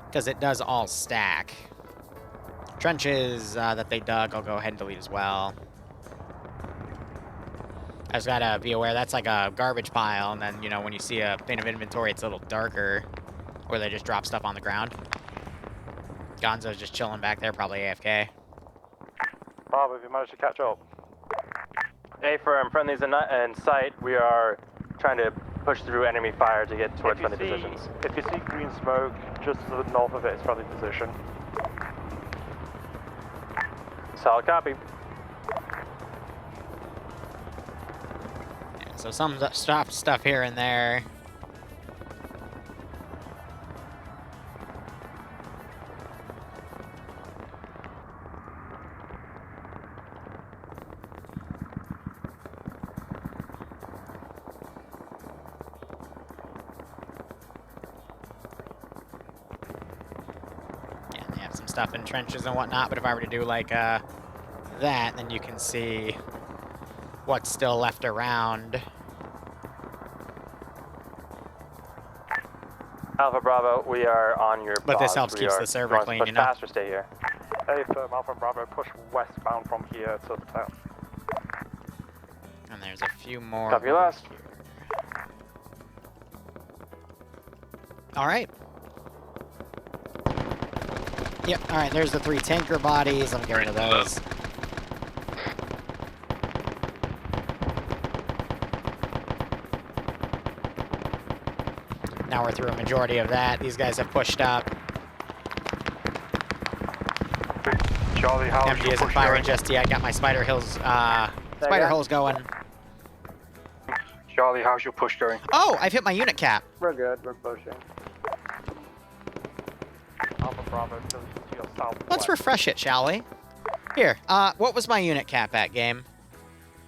Speaker 1: Because it does all stack. Trenches that they dug, I'll go ahead and delete as well. I just gotta be aware, that's like a garbage pile, and then, you know, when you see a bin of inventory, it's a little darker, or they just drop stuff on the ground. Gonzo's just chilling back there, probably AFK.
Speaker 12: Bravo, have you managed to catch up?
Speaker 14: A firm, friendlies in sight. We are trying to push through enemy fire to get towards friendly positions.
Speaker 12: If you see green smoke, just to the north of it is friendly position.
Speaker 14: Solid copy.
Speaker 1: Yeah, so some stuff here and there. Stuff in trenches and whatnot, but if I were to do like that, then you can see what's still left around.
Speaker 14: Alpha Bravo, we are on your
Speaker 1: But this helps keeps the server clean, you know?
Speaker 14: Faster, stay here.
Speaker 12: Hey, Alpha Bravo, push westbound from here to the town.
Speaker 1: And there's a few more.
Speaker 14: Copy your last.
Speaker 1: All right. Yep, alright, there's the 3 tanker bodies. I'm getting rid of those. Now we're through a majority of that. These guys have pushed up.
Speaker 12: Charlie, how
Speaker 1: MD isn't firing just yet. Got my spider holes going.
Speaker 12: Charlie, how's your push going?
Speaker 1: Oh, I've hit my unit cap.
Speaker 6: We're good, we're pushing.
Speaker 12: Alpha Bravo, to your south.
Speaker 1: Let's refresh it, shall we? Here, what was my unit cap at, game?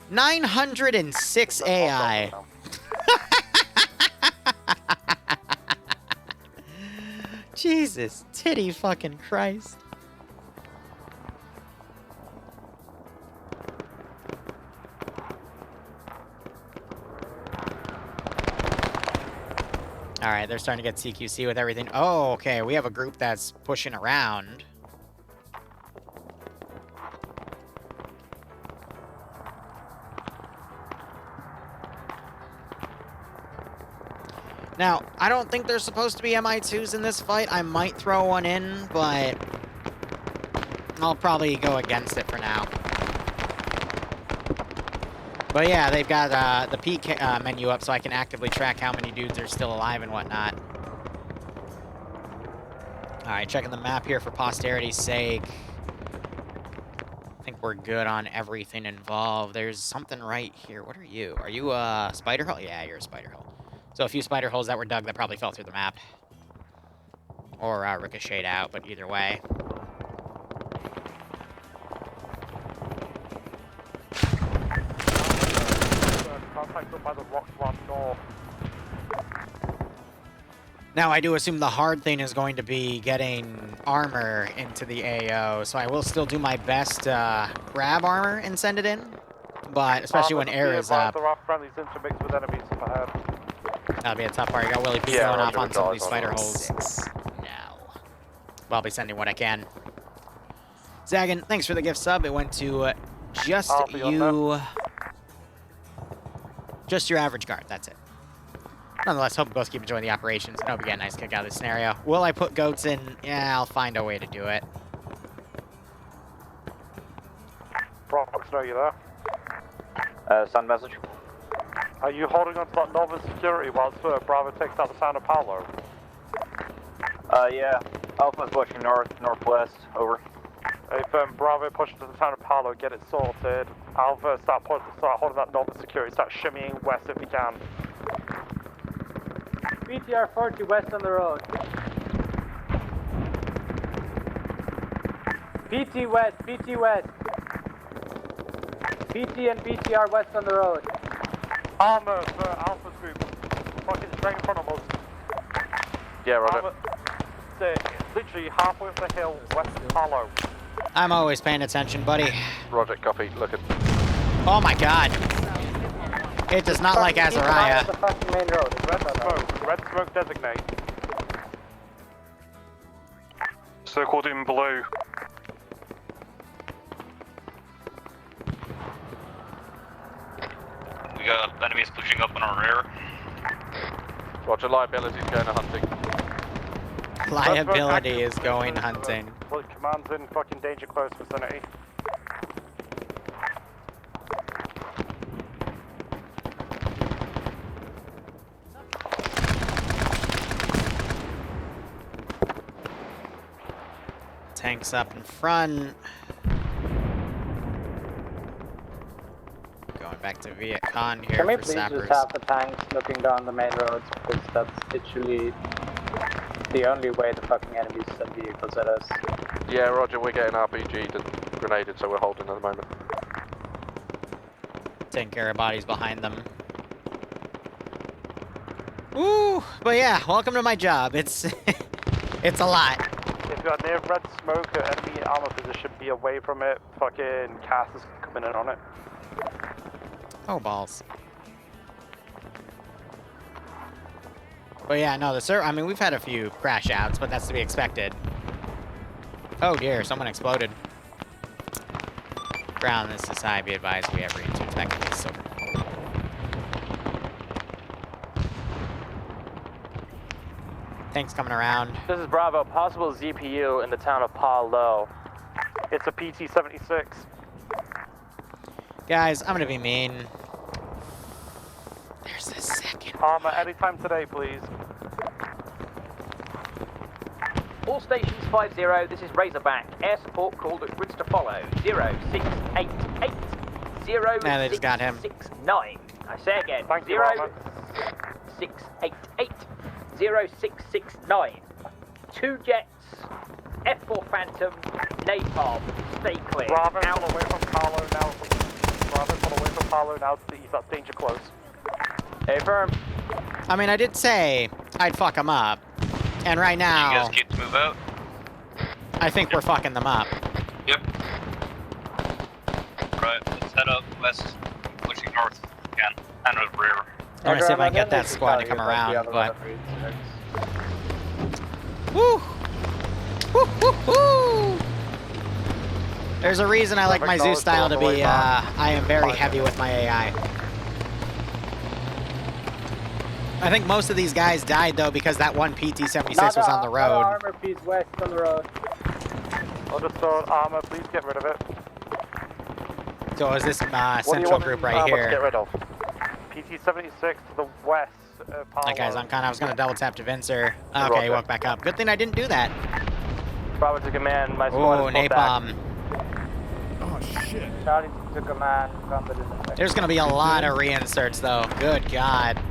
Speaker 1: 906 AI. Jesus, titty fucking Christ. Alright, they're starting to get CQC with everything. Oh, okay, we have a group that's pushing around. Now, I don't think there's supposed to be MI2s in this fight. I might throw one in, but I'll probably go against it for now. But yeah, they've got the peak menu up so I can actively track how many dudes are still alive and whatnot. Alright, checking the map here for posterity's sake. think we're good on everything involved. There's something right here. What are you? Are you a spider hole? Yeah, you're a spider hole. So a few spider holes that were dug that probably fell through the map. Or ricocheted out, but either way.
Speaker 12: Contact up by the rock one north.
Speaker 1: Now, I do assume the hard thing is going to be getting armor into the AO, so I will still do my best to grab armor and send it in. But especially when air is up,
Speaker 12: There are friendlies intermixed with enemies up ahead.
Speaker 1: that'll be a tough part. You got Willie P going off on some of these spider holes. No. Well, I'll be sending what I can. Zagan, thanks for the gift sub. It went to just you. Just your average guard, that's it. Nonetheless, hope you both keep enjoying the operations and hope you get a nice kick out of this scenario. Will I put goats in? Yeah, I'll find a way to do it.
Speaker 12: Brox, are you there?
Speaker 23: Sun message.
Speaker 12: Are you holding on to that northern security whilst Bravo takes out the town of Paolo?
Speaker 23: Yeah. Alpha's pushing northwest. Over.
Speaker 12: If Bravo pushes to the town of Paolo, get it sorted. Alpha, start holding that northern security. Start shimmying west if you can.
Speaker 6: BTR 40 west on the road. PT west, PT west. PT and BTR west on the road.
Speaker 12: Armor for Alpha's group. Fucking straight in front of us.
Speaker 10: Yeah, Roger.
Speaker 12: Armor, literally halfway up the hill, west of Paolo.
Speaker 1: I'm always paying attention, buddy.
Speaker 10: Roger, copy, looking.
Speaker 1: Oh my god. It does not like Azariah.
Speaker 6: The fucking main road.
Speaker 12: Red smoke designate. Circled in blue.
Speaker 22: We got enemies pushing up on our rear.
Speaker 10: Roger, liability's going to hunting.
Speaker 1: Liability is going hunting.
Speaker 12: Command's in fucking danger close vicinity.
Speaker 1: Tanks up in front. Going back to Viet Con here
Speaker 6: Can we
Speaker 1: for
Speaker 6: please
Speaker 1: sappers.
Speaker 6: just have the tanks looking down the main roads, because that's literally the only way the fucking enemies send vehicles at us.
Speaker 10: Yeah, Roger, we're getting RPG'd and grenaded, so we're holding at the moment.
Speaker 1: Taking care of bodies behind them. Ooh, but yeah, welcome to my job. It's it's a lot.
Speaker 12: If you're near red smoke or enemy armor position, be away from it. Fucking Cass is coming in on it.
Speaker 1: Oh, balls. But yeah, no, I mean, we've had a few crash outs, but that's to be expected. Oh dear, someone exploded. Ground, this is high. Be advised, we have range to attack these silver. Tanks coming around.
Speaker 14: This is Bravo. Possible ZPU in the town of Paolo.
Speaker 12: It's a PT-76.
Speaker 1: Guys, I'm gonna be mean. There's a second.
Speaker 12: Armor anytime today, please.
Speaker 23: All stations 5-0, this is Razorback. Air support called at grids to follow. 0688
Speaker 1: Nah, they just got him.
Speaker 23: 0669. I say again, 0688 0669. 2 jets, F4 Phantom, Napalm. Stay clear.
Speaker 12: Bravo, pull away from Paolo now. Bravo, pull away from Paolo now to ease up danger close.
Speaker 23: Hey, firm.
Speaker 1: I mean, I did say I'd fuck them up. And right now,
Speaker 22: You guys get to move out?
Speaker 1: I think we're fucking them up.
Speaker 22: Yep. Right, let's head up west, pushing north if we can, and over rear.
Speaker 1: I'm gonna see if I can get that squad to come around, but... Woo! Woo, woo, woo! There's a reason I like my Zeus style to be, I am very heavy with my AI. I think most of these guys died, though, because that one PT-76 was on the road.
Speaker 6: Armor piece west on the road.
Speaker 12: Understood, armor, please get rid of it.
Speaker 1: So is this central group right here?
Speaker 12: Get rid of. PT-76 to the west.
Speaker 1: Alright, guys, I was gonna double tap to Vincer. Okay, he woke back up. Good thing I didn't do that.
Speaker 14: Bravo to command. My squad
Speaker 1: Oh,
Speaker 14: is pulled
Speaker 1: napalm.
Speaker 14: back.
Speaker 2: shit.
Speaker 6: Charlie to command, combat is effective.
Speaker 1: There's gonna be a lot of reinserts though. Good God.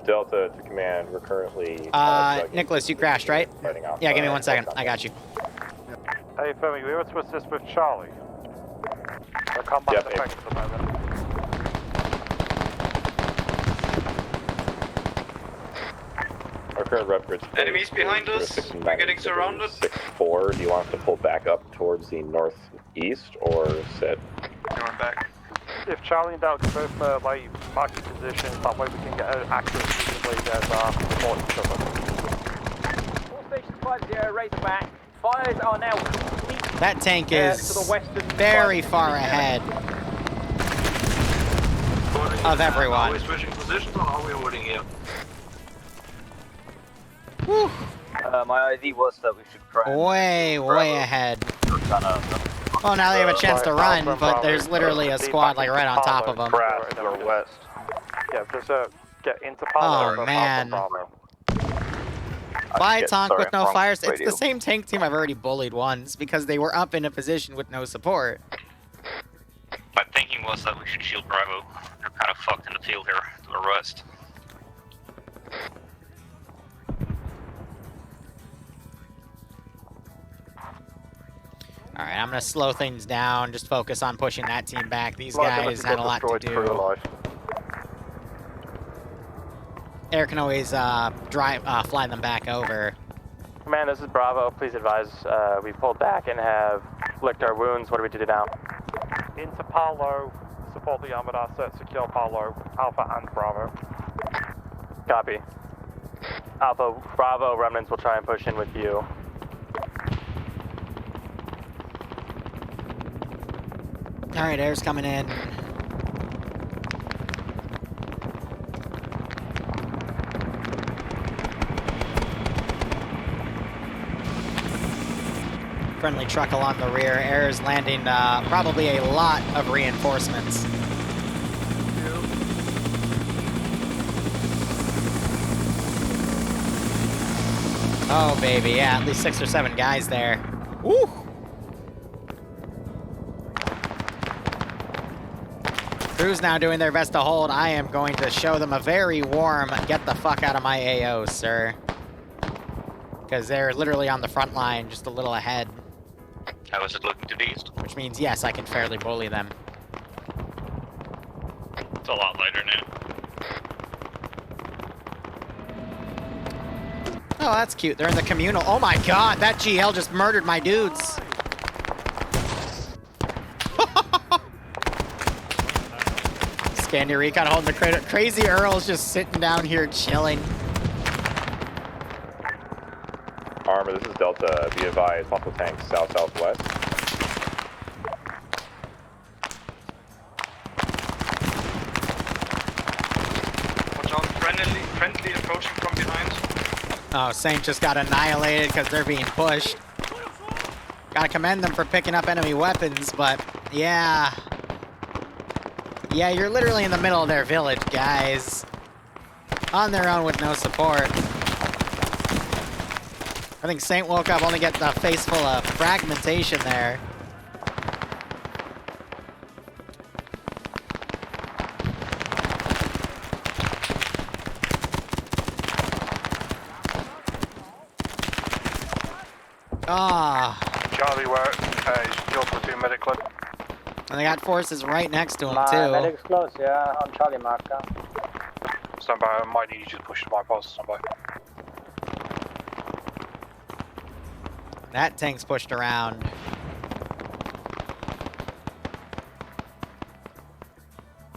Speaker 11: Delta to command, we're currently...
Speaker 1: Nicholas, you crashed, right? Yeah, give me 1 second. I got you.
Speaker 12: Hey, Femi, we were to assist with Charlie. Our combat effective at the moment.
Speaker 11: Our current rep grid...
Speaker 16: Enemies behind us. We're getting surrounded.
Speaker 11: 6-4. Do you want us to pull back up towards the northeast or sit?
Speaker 16: Going back.
Speaker 12: If Charlie and Del can both mark your positions, that way we can get an accurate view of where you guys are, support each other.
Speaker 23: All stations 5-0, Razorback. Fires are now complete.
Speaker 1: That tank is
Speaker 23: to the western
Speaker 1: very far ahead of everyone.
Speaker 16: Are we switching positions or are we holding here?
Speaker 1: Whew.
Speaker 15: My idea was that we should try.
Speaker 1: Way ahead. Well, now they have a chance to run, but there's literally a squad like right on top of them.
Speaker 12: West. Yeah, just get into Palo.
Speaker 1: Oh man. By tank with no fires. It's the same tank team I've already bullied once because they were up in a position with no support.
Speaker 22: My thinking was that we should shield Bravo. They're kind of fucked in the field here to the west.
Speaker 1: Alright, I'm gonna slow things down, just focus on pushing that team back. These guys had a lot to do. Air can always fly them back over.
Speaker 14: Command, this is Bravo. Please advise we pulled back and have licked our wounds. What do we do now?
Speaker 12: Into Palo, support the armored asset, secure Palo, Alpha and Bravo.
Speaker 14: Copy. Alpha, Bravo, remnants will try and push in with you.
Speaker 1: Alright, air's coming in. Friendly truck along the rear. Air is landing probably a lot of reinforcements. Oh, baby, yeah, at least 6 or 7 guys there. Woo! Crew's now doing their best to hold. I am going to show them a very warm, get the fuck out of my AO, sir. Because they're literally on the front line, just a little ahead.
Speaker 22: How is it looking to the east?
Speaker 1: Which means, yes, I can fairly bully them.
Speaker 22: It's a lot lighter now.
Speaker 1: Oh, that's cute. They're in the communal. Oh my god, that GL just murdered my dudes. Scandy Recon holding the credit. Crazy Earl's just sitting down here chilling.
Speaker 11: Armor, this is Delta. Be advised, multiple tanks south-southwest.
Speaker 16: Watch out, friendly approaching from behind.
Speaker 1: Oh, Saint just got annihilated because they're being pushed. Gotta commend them for picking up enemy weapons, but yeah. Yeah, you're literally in the middle of their village, guys. On their own with no support. I think Saint woke up only getting a face full of fragmentation there. Ah.
Speaker 12: Charlie, where is your platoon medic club?
Speaker 1: And they got forces right next to him,
Speaker 6: My
Speaker 1: too.
Speaker 6: medic's close, yeah, on Charlie marker.
Speaker 12: Stand by, I might need you to push to my post, stand by.
Speaker 1: That tank's pushed around.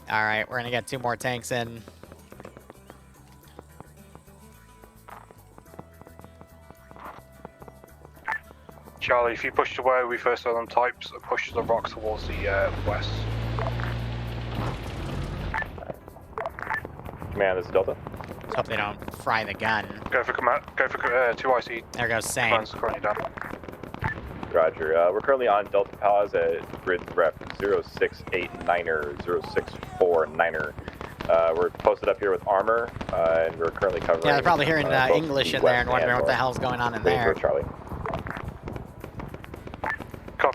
Speaker 1: Alright, we're gonna get 2 more tanks in.
Speaker 12: Charlie, if you push to where we first saw them types, push the rock towards the west.
Speaker 11: Command, this is Delta.
Speaker 1: Let's hope they don't fry the gun.
Speaker 12: Go for command. Go for 2IC.
Speaker 1: There goes Saint.
Speaker 11: Roger. We're currently on Delta Palace at grid rep 0689er, 0649er. We're posted up here with armor, and we're currently covering.
Speaker 1: Yeah, they're probably hearing English in there and wondering what the hell's going on in there.
Speaker 11: Charlie.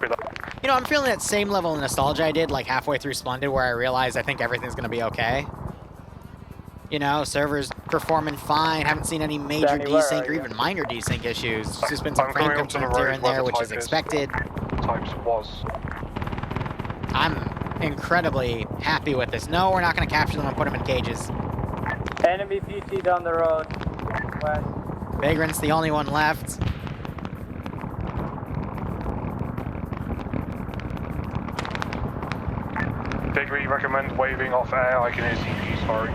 Speaker 12: Copy that.
Speaker 1: You know, I'm feeling that same level of nostalgia I did like halfway through Splendid, where I realized I think everything's gonna be okay. You know, servers performing fine, haven't seen any major
Speaker 6: Danny, where
Speaker 1: desync
Speaker 6: are
Speaker 1: or
Speaker 6: you?
Speaker 1: even minor desync issues. It's just been some
Speaker 12: I'm
Speaker 1: frame
Speaker 12: coming up to the
Speaker 1: concerns here
Speaker 12: road
Speaker 1: and
Speaker 12: where
Speaker 1: there,
Speaker 12: the
Speaker 1: which is
Speaker 12: type is.
Speaker 1: expected.
Speaker 12: Types was.
Speaker 1: I'm incredibly happy with this. No, we're not gonna capture them and put them in cages.
Speaker 6: Enemy PT down the road. West.
Speaker 1: Vagrant's the only one left.
Speaker 12: Digby, recommend waving off air. I can hear CPUs firing.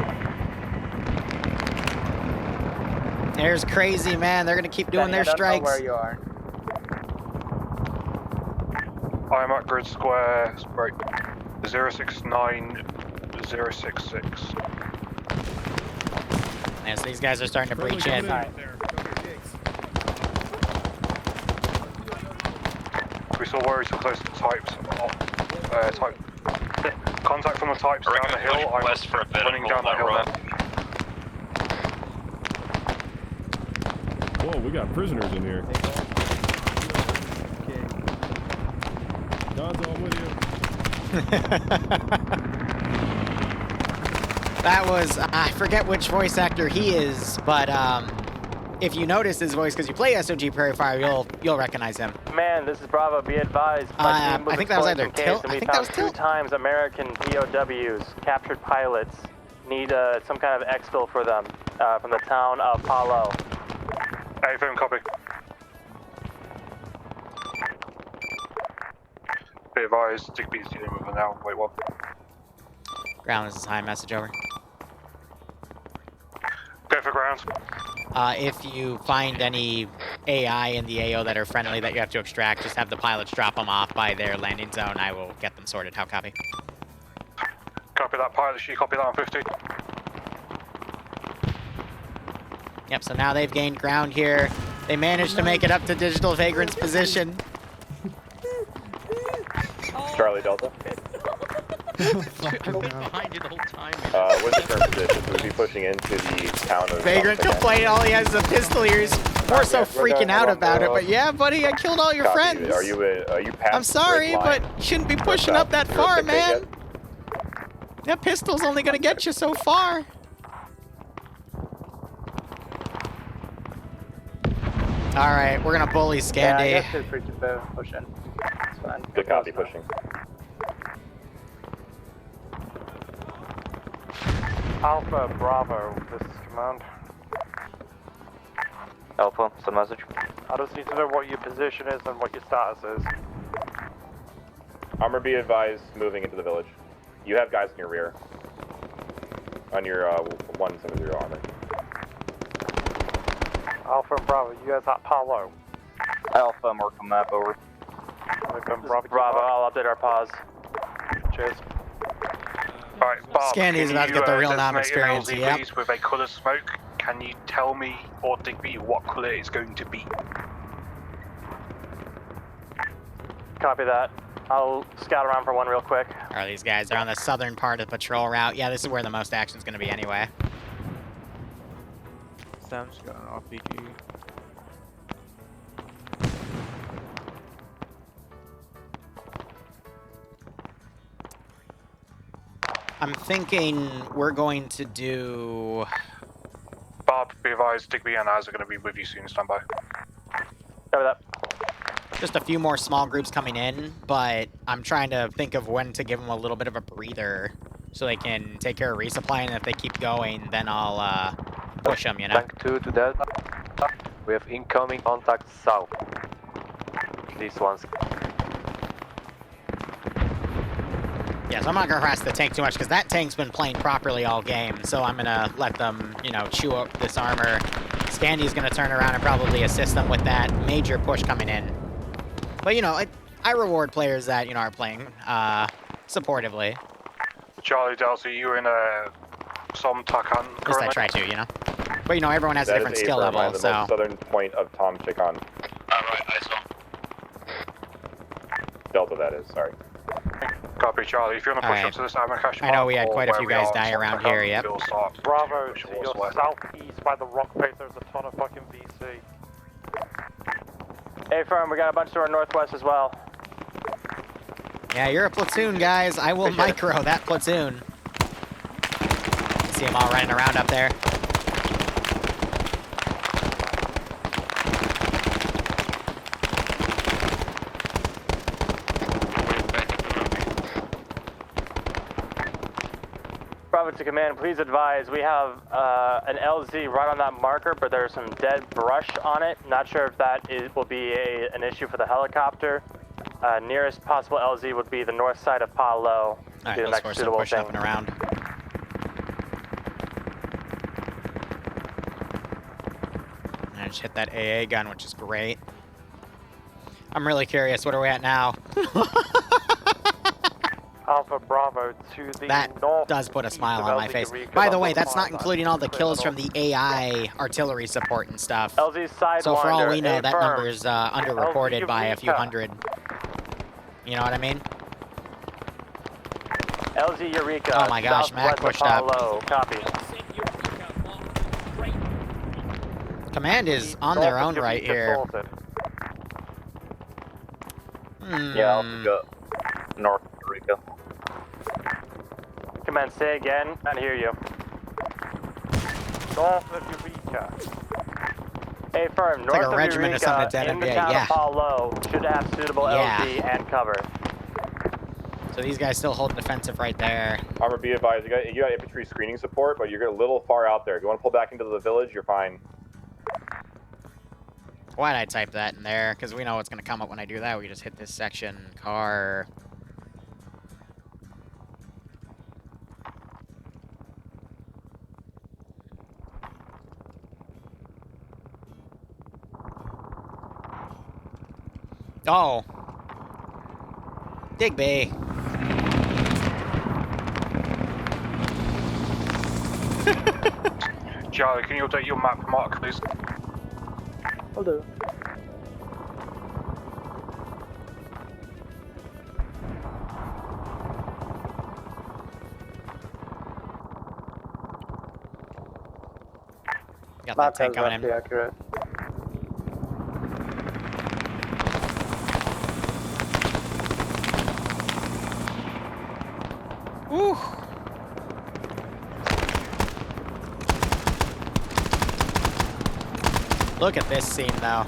Speaker 1: Air's crazy, man. They're gonna keep doing
Speaker 6: Danny,
Speaker 1: their
Speaker 6: I don't know
Speaker 1: strikes.
Speaker 6: where you are.
Speaker 12: I'm at grid square, right, 069-066.
Speaker 1: Yeah, so these guys are starting to breach in.
Speaker 12: We saw worries so close to types. Type. Contact from the types down the hill. I'm
Speaker 22: west for a bit
Speaker 12: running
Speaker 22: and
Speaker 12: down
Speaker 22: hold
Speaker 12: the hill
Speaker 22: that
Speaker 12: now.
Speaker 2: Whoa, we got prisoners in here. Gonzo, I'm with you.
Speaker 1: That was, I forget which voice actor he is, but if you notice his voice, because you play SOG Prairie Fire, you'll recognize him.
Speaker 14: Man, this is Bravo. Be advised. My team was
Speaker 1: I think that was either
Speaker 14: exploring some caves
Speaker 1: Tilt.
Speaker 14: and
Speaker 1: I
Speaker 14: we
Speaker 1: think that was
Speaker 14: found 2
Speaker 1: Tilt.
Speaker 14: times American POWs, captured pilots. Need some kind of exfil for them from the town of Palo.
Speaker 12: A-phone copy. Be advised, Digby's dealing with it now. Wait, what?
Speaker 1: Ground, this is high message over.
Speaker 12: Go for ground.
Speaker 1: If you find any AI in the AO that are friendly that you have to extract, just have the pilots drop them off by their landing zone. I will get them sorted. How copy?
Speaker 12: Copy that pilot sheet, copy that on 50.
Speaker 1: Yep, so now they've gained ground here. They managed to make it up to Digital Vagrant's position.
Speaker 11: Charlie Delta.
Speaker 7: Behind you the whole time.
Speaker 11: What's the current position? We'd be pushing into the town of...
Speaker 1: Vagrant complaining all he has is a pistol here. He's more so freaking out about it. But yeah, buddy, I killed all your
Speaker 11: Copy.
Speaker 1: friends.
Speaker 11: Are you past
Speaker 1: I'm sorry,
Speaker 11: grid line?
Speaker 1: but you shouldn't be pushing up that far, man. That pistol's only gonna get you so far. All right, we're gonna bully Scandy.
Speaker 6: Yeah, I guess feel free to push in. It's fine.
Speaker 11: Good copy, pushing.
Speaker 12: Alpha, Bravo, this is command.
Speaker 14: Alpha, send message.
Speaker 12: I just need to know what your position is and what your status is.
Speaker 11: Armor, be advised, moving into the village. You have guys in your rear. On your 170 armor.
Speaker 12: Alpha and Bravo, you guys at Palo.
Speaker 15: Alpha, mark the map over.
Speaker 14: Bravo, I'll update our pause.
Speaker 12: Cheers. Alright, Bob,
Speaker 1: Scandy's about to get the real nom experience, yep.
Speaker 12: With a colour smoke, can you tell me, or Digby, what colour it's going to be?
Speaker 14: Copy that. I'll scout around for one real quick.
Speaker 1: All right, these guys are on the southern part of the patrol route. Yeah, this is where the most action's gonna be anyway.
Speaker 13: Sam's got an RPG.
Speaker 1: I'm thinking we're going to do...
Speaker 12: Bob, be advised, Digby and Az are going to be with you soon, stand by.
Speaker 14: Cover that.
Speaker 1: Just a few more small groups coming in, but I'm trying to think of when to give them a little bit of a breather so they can take care of resupply, and if they keep going, then I'll push them, you know?
Speaker 14: Tank 2 to Delta. We have incoming contact south. These ones.
Speaker 1: Yeah, so I'm not gonna harass the tank too much, because that tank's been playing properly all game, so I'm gonna let them, you know, chew up this armor. Scandy's gonna turn around and probably assist them with that major push coming in. But, you know, I reward players that, you know, are playing supportively.
Speaker 12: Charlie Delta, you in some Takan currently?
Speaker 1: At least I try to, you know? But, you know, everyone has a different skill level,
Speaker 11: the
Speaker 1: so...
Speaker 11: most southern point of Tom Chicon.
Speaker 22: Alright, ISO.
Speaker 11: Delta, that is, sorry.
Speaker 12: Copy, Charlie. If you want to push up to this Amacash,
Speaker 1: I know we had quite a few guys die around here, yep.
Speaker 12: Bravo, to your southeast by the rock face, there's a ton of fucking VC.
Speaker 14: Hey, firm, we got a bunch to our northwest as well.
Speaker 1: Yeah, you're a platoon, guys. I will micro that platoon. See them all running around up there.
Speaker 14: Bravo to command, please advise. We have an LZ right on that marker, but there's some dead brush on it. Not sure if that will be an issue for the helicopter. Nearest possible LZ would be the north side of Palo.
Speaker 1: Alright, those forces are pushing up and around. And I just hit that AA gun, which is great. I'm really curious, what are we at now?
Speaker 12: Alpha Bravo to the
Speaker 1: that
Speaker 12: north.
Speaker 1: Does put a smile on my face. By the way, that's not including all the kills from the AI artillery support and stuff.
Speaker 14: LZ Sidewinder,
Speaker 1: so for all we know, that number is underreported by a few hundred. You know what I mean?
Speaker 14: LZ Eureka.
Speaker 1: Oh my gosh, Mac pushed up.
Speaker 14: Copy.
Speaker 1: Command is on their own right here.
Speaker 15: Yeah, I'll go north Eureka.
Speaker 14: Command, say again. I hear you.
Speaker 12: North of Eureka.
Speaker 14: Hey, firm.
Speaker 1: It's
Speaker 14: North
Speaker 1: like a regiment of something that's
Speaker 14: in the town of Palo should have suitable LZ and cover.
Speaker 1: So these guys still hold defensive right there.
Speaker 11: Armor, be advised, you got infantry screening support, but you're a little far out there. If you want to pull back into the village, you're fine.
Speaker 1: Why'd I type that in there? Because we know what's going to come up when I do that. We just hit this section. Car. Oh. Digby.
Speaker 12: Charlie, can you update your map mark, please?
Speaker 6: Will do.
Speaker 1: Got that tank coming in.
Speaker 6: Accurate.
Speaker 1: Woo. Look at this scene, though.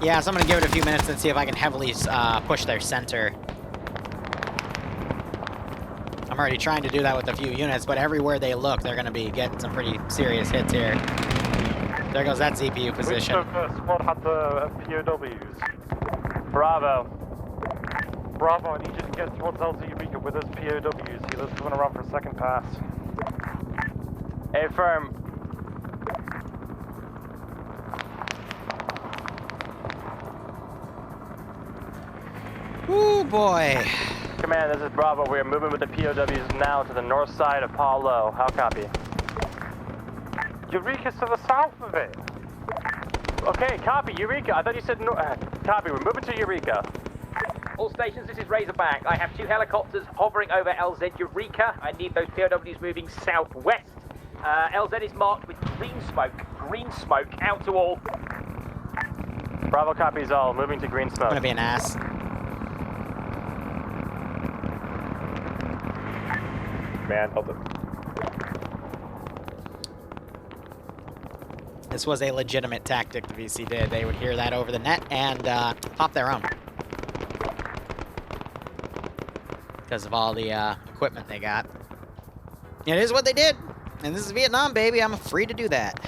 Speaker 1: Yeah, so I'm gonna give it a few minutes and see if I can heavily push their center. I'm already trying to do that with a few units, but everywhere they look, they're gonna be getting some pretty serious hits here. There goes that ZPU position.
Speaker 12: Which squad had the POWs?
Speaker 14: Bravo.
Speaker 12: Bravo, I need you to get towards LZ Eureka with those POWs. Healer's coming around for a second pass.
Speaker 14: Hey, firm.
Speaker 1: Ooh, boy.
Speaker 14: Command, this is Bravo. We are moving with the POWs now to the north side of Palo. How copy?
Speaker 12: Eureka's to the south of it.
Speaker 14: Okay, copy. Eureka. I thought you said no. Copy. We're moving to Eureka.
Speaker 23: All stations, this is Razorback. I have 2 helicopters hovering over LZ Eureka. I need those POWs moving southwest. LZ is marked with green smoke, out to all.
Speaker 14: Bravo copies all, moving to green smoke.
Speaker 1: I'm gonna be an ass.
Speaker 11: Man, hold it.
Speaker 1: This was a legitimate tactic the VC did. They would hear that over the net and pop their own. Because of all the equipment they got. It is what they did. And this is Vietnam, baby. I'm free to do that.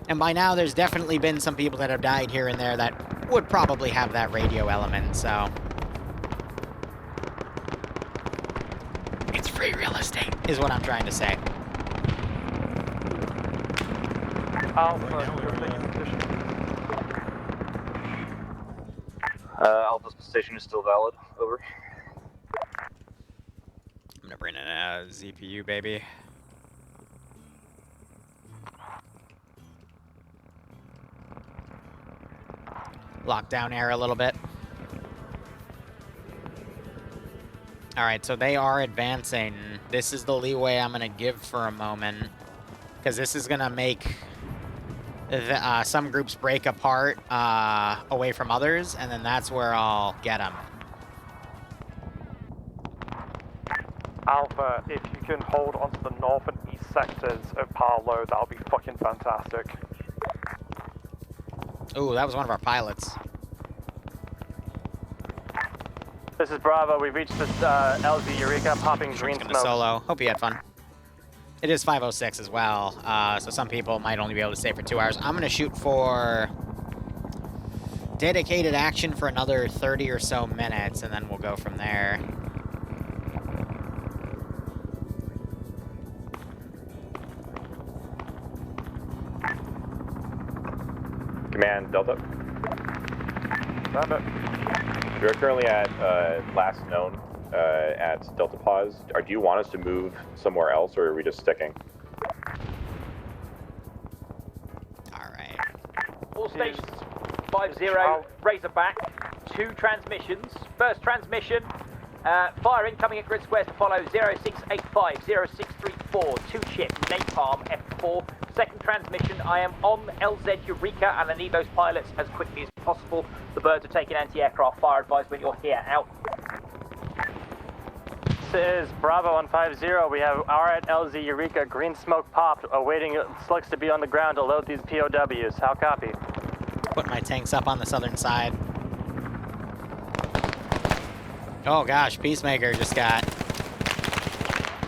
Speaker 1: And by now, there's definitely been some people that have died here and there that would probably have that radio element, so... It's free real estate, is what I'm trying to say.
Speaker 15: Alpha's position is still valid. Over.
Speaker 1: I'm gonna bring in a ZPU, baby. Lock down air a little bit. Alright, so they are advancing. This is the leeway I'm gonna give for a moment. Because this is gonna make some groups break apart away from others, and then that's where I'll get them.
Speaker 12: Alpha, if you can hold onto the north and east sectors of Paolo, that'll be fucking fantastic.
Speaker 1: Ooh, that was one of our pilots.
Speaker 14: This is Bravo. We've reached this LZ Eureka, popping green smoke.
Speaker 1: Solo. Hope you had fun. It is 5:06 as well, so some people might only be able to stay for 2 hours. I'm gonna shoot for dedicated action for another 30 or so minutes, and then we'll go from there.
Speaker 11: Command Delta.
Speaker 12: Stand it.
Speaker 11: We are currently at last known at Delta Pause. Do you want us to move somewhere else, or are we just sticking?
Speaker 1: Alright.
Speaker 23: All stations 50, Razorback, 2 transmissions. First transmission, fire incoming at grid squares to follow 0685, 0634, 2 ship, Napalm, F4. Second transmission, I am on LZ Eureka and I need those pilots as quickly as possible. The birds are taking anti-aircraft fire. Advise when you're here. Out.
Speaker 14: This is Bravo 150. We have R at LZ Eureka, green smoke popped, awaiting slugs to be on the ground to load these POWs. How copy?
Speaker 1: Put my tanks up on the southern side. Oh gosh, Peacemaker just got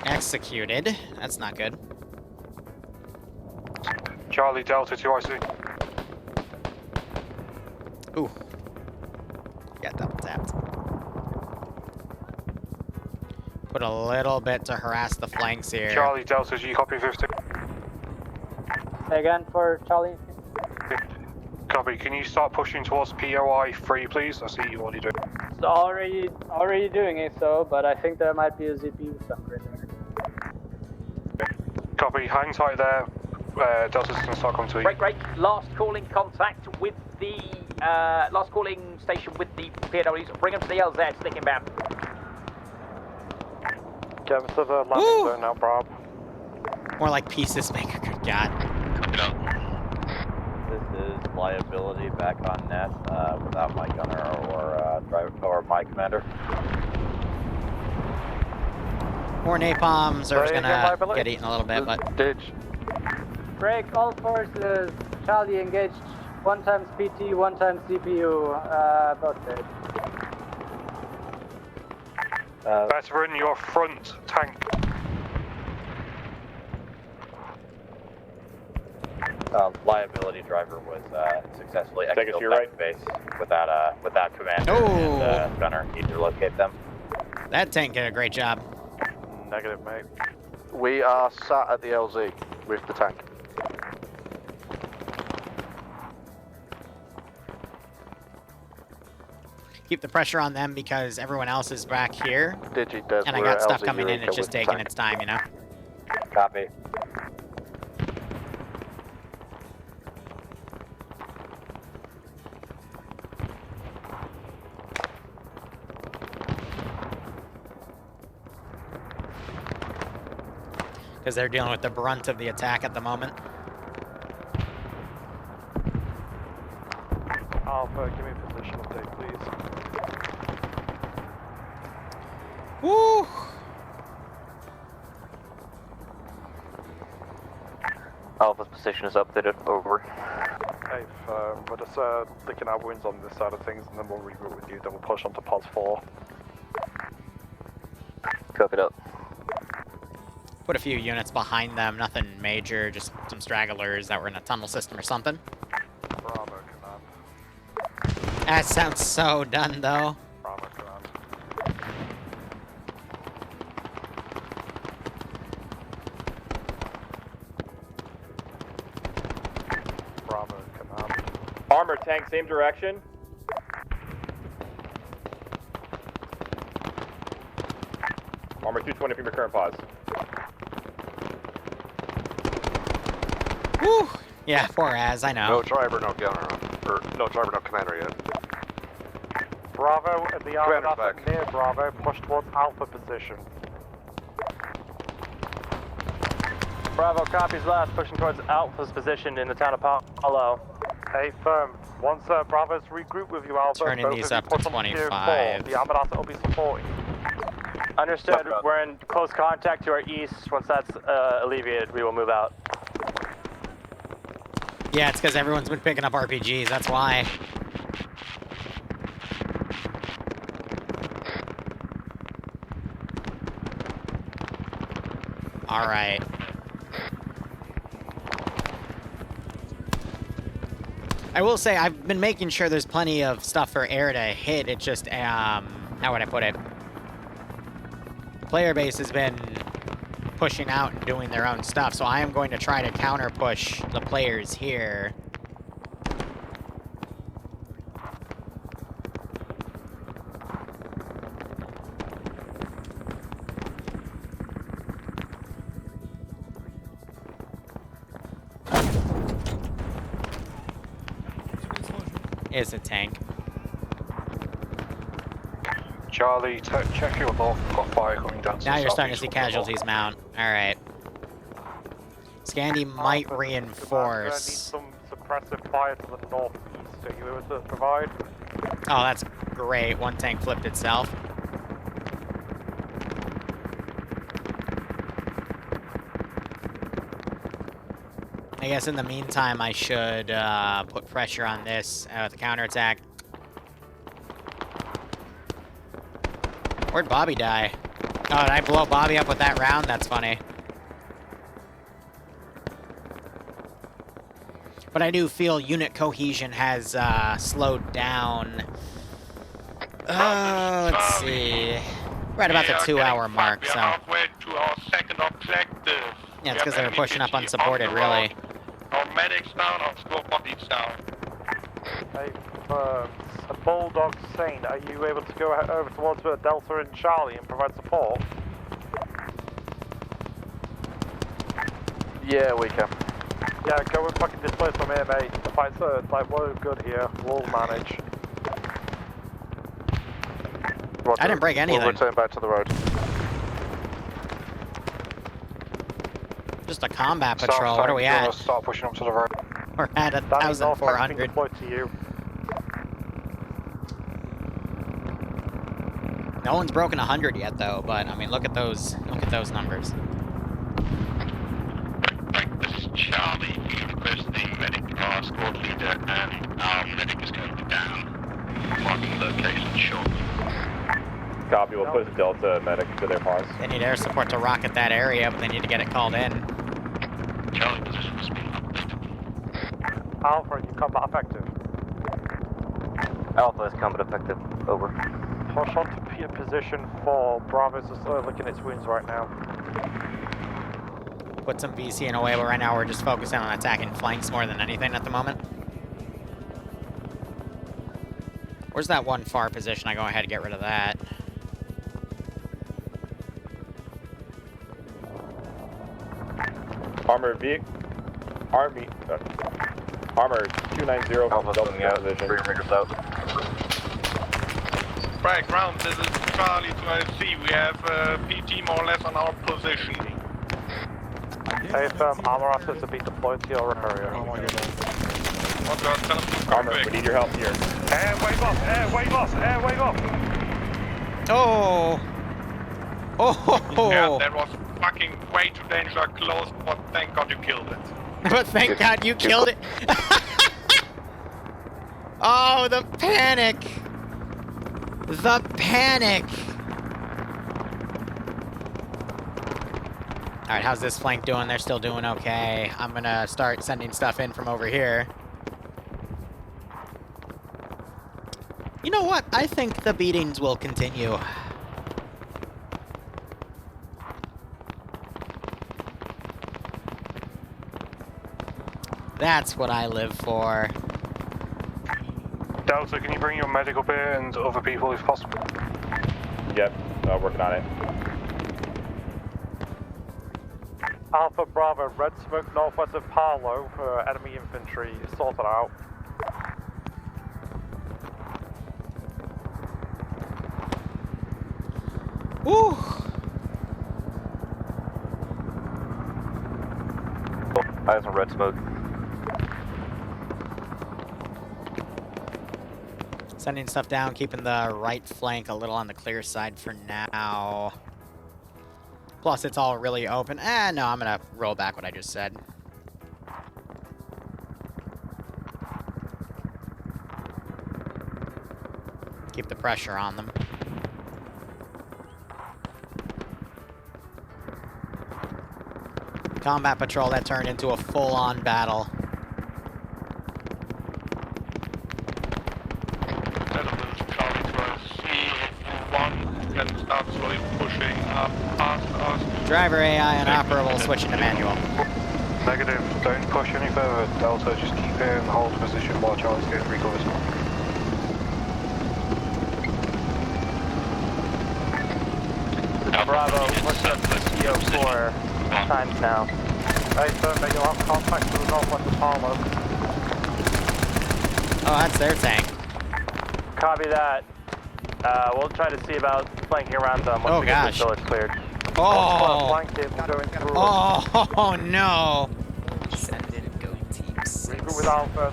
Speaker 1: executed. That's not good.
Speaker 12: Charlie Delta 2RC.
Speaker 1: Ooh. Got double tapped. Put a little bit to harass the flanks here.
Speaker 12: Charlie Delta G, copy 50.
Speaker 6: Say again for Charlie.
Speaker 12: Copy, can you start pushing towards POI 3, please? I see you already doing.
Speaker 6: It's already doing it, so, but I think there might be a ZPU somewhere there.
Speaker 12: Copy, hang tight there. Delta's gonna start coming to you.
Speaker 23: Break. Last calling contact with the last calling station with the POWs. Bring them to the LZ. Stick him down.
Speaker 12: Get to the landing zone now, Bob.
Speaker 1: More like Peacemaker, good God.
Speaker 15: This is liability back on net without my gunner or driver or my commander.
Speaker 1: More napalms are gonna get eaten a little bit, but
Speaker 12: ditch.
Speaker 6: Break all forces. Charlie engaged. 1 times PT, 1 times CPU. Both dead.
Speaker 12: Veteran, your front tank.
Speaker 15: Liability driver was successfully
Speaker 11: Take us to your right
Speaker 15: base without commander and gunner. Need to locate them.
Speaker 1: that tank did a great job.
Speaker 12: Negative, mate.
Speaker 10: We are sat at the LZ with the tank.
Speaker 1: Keep the pressure on them because everyone else is back here.
Speaker 10: Digides,
Speaker 1: and I got stuff coming in, it's just taking its time, you know?
Speaker 15: Copy.
Speaker 1: Because they're dealing with the brunt of the attack at the moment.
Speaker 12: Alpha, give me a position update, please.
Speaker 1: Woo!
Speaker 15: Alpha's position is updated. Over.
Speaker 12: Hey, we're just looking at wins on this side of things, and then we'll regroup with you. Then we'll push on to pause 4.
Speaker 15: Cook it up.
Speaker 1: Put a few units behind them, nothing major, just some stragglers that were in a tunnel system or something.
Speaker 12: Bravo, command.
Speaker 1: That sounds so done, though.
Speaker 12: Bravo, command. Bravo, command.
Speaker 11: Armor tank, same direction. Armor 220 from your current pause.
Speaker 1: Woo! Yeah, poor Az, I know.
Speaker 12: No driver, no gunner, or no driver, no commander yet. Bravo, the Alpha near Bravo, push towards Alpha position.
Speaker 14: Bravo copies last, pushing towards Alpha's position in the town of Palo.
Speaker 12: Hey, firm. Once Bravo's regroup with you, Alpha,
Speaker 1: Turning
Speaker 12: both
Speaker 1: these
Speaker 12: of you
Speaker 1: up to
Speaker 12: push on tier
Speaker 1: 25.
Speaker 12: 4. The armored asset will be supporting.
Speaker 14: Understood. We're in close contact to our east. Once that's alleviated, we will move out.
Speaker 1: Yeah, it's because everyone's been picking up RPGs, that's why. Alright. I will say, I've been making sure there's plenty of stuff for air to hit. It just, how would I put it? The player base has been pushing out and doing their own stuff, so I am going to try to counter-push the players here. Is a tank.
Speaker 12: Charlie, check your north. We've got fire coming down.
Speaker 1: Now you're starting to see casualties mount. Alright. Scandi might reinforce.
Speaker 12: I need some suppressive fire to the northeast. Are you able to provide?
Speaker 1: Oh, that's great. One tank flipped itself. I guess in the meantime, I should put pressure on this with the counterattack. Where'd Bobby die? Oh, did I blow Bobby up with that round? That's funny. But I do feel unit cohesion has slowed down. Let's see. Right about the 2-hour mark, so.
Speaker 22: Halfway to our second objective.
Speaker 1: Yeah, it's because they were pushing up unsupported, really.
Speaker 22: Our medics down, our squad bodies down.
Speaker 12: Hey, a Bulldog Saint, are you able to go over towards Delta and Charlie and provide support?
Speaker 10: Yeah, we can.
Speaker 12: Yeah, go and fucking displace from here, mate. The fight's we're good here. We'll manage.
Speaker 1: Roger. I didn't break anything.
Speaker 10: We'll return back to the road.
Speaker 1: Just a combat patrol. What are we at?
Speaker 12: Start pushing up to the road.
Speaker 1: We're at 1,400.
Speaker 12: To you.
Speaker 1: No one's broken 100 yet, though. But I mean, look at those numbers.
Speaker 22: This is Charlie. You're requesting medic squad leader, and our medic is going to be down. Marking location shortly.
Speaker 11: Copy. We'll push Delta medic to their pause.
Speaker 1: They need air support to rocket that area, but they need to get it called in.
Speaker 22: Charlie position has been updated.
Speaker 12: Alpha, you combat effective.
Speaker 14: Alpha is combat effective. Over.
Speaker 12: Push on to position 4. Bravo's just licking its wounds right now.
Speaker 1: Put some VC in away, but right now we're just focusing on attacking flanks more than anything at the moment. Where's that one far position? I go ahead and get rid of that.
Speaker 11: Armor vehicle. Army. Armor 290 from Delta position.
Speaker 22: Right, ground. This is Charlie to IC. We have PT more or less on our position.
Speaker 12: Hey, armor assets have been deployed to your area.
Speaker 22: Oh my goodness.
Speaker 11: Armor, we need your help here.
Speaker 12: Air wave off! Air wave off! Air wave off!
Speaker 1: Oh! Oh!
Speaker 22: Yeah, that was fucking way too dangerous close, but thank God you killed it.
Speaker 1: But thank God you killed it. Oh, the panic! The panic! Alright, how's this flank doing? They're still doing okay. I'm gonna start sending stuff in from over here. You know what? I think the beatings will continue. That's what I live for.
Speaker 12: Delta, can you bring your medical bay and other people if possible?
Speaker 11: Yep, working on it.
Speaker 12: Alpha Bravo, red smoke northwest of Palo for enemy infantry. Sort it out.
Speaker 1: Woo!
Speaker 12: Eyes on red smoke.
Speaker 1: Sending stuff down, keeping the right flank a little on the clear side for now. Plus, it's all really open. No, I'm gonna roll back what I just said. Keep the pressure on them. Combat patrol that turned into a full-on battle. Driver AI and operable switching to manual.
Speaker 12: Negative, don't push any further. Delta, just keep in hold position while Charlie's getting recovers.
Speaker 14: Bravo, push up to CO4 times now.
Speaker 12: Hey, sir, make your contact to the northwest of Harlow.
Speaker 1: Oh, that's their tank.
Speaker 14: Copy that. We'll try to see about flanking around them once we get this village cleared.
Speaker 1: Oh! Oh, no!
Speaker 8: Send in go team 6.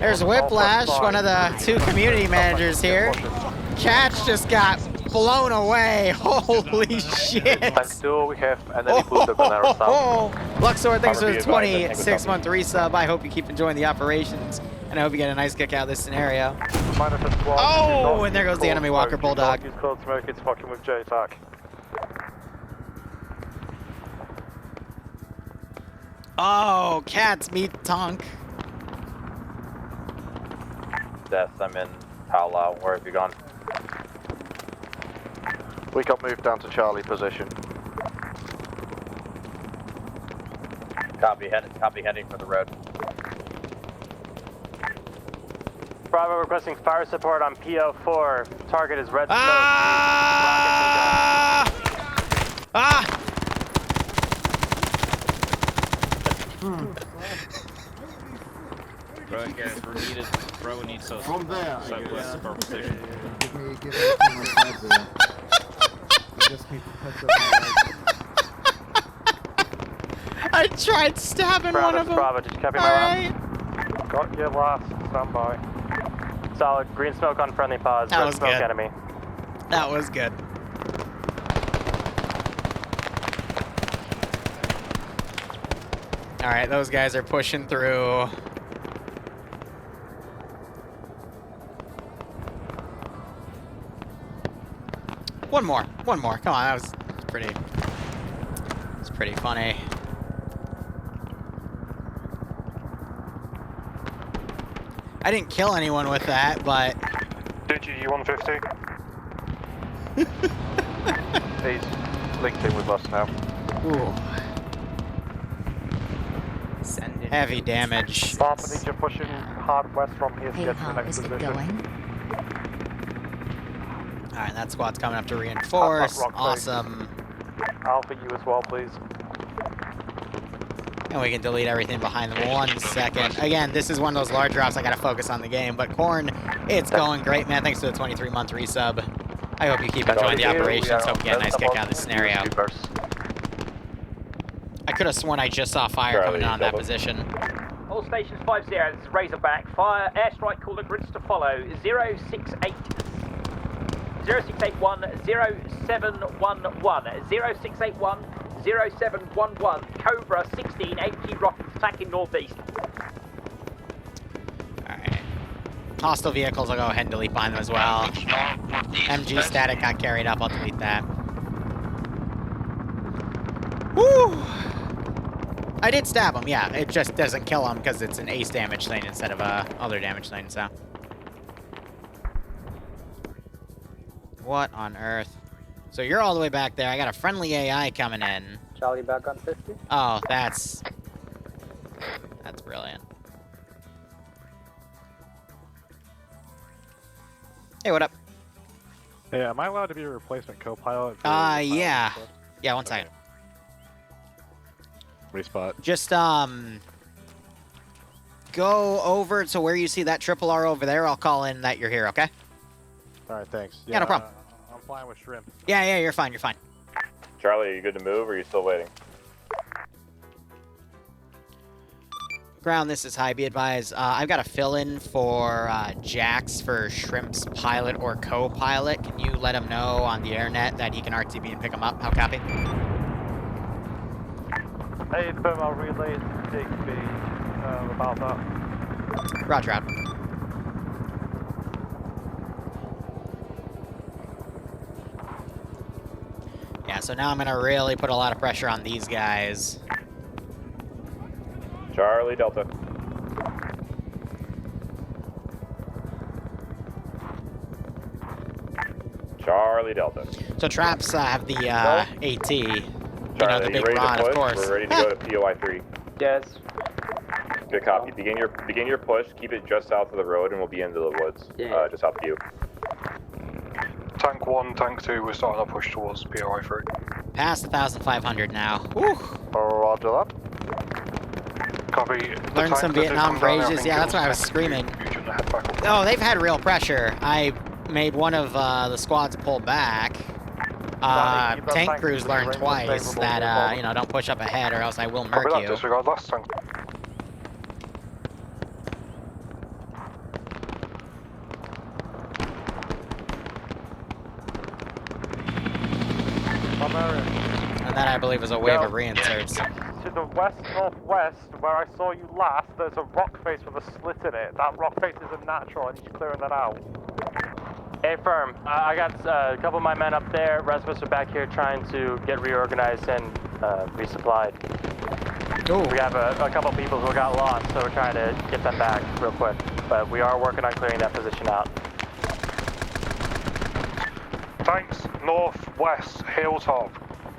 Speaker 1: There's Whiplash, one of the 2 community managers here. Catch just got blown away. Holy shit!
Speaker 12: We have enemy bulldog on our south.
Speaker 1: Luxor, thanks for the 26-month resub. I hope you keep enjoying the operations, and I hope you get a nice kick out of this scenario. Oh, and there goes the enemy Walker Bulldog.
Speaker 12: Use cold smoke, it's fucking with JTAC.
Speaker 1: Oh, cats meet Tonk.
Speaker 15: Death, I'm in Palau. Where have you gone?
Speaker 10: We got moved down to Charlie position.
Speaker 15: Copy heading for the road.
Speaker 14: Bravo requesting fire support on PO4. Target is red smoke.
Speaker 18: Right, guys, we're needed. Bro needs us.
Speaker 9: From there,
Speaker 18: southwest of our position.
Speaker 9: Give me my side there. You just need to touch up my
Speaker 1: I tried stabbing one of them.
Speaker 14: Bravo, did you copy my last? Got your last. Stand by. Solid. Green smoke on friendly pause.
Speaker 1: That
Speaker 14: Red
Speaker 1: was
Speaker 14: smoke
Speaker 1: good.
Speaker 14: enemy.
Speaker 1: That was good. Alright, those guys are pushing through. One more. Come on, that was pretty. It's pretty funny. I didn't kill anyone with that, but.
Speaker 12: Did you U-150? He's linked in with us now.
Speaker 1: Ooh. Heavy damage.
Speaker 12: Barber, you're pushing hard west from here to get to the next position.
Speaker 1: Alright, that squad's coming up to reinforce. Awesome.
Speaker 12: Alpha, you as well, please.
Speaker 1: And we can delete everything behind them 1 second. Again, this is one of those large drops. I gotta focus on the game. But Korn, it's going great, man. Thanks for the 23-month resub. I hope you keep enjoying the operations. Hope you get a nice kick out of this scenario. I could have sworn I just saw fire coming on that position.
Speaker 23: All stations 50, this is Razorback. Fire, airstrike caller grids to follow. 068. 0681 0711 0681 0711 Cobra 16 HE rockets attacking northeast.
Speaker 1: Alright. Hostile vehicles, I'll go ahead and delete behind them as well. MG static got carried up, I'll delete that. Woo! I did stab him, yeah. It just doesn't kill him because it's an ace damage thing instead of a other damage thing, so. What on earth? So you're all the way back there. I got a friendly AI coming in.
Speaker 6: Charlie back on 50.
Speaker 1: Oh, that's brilliant. Hey, what up?
Speaker 12: Hey, am I allowed to be a replacement co-pilot?
Speaker 1: Yeah. Yeah, 1 second.
Speaker 12: Respot.
Speaker 1: Just, go over to where you see that triple R over there. I'll call in that you're here, okay?
Speaker 12: Alright, thanks.
Speaker 1: Yeah, no problem.
Speaker 12: I'm fine with shrimp.
Speaker 1: Yeah, you're fine,
Speaker 11: Charlie, are you good to move, or are you still waiting?
Speaker 1: ground, this is high. Be advised, I've got a fill-in for Jax for Shrimp's pilot or co-pilot. Can you let him know on the airnet that he can RTB and pick him up? How copy?
Speaker 14: Hey, firm, I'll relay to Digby about that.
Speaker 1: Roger out. Yeah, so now I'm gonna really put a lot of pressure on these guys.
Speaker 11: Charlie Delta. Charlie Delta.
Speaker 1: So traps have the AT.
Speaker 11: Charlie,
Speaker 1: You know, the big rod, of course.
Speaker 11: We're ready to go to POI 3.
Speaker 6: Yes.
Speaker 11: Good copy. Begin your push. Keep it just south of the road, and we'll be into the woods. Just south of you.
Speaker 12: Tank 1, Tank 2, we're starting our push towards POI 3.
Speaker 1: Past 1,500 now. Woo!
Speaker 10: Roger that.
Speaker 12: Copy.
Speaker 1: Learned some Vietnam phrases. Yeah, that's why I was screaming. Oh, they've had real pressure. I made one of the squads pull back. Tank crews learned twice that, you know, don't push up ahead or else I will murk you.
Speaker 12: Disregard last tank.
Speaker 1: And that, I believe, was a wave of reinserts.
Speaker 14: To the west-northwest, where I saw you last, there's a rock face with a slit in it. That rock face is unnatural. I need you clearing that out. Hey, firm. I got a couple of my men up there. Rest of us are back here trying to get reorganized and resupplied.
Speaker 1: Ooh.
Speaker 14: We have a couple people who got lost, so we're trying to get them back real quick. But we are working on clearing that position out.
Speaker 12: Tanks, northwest, hilltop.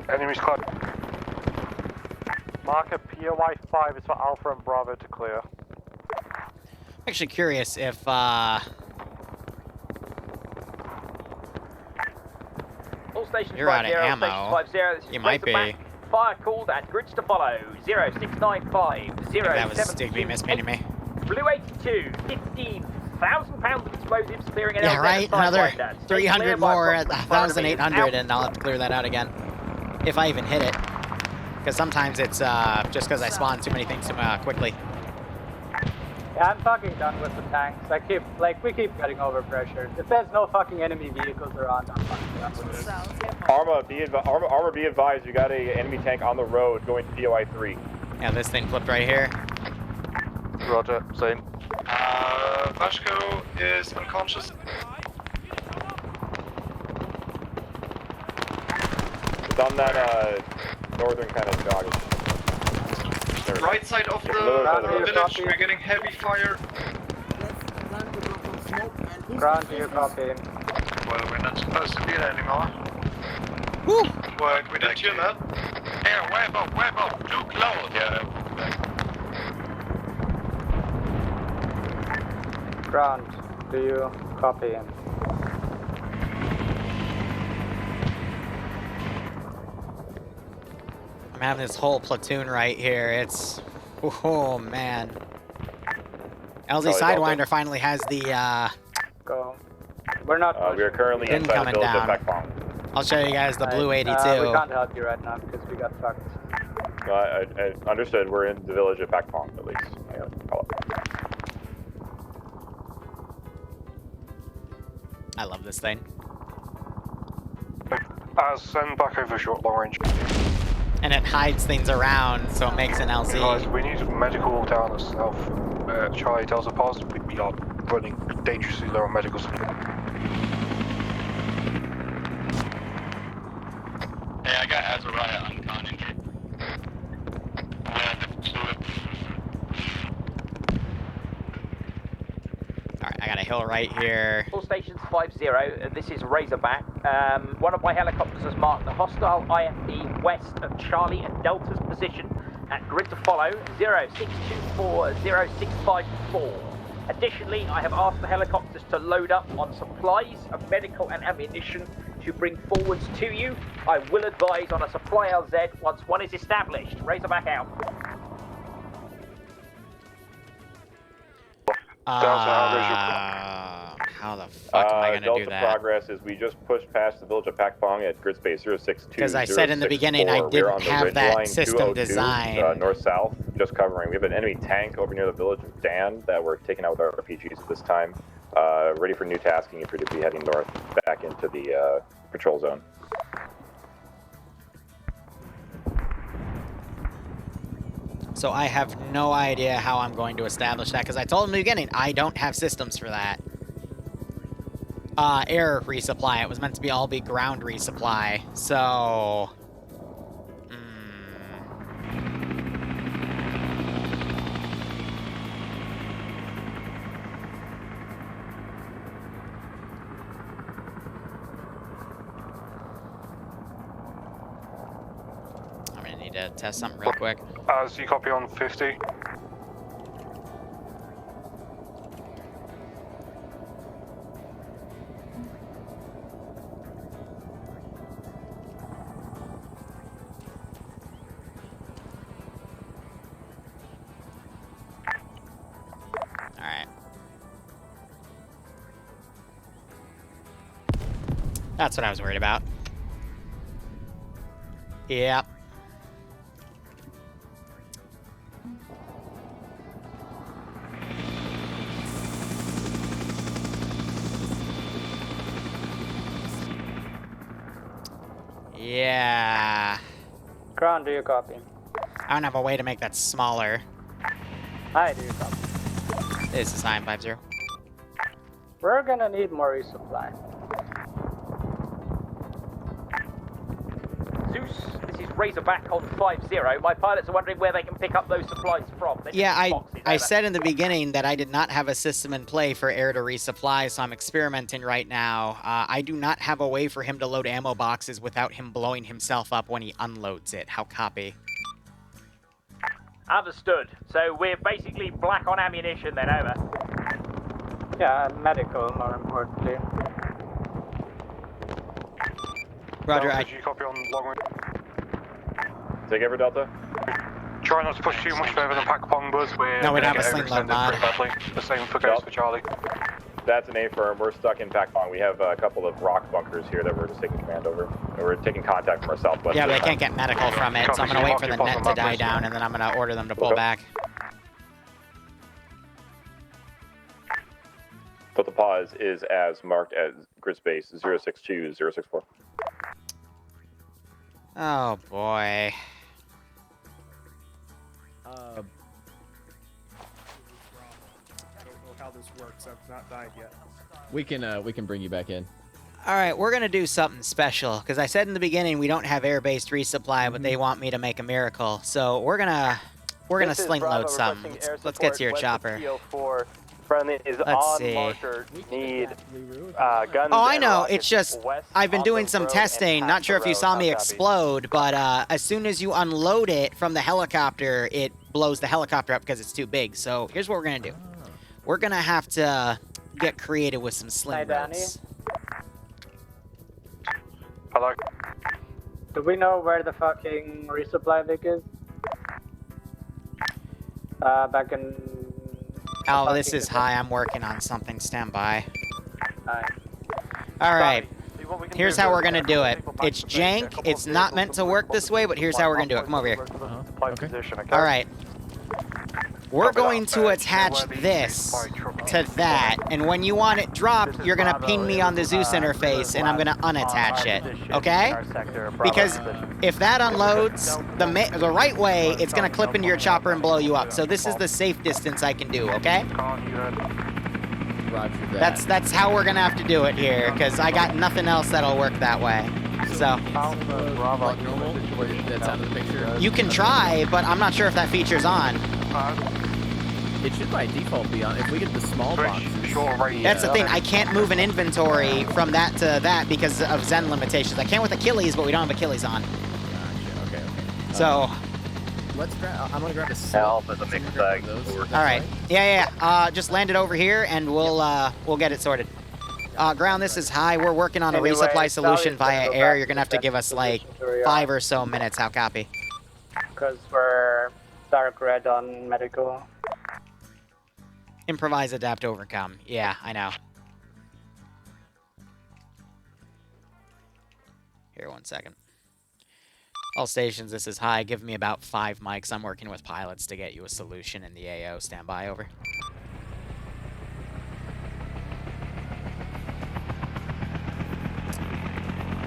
Speaker 12: Enemies close.
Speaker 14: Marker POI 5 is for Alpha and Bravo to clear.
Speaker 1: I'm actually curious if,
Speaker 23: All stations
Speaker 1: you're out of
Speaker 23: 50,
Speaker 1: ammo.
Speaker 23: stations 50, this is
Speaker 1: You might be.
Speaker 23: Razorback. Fire called at grids to follow. 0695
Speaker 1: That was Digby mispainting me.
Speaker 23: Blue 82, 15,000 pounds of explosives clearing an
Speaker 1: Yeah,
Speaker 23: LZ
Speaker 1: right?
Speaker 23: aside
Speaker 1: Another
Speaker 23: like that. Stay
Speaker 1: 300
Speaker 23: clear by
Speaker 1: more at
Speaker 23: approximately
Speaker 1: 1,800, and I'll have to clear that out again. If I even hit it. Because sometimes it's just because I spawn too many things too quickly.
Speaker 6: Yeah, I'm fucking done with the tanks. We keep getting overpressured. If there's no fucking enemy vehicles around, I'm fucking done with it.
Speaker 11: Arma, be advised, you got a enemy tank on the road going to POI 3.
Speaker 1: Yeah, this thing flipped right here.
Speaker 10: Roger, same.
Speaker 16: Vasco is unconscious.
Speaker 11: It's on that northern kind of jog.
Speaker 16: Right side of the village, we're getting heavy fire.
Speaker 6: Ground to your copy.
Speaker 16: Well, we're not supposed to be there anymore.
Speaker 1: Woo!
Speaker 16: Work with that unit.
Speaker 22: Here, Webo, too close. Yeah.
Speaker 6: Ground, do you copy?
Speaker 1: I'm having this whole platoon right here. It's... Oh, man. LZ Sidewinder finally has the,
Speaker 6: Go. We're not...
Speaker 11: we are currently
Speaker 1: Pin
Speaker 11: inside
Speaker 1: coming
Speaker 11: the village
Speaker 1: down.
Speaker 11: of Beckpong.
Speaker 1: I'll show you guys the blue 82.
Speaker 6: We can't help you right now because we got fucked.
Speaker 11: I understood. We're in the village of Beckpong, at least. Call it.
Speaker 1: I love this thing.
Speaker 12: Send back over short long range.
Speaker 1: And it hides things around, so it makes an LZ.
Speaker 12: Guys, we need medical down the south. Charlie tells us pause. We are running dangerously low on medical support.
Speaker 22: Hey, I got Azariah uncon injured.
Speaker 1: Alright, I got a hill right here.
Speaker 23: All stations 50, this is Razorback. One of my helicopters has marked the hostile IFP west of Charlie and Delta's position at grid to follow 0624 0654. Additionally, I have asked the helicopters to load up on supplies of medical and ammunition to bring forwards to you. I will advise on a supply LZ once one is established. Razorback out.
Speaker 1: How the fuck am I I gonna
Speaker 11: Delta
Speaker 1: do that?
Speaker 11: progress is we just pushed past the village of Pakpong at grid space 062.
Speaker 1: Because I said in the beginning I didn't have that system designed.
Speaker 11: North-south, just covering. We have an enemy tank over near the village of Dan that we're taking out with our RPGs at this time. Ready for new tasking if you're to be heading north back into the patrol zone.
Speaker 1: So I have no idea how I'm going to establish that, because I told him in the beginning, I don't have systems for that. Air resupply. It was meant to be all ground resupply, so... I'm gonna need to test something real quick.
Speaker 12: So you copy on 50?
Speaker 1: Alright. That's what I was worried about. Yep. Yeah.
Speaker 6: Ground, do you copy?
Speaker 1: I don't have a way to make that smaller.
Speaker 6: Hi, do you copy?
Speaker 1: This is 950.
Speaker 6: We're gonna need more resupply.
Speaker 23: Zeus, this is Razorback on 5-0. My pilots are wondering where they can pick up those supplies from.
Speaker 1: Yeah, I said in the beginning that I did not have a system in play for air to resupply, so I'm experimenting right now. I do not have a way for him to load ammo boxes without him blowing himself up when he unloads it. How copy?
Speaker 23: Understood. So we're basically black on ammunition then, over.
Speaker 6: Yeah, medical, more importantly.
Speaker 1: Roger,
Speaker 12: Did you copy on long range?
Speaker 11: Take over, Delta.
Speaker 12: Try not to push too much further than Pakpong was.
Speaker 1: No, we don't have a sling load mod.
Speaker 12: The same for goes for Charlie.
Speaker 11: That's an A-firm. We're stuck in Pakpong. We have a couple of rock bunkers here that we're just taking command over. And we're taking contact from our southwest.
Speaker 1: Yeah, but I can't get medical from it, so I'm going to wait for the net to die down, and then I'm going to order them to pull back.
Speaker 11: But the pause is as marked as grid space 062, 064.
Speaker 1: Oh, boy.
Speaker 3: I don't know how this works. I've not died yet.
Speaker 7: We can bring you back in.
Speaker 1: All right, we're going to do something special, because I said in the beginning we don't have air-based resupply, but they want me to make a miracle. So we're going to sling load something. Let's get to your chopper.
Speaker 14: Friendly is
Speaker 1: Let's
Speaker 14: on
Speaker 1: see.
Speaker 14: marker. Need guns.
Speaker 1: Oh, I
Speaker 14: and
Speaker 1: know.
Speaker 14: rockets
Speaker 1: It's just
Speaker 14: west
Speaker 1: I've been
Speaker 14: on
Speaker 1: doing
Speaker 14: the
Speaker 1: some
Speaker 14: road
Speaker 1: testing.
Speaker 14: and
Speaker 1: Not
Speaker 14: past
Speaker 1: sure
Speaker 14: the
Speaker 1: if you
Speaker 14: road.
Speaker 1: saw me
Speaker 14: How copy?
Speaker 1: explode, but as soon as you unload it from the helicopter, it blows the helicopter up because it's too big. So here's what we're gonna do. We're gonna have to get creative with some sling loads.
Speaker 12: Hello.
Speaker 6: Do we know where the fucking resupply Vic is? Back in...
Speaker 1: Oh, this is high. I'm working on something. Stand by.
Speaker 6: Hi.
Speaker 1: All right. Here's how we're gonna do it. It's jank. It's not meant to work this way, but here's how we're gonna do it. Come over here. All right. We're going to attach this to that, and when you want it dropped, you're gonna ping me on the Zeus interface, and I'm gonna unattach it, okay? Because if that unloads the right way, it's gonna clip into your chopper and blow you up. So this is the safe distance I can do, okay?
Speaker 7: Roger that.
Speaker 1: That's how we're gonna have to do it here, because I got nothing else that'll work that way. So
Speaker 7: That's out of the picture.
Speaker 1: you can try, but I'm not sure if that feature's on.
Speaker 7: It should by default be on. If we get the small box.
Speaker 1: That's the thing. I can't move an inventory from that to that because of Zen limitations. I can with Achilles, but we don't have Achilles on.
Speaker 7: Gotcha. Okay.
Speaker 1: So.
Speaker 7: Let's grab. I'm gonna grab a
Speaker 11: Help as a mixed bag.
Speaker 1: All right. Yeah. Just land it over here, and we'll get it sorted. Ground, this is high. We're working on a resupply solution via air. You're gonna have to give us like 5 or so minutes. How copy?
Speaker 6: Because we're dark red on medical.
Speaker 1: Improvise, adapt, overcome. Yeah, I know. Here, 1 second. All stations, this is high. Give me about 5 mics. I'm working with pilots to get you a solution in the AO. Stand by, over.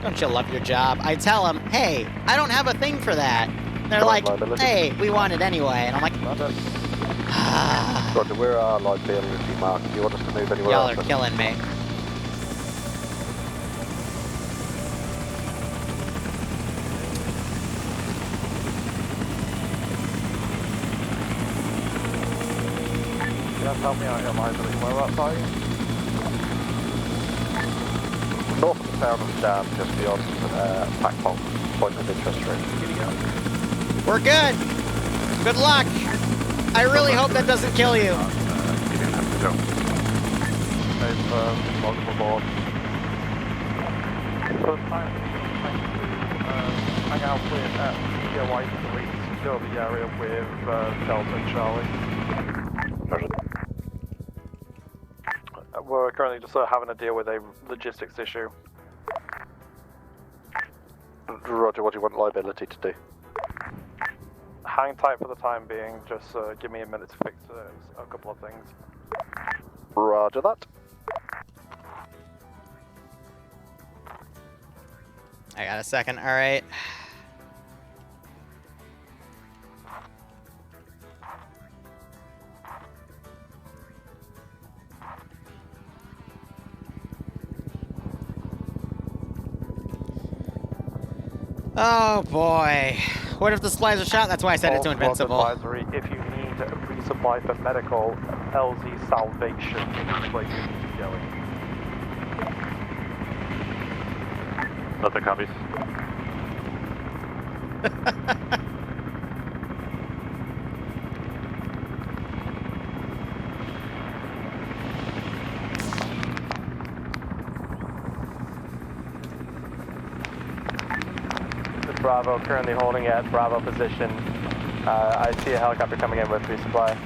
Speaker 1: Don't you love your job? I tell them, hey, I don't have a thing for that. They're like, hey, we want it anyway. And I'm like,
Speaker 10: Roger, we're liability mark. Do you want us to move anywhere
Speaker 1: y'all
Speaker 10: else?
Speaker 1: are killing me.
Speaker 12: Can you help me out here, liability? Whereabouts are you?
Speaker 10: North of the town of Dam, just beyond Pack Pump, point of interest range.
Speaker 1: We're good. Good luck. I really hope that doesn't kill you.
Speaker 12: Welcome aboard. For the time, hang out with Media White 3 to secure the area with Delta and Charlie. We're currently just having to deal with a logistics issue.
Speaker 10: Roger, what do you want liability to do?
Speaker 12: Hang tight for the time being, just give me a minute to fix a couple of things.
Speaker 10: Roger that.
Speaker 1: I got a second, all right. Oh boy. What if the supplies are shot? That's why I set it to invincible.
Speaker 12: Advisory, if you need a resupply for medical, LZ Salvation is where you need to be going.
Speaker 14: Nothing copies. Bravo, currently holding at Bravo position. I see a helicopter coming in with resupply.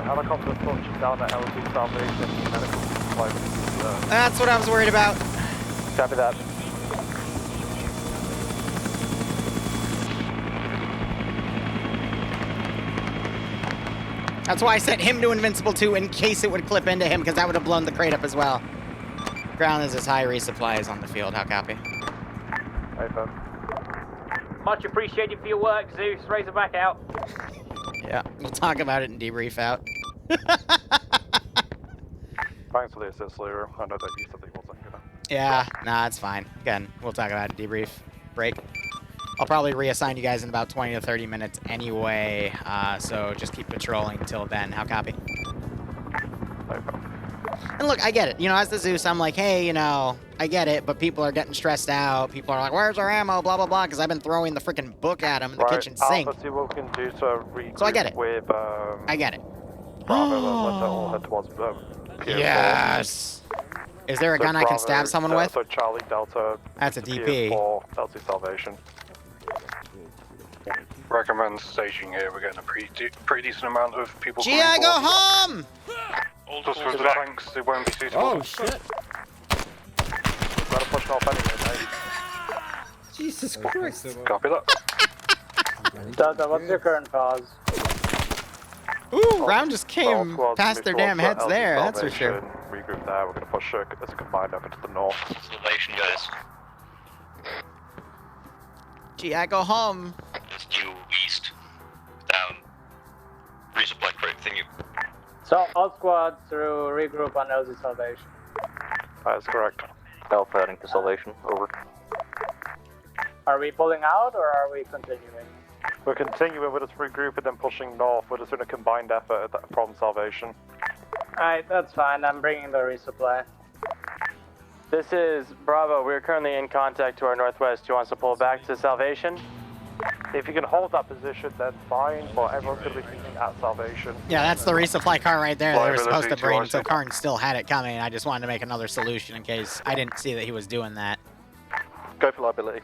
Speaker 12: Helicopter touching down at LZ Salvation, medical supply.
Speaker 1: That's what I was worried about.
Speaker 14: Copy that.
Speaker 1: That's why I set him to invincible too, in case it would clip into him, because that would have blown the crate up as well. Ground is as high, resupply is on the field. How copy?
Speaker 23: Much appreciated for your work, Zeus. Razorback out.
Speaker 1: Yeah, we'll talk about it in debrief out.
Speaker 12: Thanks for the assist, Liru. I know that you said that he wasn't gonna.
Speaker 1: Yeah, nah, it's fine. Again, we'll talk about it in debrief. Break. I'll probably reassign you guys in about 20 to 30 minutes anyway, so just keep patrolling till then. How copy? And look, I get it. You know, as the Zeus, I'm like, hey, you know, I get it, but people are getting stressed out. People are like, where's our ammo? Blah, blah, blah, because I've been throwing the freaking book at them in the kitchen sink.
Speaker 12: Let's see what we can do to regroup
Speaker 1: So I get it.
Speaker 12: With,
Speaker 1: I get it.
Speaker 12: Bravo, let's all head towards Pier
Speaker 1: Yes! Is there a gun I can stab someone with?
Speaker 12: So Charlie, Delta,
Speaker 1: that's a DP.
Speaker 12: LC Salvation.
Speaker 4: Recommend staging here. We're getting a pretty decent amount of people.
Speaker 1: Gee, I go home!
Speaker 4: Just for the tanks, it won't be suitable.
Speaker 9: Oh shit!
Speaker 12: Gotta push off anyway, mate.
Speaker 9: Jesus Christ!
Speaker 4: Copy that.
Speaker 6: Delta, what's your current cause?
Speaker 1: Ooh, round just came past their damn heads there, that's for sure.
Speaker 12: Regroup there, we're gonna push as a combined effort to the north.
Speaker 22: Salvation, guys.
Speaker 1: Gee, I go home.
Speaker 22: It's due east. Down. Resupply crate thingy.
Speaker 6: So, all squads through regroup on LZ Salvation.
Speaker 12: That is correct.
Speaker 10: Alpha heading to Salvation, over.
Speaker 6: Are we pulling out or are we continuing?
Speaker 12: We're continuing with us regroup and then pushing north. We're just doing a combined effort from Salvation.
Speaker 6: Alright, that's fine. I'm bringing the resupply.
Speaker 14: This is Bravo. We're currently in contact to our northwest. Do you want us to pull back to Salvation?
Speaker 12: If you can hold that position, then fine, but everyone's going to be meeting at Salvation.
Speaker 1: Yeah, that's the resupply car right there that they were supposed to bring, so Karn still had it coming. I just wanted to make another solution in case I didn't see that he was doing that.
Speaker 10: Go for liability.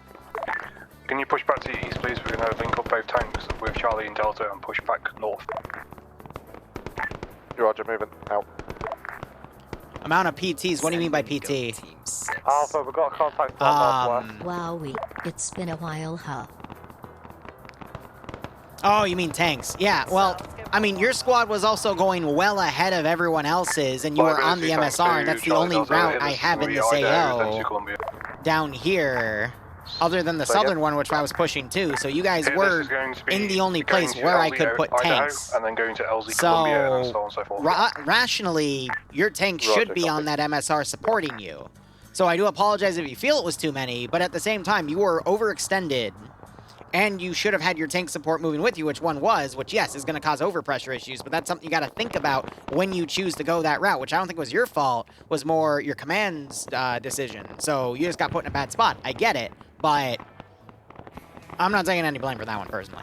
Speaker 4: Can you push back to the east, please? We're going to link up both tanks with Charlie and Delta and push back north.
Speaker 10: Roger, moving out.
Speaker 1: Amount of PTs. What do you mean by PT?
Speaker 10: Alpha, we've got contact on northwest.
Speaker 19: Wowie, it's been a while, huh?
Speaker 1: Oh, you mean tanks? Yeah. Well, I mean, your squad was also going well ahead of everyone else's, and you were on the MSR, and that's the only route I have in this AO down here, other than the southern one, which I was pushing too. So you guys were in the only place where I could put tanks.
Speaker 4: And then going to LZ
Speaker 1: So,
Speaker 4: Columbia and so on and so forth.
Speaker 1: Rationally, your tank should be on that MSR supporting you. So I do apologize if you feel it was too many, but at the same time, you were overextended. And you should have had your tank support moving with you, which one was, which, yes, is going to cause overpressure issues, but that's something you got to think about when you choose to go that route, which I don't think was your fault, was more your command's decision. So you just got put in a bad spot. I get it, but I'm not taking any blame for that one, personally.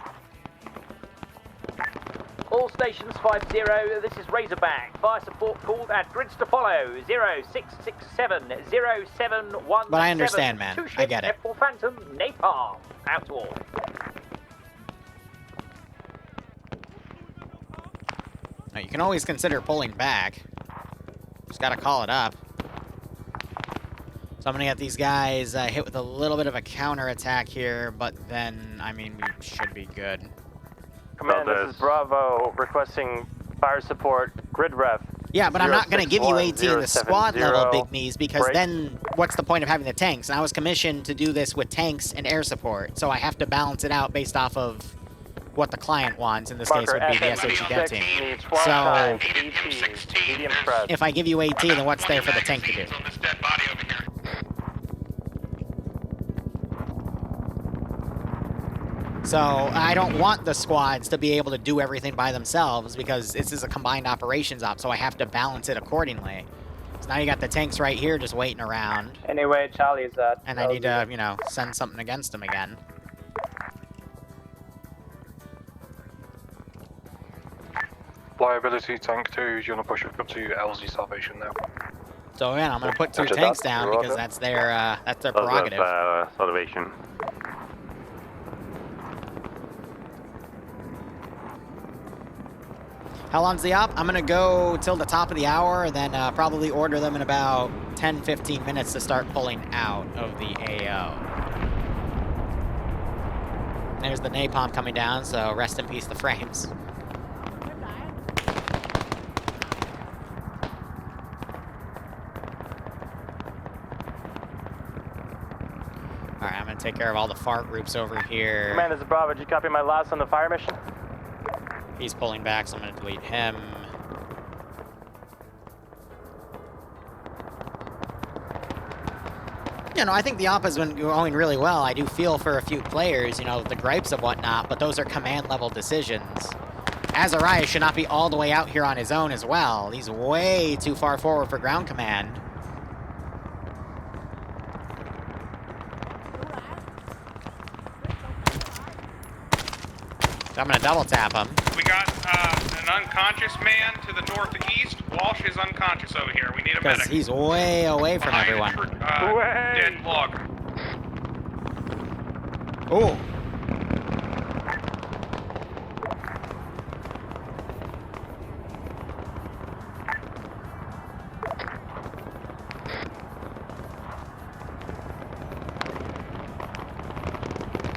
Speaker 23: All stations 5-0, this is Razorback. Fire support called at grids to follow. 0667 0717.
Speaker 1: But I understand, man. I get it.
Speaker 23: F4 Phantom, Napalm. Out to all.
Speaker 1: Now, you can always consider pulling back. Just gotta call it up. So I'm gonna get these guys hit with a little bit of a counterattack here, but then, I mean, we should be good.
Speaker 14: Command, this is Bravo, requesting fire support, grid ref.
Speaker 1: Yeah, but I'm not going to give you AT in the squad level, Big Me's, because then what's the point of having the tanks? And I was commissioned to do this with tanks and air support, so I have to balance it out based off of what the client wants. In this case would be the SOG dev team. So, if I give you AT, then what's there for the tank to do? So, I don't want the squads to be able to do everything by themselves, because this is a combined operations op, so I have to balance it accordingly. So now you got the tanks right here just waiting around.
Speaker 6: Anyway, Charlie's at...
Speaker 1: And I need to, you know, send something against them again.
Speaker 4: Liability tank 2, do you want to push it up to LZ Salvation now?
Speaker 1: So again, I'm going to put 2 tanks down because that's their prerogative.
Speaker 17: Salvation.
Speaker 1: How long's the op? I'm going to go till the top of the hour, and then probably order them in about 10-15 minutes to start pulling out of the AO. There's the napalm coming down, so rest in peace the frames. Alright, I'm going to take care of all the FART groups over here.
Speaker 14: Command, this is Bravo. Did you copy my last on the fire mission?
Speaker 1: He's pulling back, so I'm going to delete him. You know, I think the op has been going really well. I do feel for a few players, you know, the gripes and whatnot, but those are command-level decisions. Azariah should not be all the way out here on his own as well. He's way too far forward for ground command. So I'm going to double tap him.
Speaker 20: We got an unconscious man to the northeast. Walsh is unconscious over here. We need a medic.
Speaker 1: Because he's way away from everyone.
Speaker 20: Dead log.
Speaker 1: Ooh.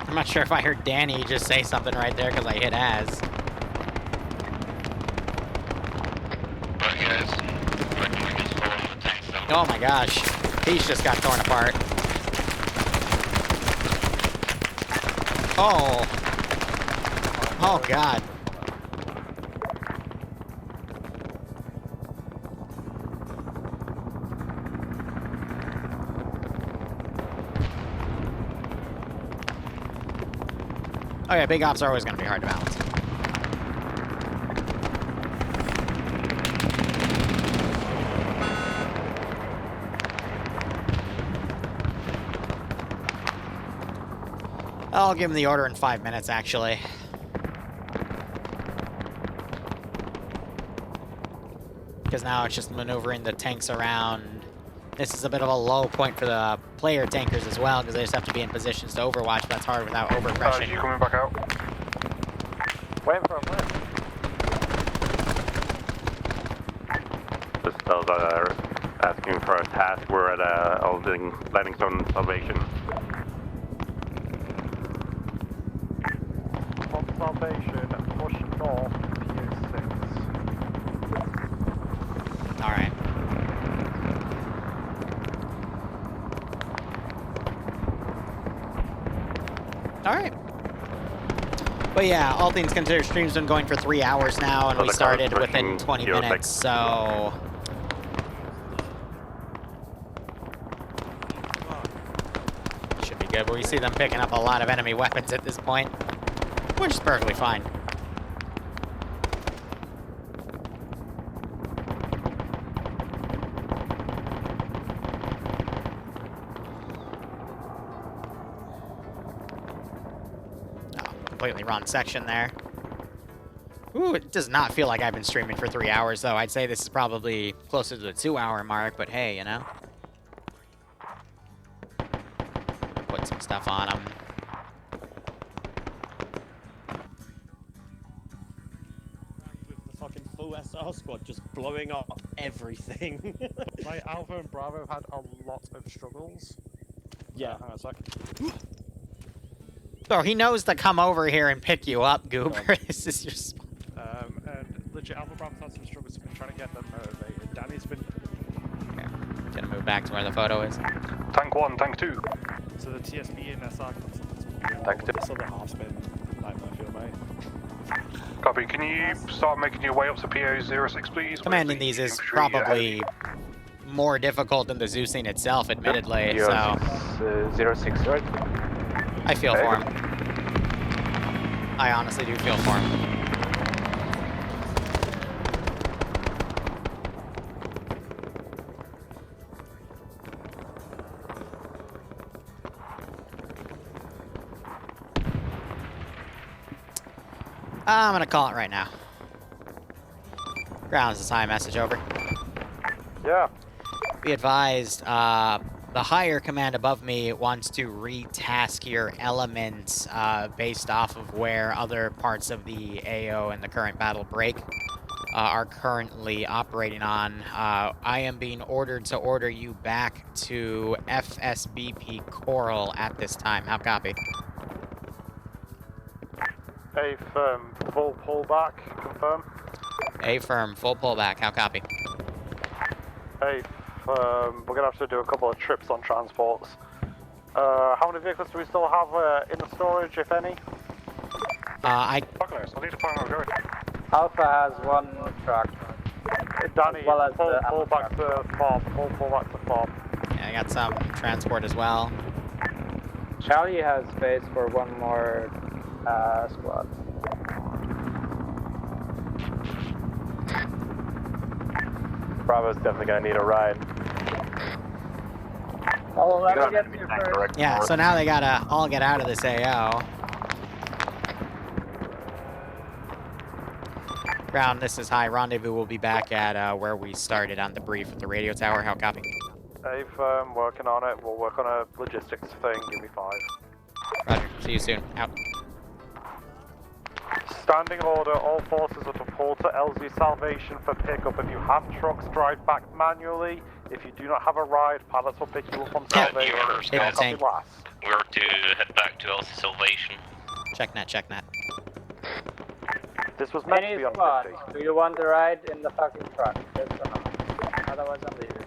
Speaker 1: I'm not sure if I heard Danny just say something right there because I hit Az. Oh my gosh. He's just got torn apart. Oh. Oh god. Oh yeah, big ops are always going to be hard to balance. I'll give him the order in 5 minutes, actually. Because now it's just maneuvering the tanks around. This is a bit of a low point for the player tankers as well, because they just have to be in positions to overwatch, but that's hard without overpressing.
Speaker 4: You coming back out?
Speaker 14: Wait for him,
Speaker 17: This tells asking for a task. We're at landing zone salvation.
Speaker 12: From salvation, push north, PO6.
Speaker 1: Alright. Alright. But yeah, all things considered, stream's been going for 3 hours now, and we started within 20 minutes, so... Should be good, but we see them picking up a lot of enemy weapons at this point, which is perfectly fine. Completely wrong section there. Ooh, it does not feel like I've been streaming for 3 hours, though. I'd say this is probably closer to the 2-hour mark, but hey, you know. Put some stuff on them.
Speaker 3: With the fucking full SR squad just blowing up everything.
Speaker 12: My Alpha and Bravo had a lot of struggles.
Speaker 3: Yeah.
Speaker 12: Hang on a sec.
Speaker 1: So he knows to come over here and pick you up, Goober. This is your spot.
Speaker 12: And legit, Alpha Bravo's had some struggles. I've been trying to get them motivated. Danny's been...
Speaker 1: Okay. Gonna move back to where the photo is.
Speaker 4: Tank 1, Tank 2.
Speaker 12: So the TSB and SR consultants will be
Speaker 4: Tank 2.
Speaker 12: This other half's been nightmare field, mate.
Speaker 4: Copy. Can you start making your way up to PO06, please?
Speaker 1: Commanding these is probably more difficult than the Zeusing itself, admittedly, so...
Speaker 10: 06, right?
Speaker 1: I feel for him. I honestly do feel for him. I'm gonna call it right now. Grounds is high message over.
Speaker 10: Yeah.
Speaker 1: Be advised, the higher command above me wants to retask your elements based off of where other parts of the AO and the current battle break are currently operating on. I am being ordered to order you back to FSBP Coral at this time. How copy?
Speaker 10: A firm, full pullback, confirm.
Speaker 1: A firm, full pullback. How copy?
Speaker 10: A firm, we're gonna have to do a couple of trips on transports. How many vehicles do we still have in the storage, if any?
Speaker 4: I need to find where we're going.
Speaker 6: Alpha has 1 truck.
Speaker 10: Danny,
Speaker 6: as well as
Speaker 10: pull back to farm, pull back to farm.
Speaker 1: Yeah, I got some transport as well.
Speaker 6: Charlie has space for 1 more squad.
Speaker 14: Bravo's definitely gonna need a ride.
Speaker 6: Oh, let me get you first.
Speaker 1: Yeah, so now they gotta all get out of this AO. Ground, this is high. Rendezvous will be back at where we started on Debrief at the radio tower. How copy?
Speaker 10: A firm, working on it. We'll work on a logistics thing. Give me 5.
Speaker 1: Roger. See you soon. Out.
Speaker 10: Standing order, all forces are to pull to LZ Salvation for pickup. If you have trucks, drive back manually. If you do not have a ride, pilots will pick you up from Salvation.
Speaker 1: Tank.
Speaker 22: We're to head back to LC Salvation.
Speaker 1: Check net, check net.
Speaker 10: This was meant to
Speaker 6: Any
Speaker 10: be on
Speaker 6: squad,
Speaker 10: 50.
Speaker 6: do you want to ride in the fucking truck? Yes or no? Otherwise I'm leaving.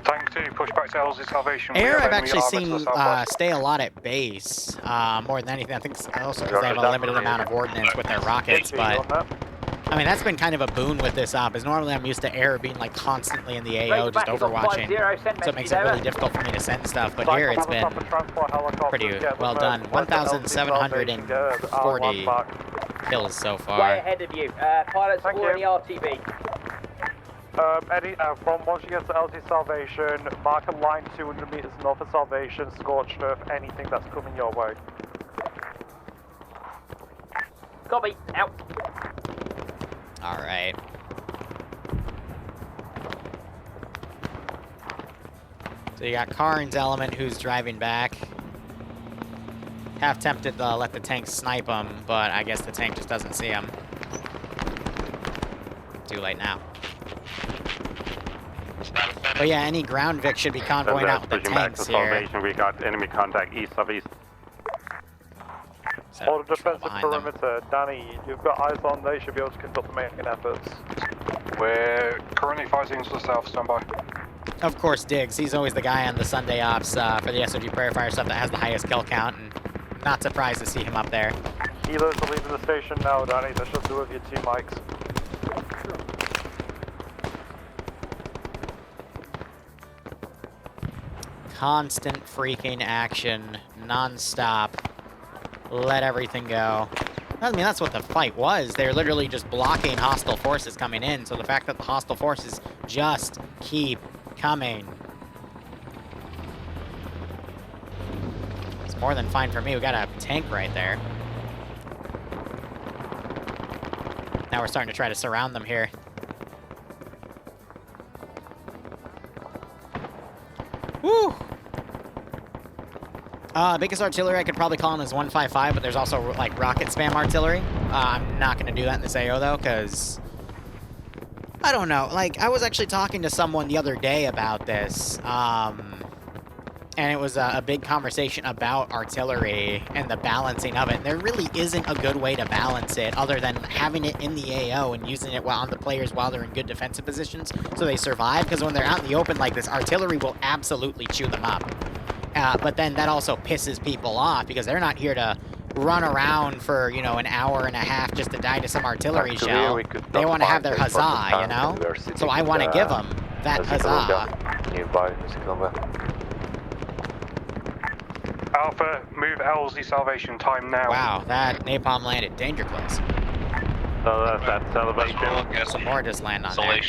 Speaker 4: Tank 2, push back to LZ Salvation.
Speaker 1: Air I've actually seen stay a lot at base, more than anything. I think also because they have a limited amount of ordnance with their rockets, but... I mean, that's been kind of a boon with this op, is normally I'm used to Air being like constantly in the AO, just overwatching, so it makes it really difficult for me to send stuff, but here it's been pretty well done. 1,740 kills so
Speaker 23: Way
Speaker 1: far.
Speaker 23: ahead of you. Pilots are already RTB.
Speaker 10: Once you get to LZ Salvation, mark a line 200 meters north of Salvation, scorched earth, anything that's coming your way.
Speaker 23: Copy. Out.
Speaker 1: Alright. So you got Karn's element who's driving back. Half tempted to let the tank snipe him, but I guess the tank just doesn't see him. Too late now. But yeah, any ground Vic should be convoying out the tanks here.
Speaker 11: We got enemy contact east of east.
Speaker 12: Hold a defensive perimeter. Danny, you've got eyes on, they should be able to conduct the main efforts.
Speaker 4: We're currently fighting to the south, stand by.
Speaker 1: Of course, Diggs. He's always the guy on the Sunday ops for the SOG Prairie Fire stuff that has the highest kill count, and not surprised to see him up there.
Speaker 12: Healers are leaving the station now, Danny. They should do with your 2 mics.
Speaker 1: Constant freaking action, non-stop. Let everything go. I mean, that's what the fight was. They're literally just blocking hostile forces coming in, so the fact that the hostile forces just keep coming. It's more than fine for me. We got a tank right there. Now we're starting to try to surround them here. Woo! Biggest artillery I could probably call him is 155, but there's also, like, rocket spam artillery. I'm not going to do that in this AO, though, because... I don't know. Like, I was actually talking to someone the other day about this, and it was a big conversation about artillery and the balancing of it. There really isn't a good way to balance it other than having it in the AO and using it on the players while they're in good defensive positions so they survive, because when they're out in the open like this, artillery will absolutely chew them up. But then that also pisses people off because they're not here to run around for, you know, an hour and a half just to die to some artillery shell. They want to have their huzzah, you know? So I want to give them that huzzah.
Speaker 4: Alpha, move LZ salvation time now.
Speaker 1: Wow, that napalm landed danger close.
Speaker 11: So that's that salvation.
Speaker 1: Some more just land on there.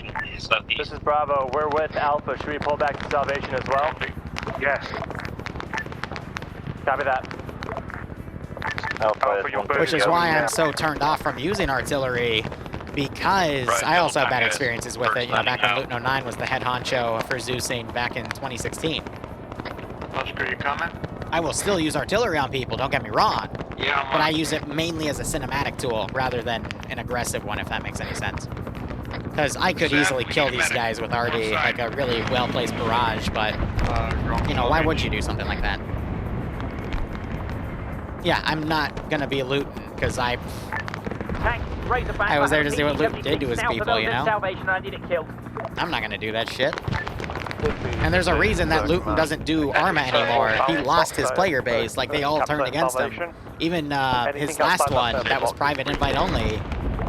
Speaker 14: This is Bravo. We're with Alpha. Should we pull back to salvation as well?
Speaker 4: Yes.
Speaker 14: Copy that.
Speaker 1: Which is why I'm so turned off from using artillery, because I also have bad experiences with it. You know, back when Luton 09 was the head honcho for Zeusing back in 2016.
Speaker 22: Oscar, you coming?
Speaker 1: I will still use artillery on people, don't get me wrong.
Speaker 22: Yeah,
Speaker 1: but I use it mainly as a cinematic tool rather than an aggressive one, if that makes any sense. Because I could easily kill these guys with already like a really well-placed barrage, but you know, why would you do something like that? Yeah, I'm not gonna be Luton because I was there to see what Luton did to his people, you know? I'm not gonna do that shit. And there's a reason that Luton doesn't do Arma anymore. He lost his player base, like they all turned against him. Even his last one, that was private invite only,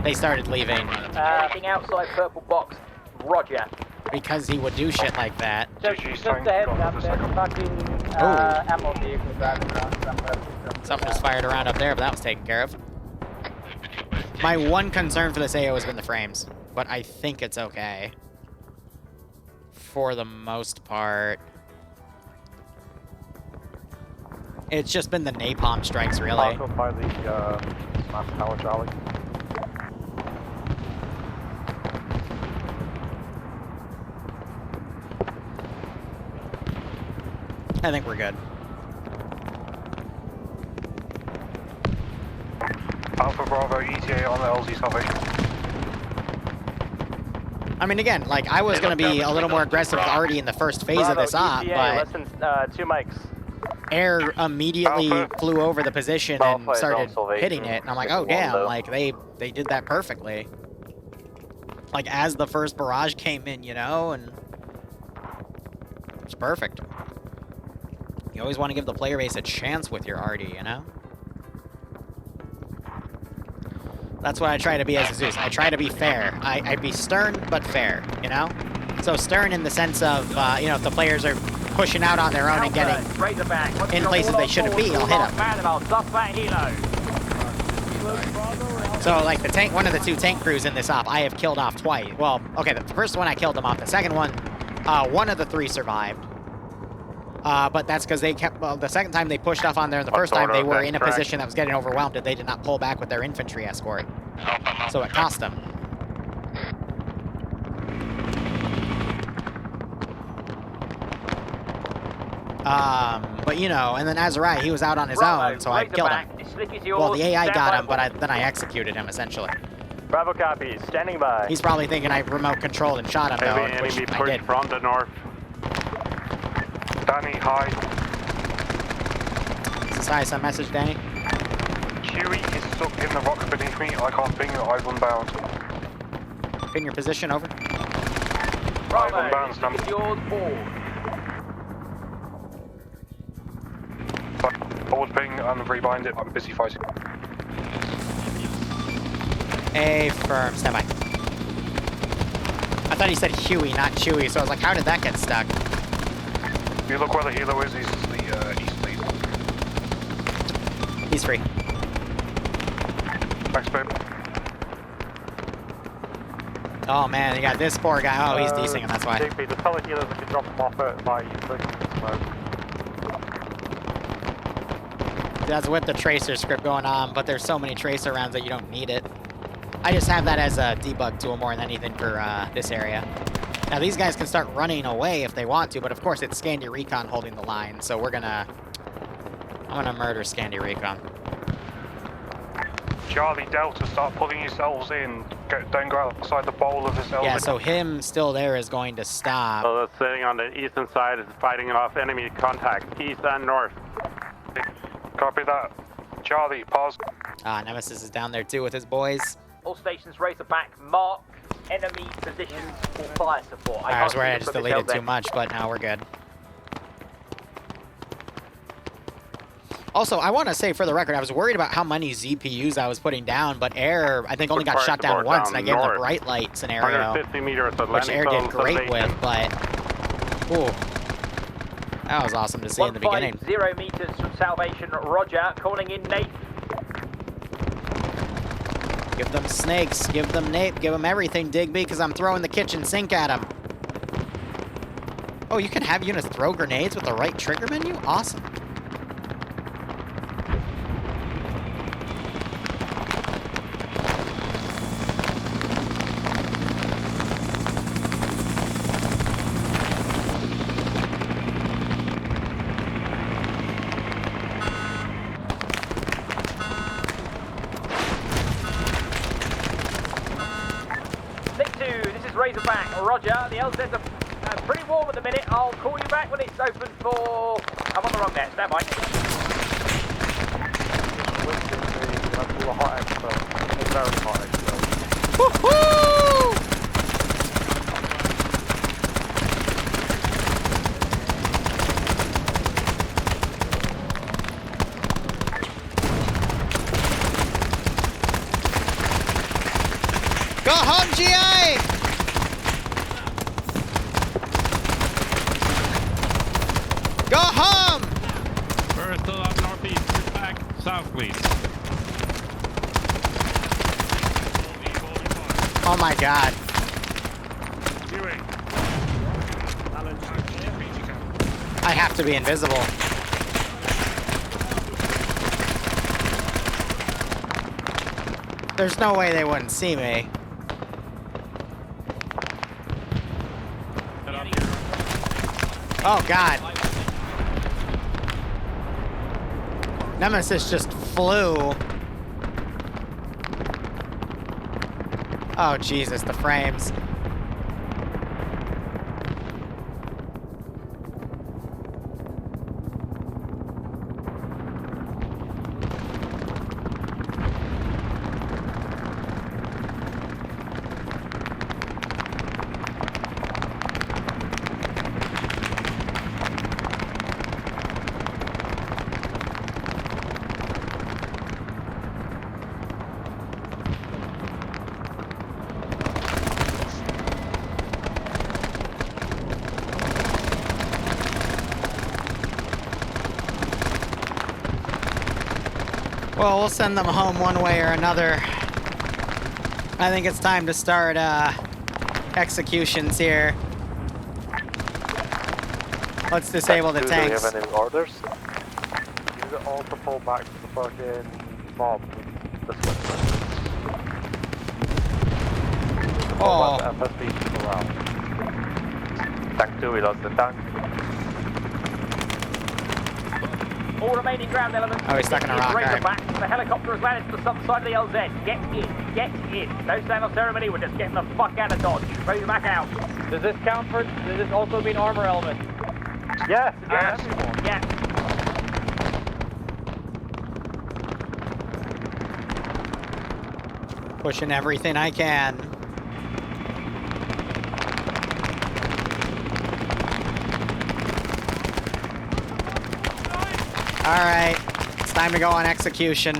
Speaker 1: they started leaving.
Speaker 23: Anything outside purple box, roger.
Speaker 1: Because he would do shit like that.
Speaker 6: Just a heads up, there's fucking ammo vehicle driving around somewhere.
Speaker 1: Something just fired around up there, but that was taken care of. My one concern for this AO has been the frames, but I think it's okay. For the most part. It's just been the napalm strikes, really.
Speaker 12: By the mass tower, Charlie.
Speaker 1: I think we're good.
Speaker 4: Alpha Bravo ETA on the LZ salvation.
Speaker 1: I mean, again, like, I was going to be a little more aggressive already in the first phase of this op, but
Speaker 14: two mics.
Speaker 1: Air immediately flew over the position and started hitting it, and I'm like, oh, damn, like, they did that perfectly. Like, as the first barrage came in, you know, and it's perfect. You always want to give the player base a chance with your RD, you know? That's what I try to be as a Zeus. I try to be fair. I be stern, but fair, you know? So stern in the sense of, you know, if the players are pushing out on their own and getting in places they shouldn't be, I'll hit them. So, like, the tank, one of the two tank crews in this op, I have killed off twice. Well, okay, the first one I killed them off. The second one, one of the three survived. But that's because they kept, well, the second time they pushed off on there, and the first time they were in a position that was getting overwhelmed, and they did not pull back with their infantry escort. So it cost them. But you know, and then Azariah, he was out on his own, so I killed him. Well, the AI got him, but then I executed him, essentially.
Speaker 14: Bravo copy, standing by.
Speaker 1: He's probably thinking I remote controlled and shot him though, which I did.
Speaker 10: From the north.
Speaker 4: Danny, hi.
Speaker 1: Is this hi, some message, Danny?
Speaker 4: Huey is stuck in the rock beneath me. I can't ping it. I've unbound.
Speaker 1: Pin your position, over.
Speaker 23: Bravo,
Speaker 4: I've unbound, Sam.
Speaker 23: yours board.
Speaker 4: Forward ping and rebind it. I'm busy fighting.
Speaker 1: Affirm, stand by. I thought he said Huey, not Chewy, so I was like, how did that get stuck?
Speaker 4: If you look where the helo is, he's the east lead.
Speaker 1: He's free.
Speaker 4: Thanks, babe.
Speaker 1: Oh man, you got this poor guy. Oh, he's desing, and that's why.
Speaker 14: JP, just tell the healers I can drop them off at my smoke.
Speaker 1: That's with the tracer script going on, but there's so many tracer rounds that you don't need it. I just have that as a debug tool more than anything for this area. Now these guys can start running away if they want to, but of course it's Scandy Recon holding the line, so I'm gonna murder Scandy Recon.
Speaker 4: Charlie, Delta, start pulling yourselves in. Don't go outside the bowl of this elevator.
Speaker 1: Yeah, so him still there is going to stop.
Speaker 10: So that's sitting on the eastern side is fighting off enemy contact, east and north.
Speaker 4: Copy that. Charlie, pause.
Speaker 1: Nemesis is down there too with his boys.
Speaker 23: All stations, Razorback, mark enemy positions for fire support.
Speaker 1: I was worried I just deleted too much, but now we're good. Also, I want to say for the record, I was worried about how many ZPUs I was putting down, but Air, I think, only got shot down once, and I gave him the bright light scenario, which Air did great with, but... Ooh. That was awesome to see in the beginning.
Speaker 23: 150 meters from Salvation, roger, calling in Nate.
Speaker 1: Give them snakes, give them nape, give them everything, Digby, because I'm throwing the kitchen sink at them. Oh, you can have units throw grenades with the right trigger menu? Awesome.
Speaker 23: Roger, the LZs are pretty warm at the minute. I'll call you back when it's open for... I'm on the wrong net, stand by.
Speaker 1: Woohoo! Go home, GI! Go home!
Speaker 17: We're still up northeast. We're back south, please.
Speaker 1: Oh my god. I have to be invisible. There's no way they wouldn't see me. Oh god. Nemesis just flew. Oh Jesus, the frames. Well, we'll send them home one way or another. I think it's time to start executions here. Let's disable the tanks.
Speaker 10: Do you have any orders? Use it all to pull back to the fucking mob.
Speaker 1: Oh.
Speaker 10: FSB around. Tank 2, we lost the tank.
Speaker 23: All remaining ground elements.
Speaker 1: Oh, he's stuck in a rock. Right.
Speaker 23: Back. The helicopter has landed to the southern side of the LZ. Get in. Get in. No stand on ceremony. We're just getting the fuck out of Dodge. Ready back out.
Speaker 6: Does this count for? Does this also mean armor element?
Speaker 23: Yes. Yes. Yeah.
Speaker 1: Pushing everything I can. All right, it's time to go on execution.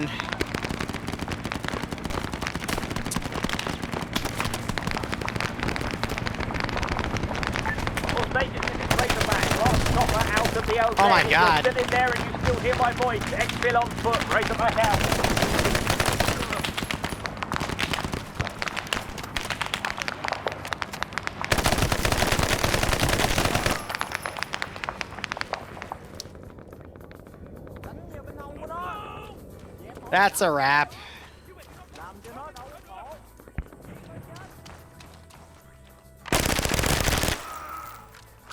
Speaker 1: Oh my God!
Speaker 23: Still in there, and you still hear my voice. Exfil on foot. Race back out.
Speaker 1: That's a wrap.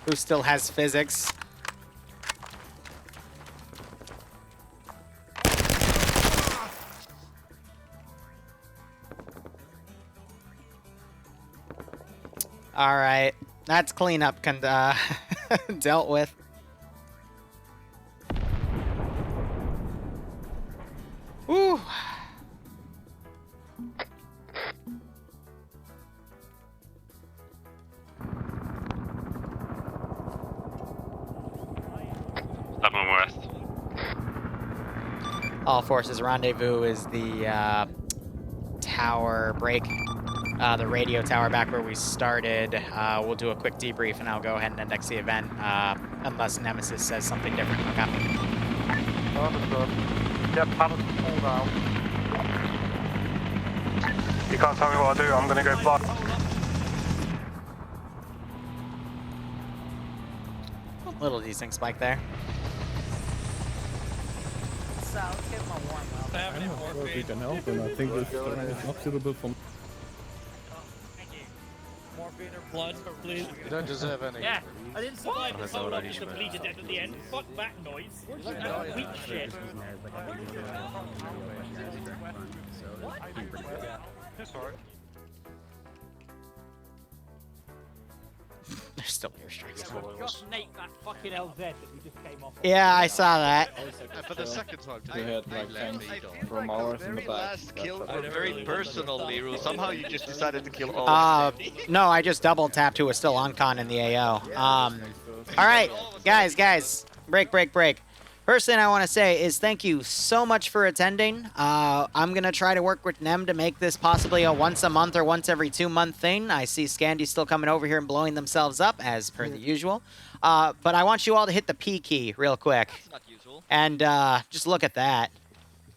Speaker 1: Who still has physics? All right, that's cleanup dealt with. Woo.
Speaker 22: Step on west.
Speaker 1: All forces rendezvous is the tower break, the radio tower back where we started. We'll do a quick debrief and I'll go ahead and index the event unless Nemesis says something different. Okay.
Speaker 12: Understood. Get pallets pulled out.
Speaker 4: You can't tell me what I do, I'm gonna go fly.
Speaker 1: Little desync spike there.
Speaker 9: I'm not sure if we can help, and I think this terrain is not suitable for.
Speaker 3: Morphine or blood, please.
Speaker 2: You don't deserve any.
Speaker 3: Yeah, I didn't survive this whole lot, just depleted dead at the end. Fuck that noise. That's weak shit.
Speaker 4: Sorry.
Speaker 1: There's still airstrikes.
Speaker 3: Just Nate, that fucking LZ that we just came off.
Speaker 1: Yeah, I saw that.
Speaker 2: For the second time
Speaker 13: We had like tanks from ours in the back.
Speaker 2: Kill very personal, Liru. Somehow you just decided to kill all.
Speaker 1: No, I just double tapped who was still on con in the AO. All right, guys, break. First thing I want to say is thank you so much for attending. I'm going to try to work with Nem to make this possibly a once a month or once every 2 month thing. I see Scandy still coming over here and blowing themselves up as per the usual. But I want you all to hit the P key real quick.
Speaker 2: That's not usual.
Speaker 1: And just look at that.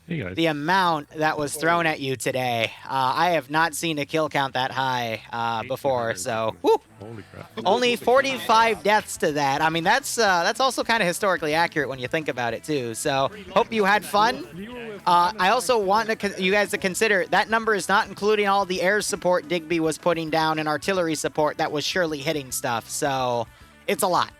Speaker 17: Hey guys.
Speaker 1: The amount that was thrown at you today. I have not seen a kill count that high before, so woo.
Speaker 17: Holy crap.
Speaker 1: Only 45 deaths to that. I mean, that's also kind of historically accurate when you think about it too. So hope you had fun. I also want you guys to consider that number is not including all the air support Digby was putting down and artillery support that was surely hitting stuff. So it's a lot.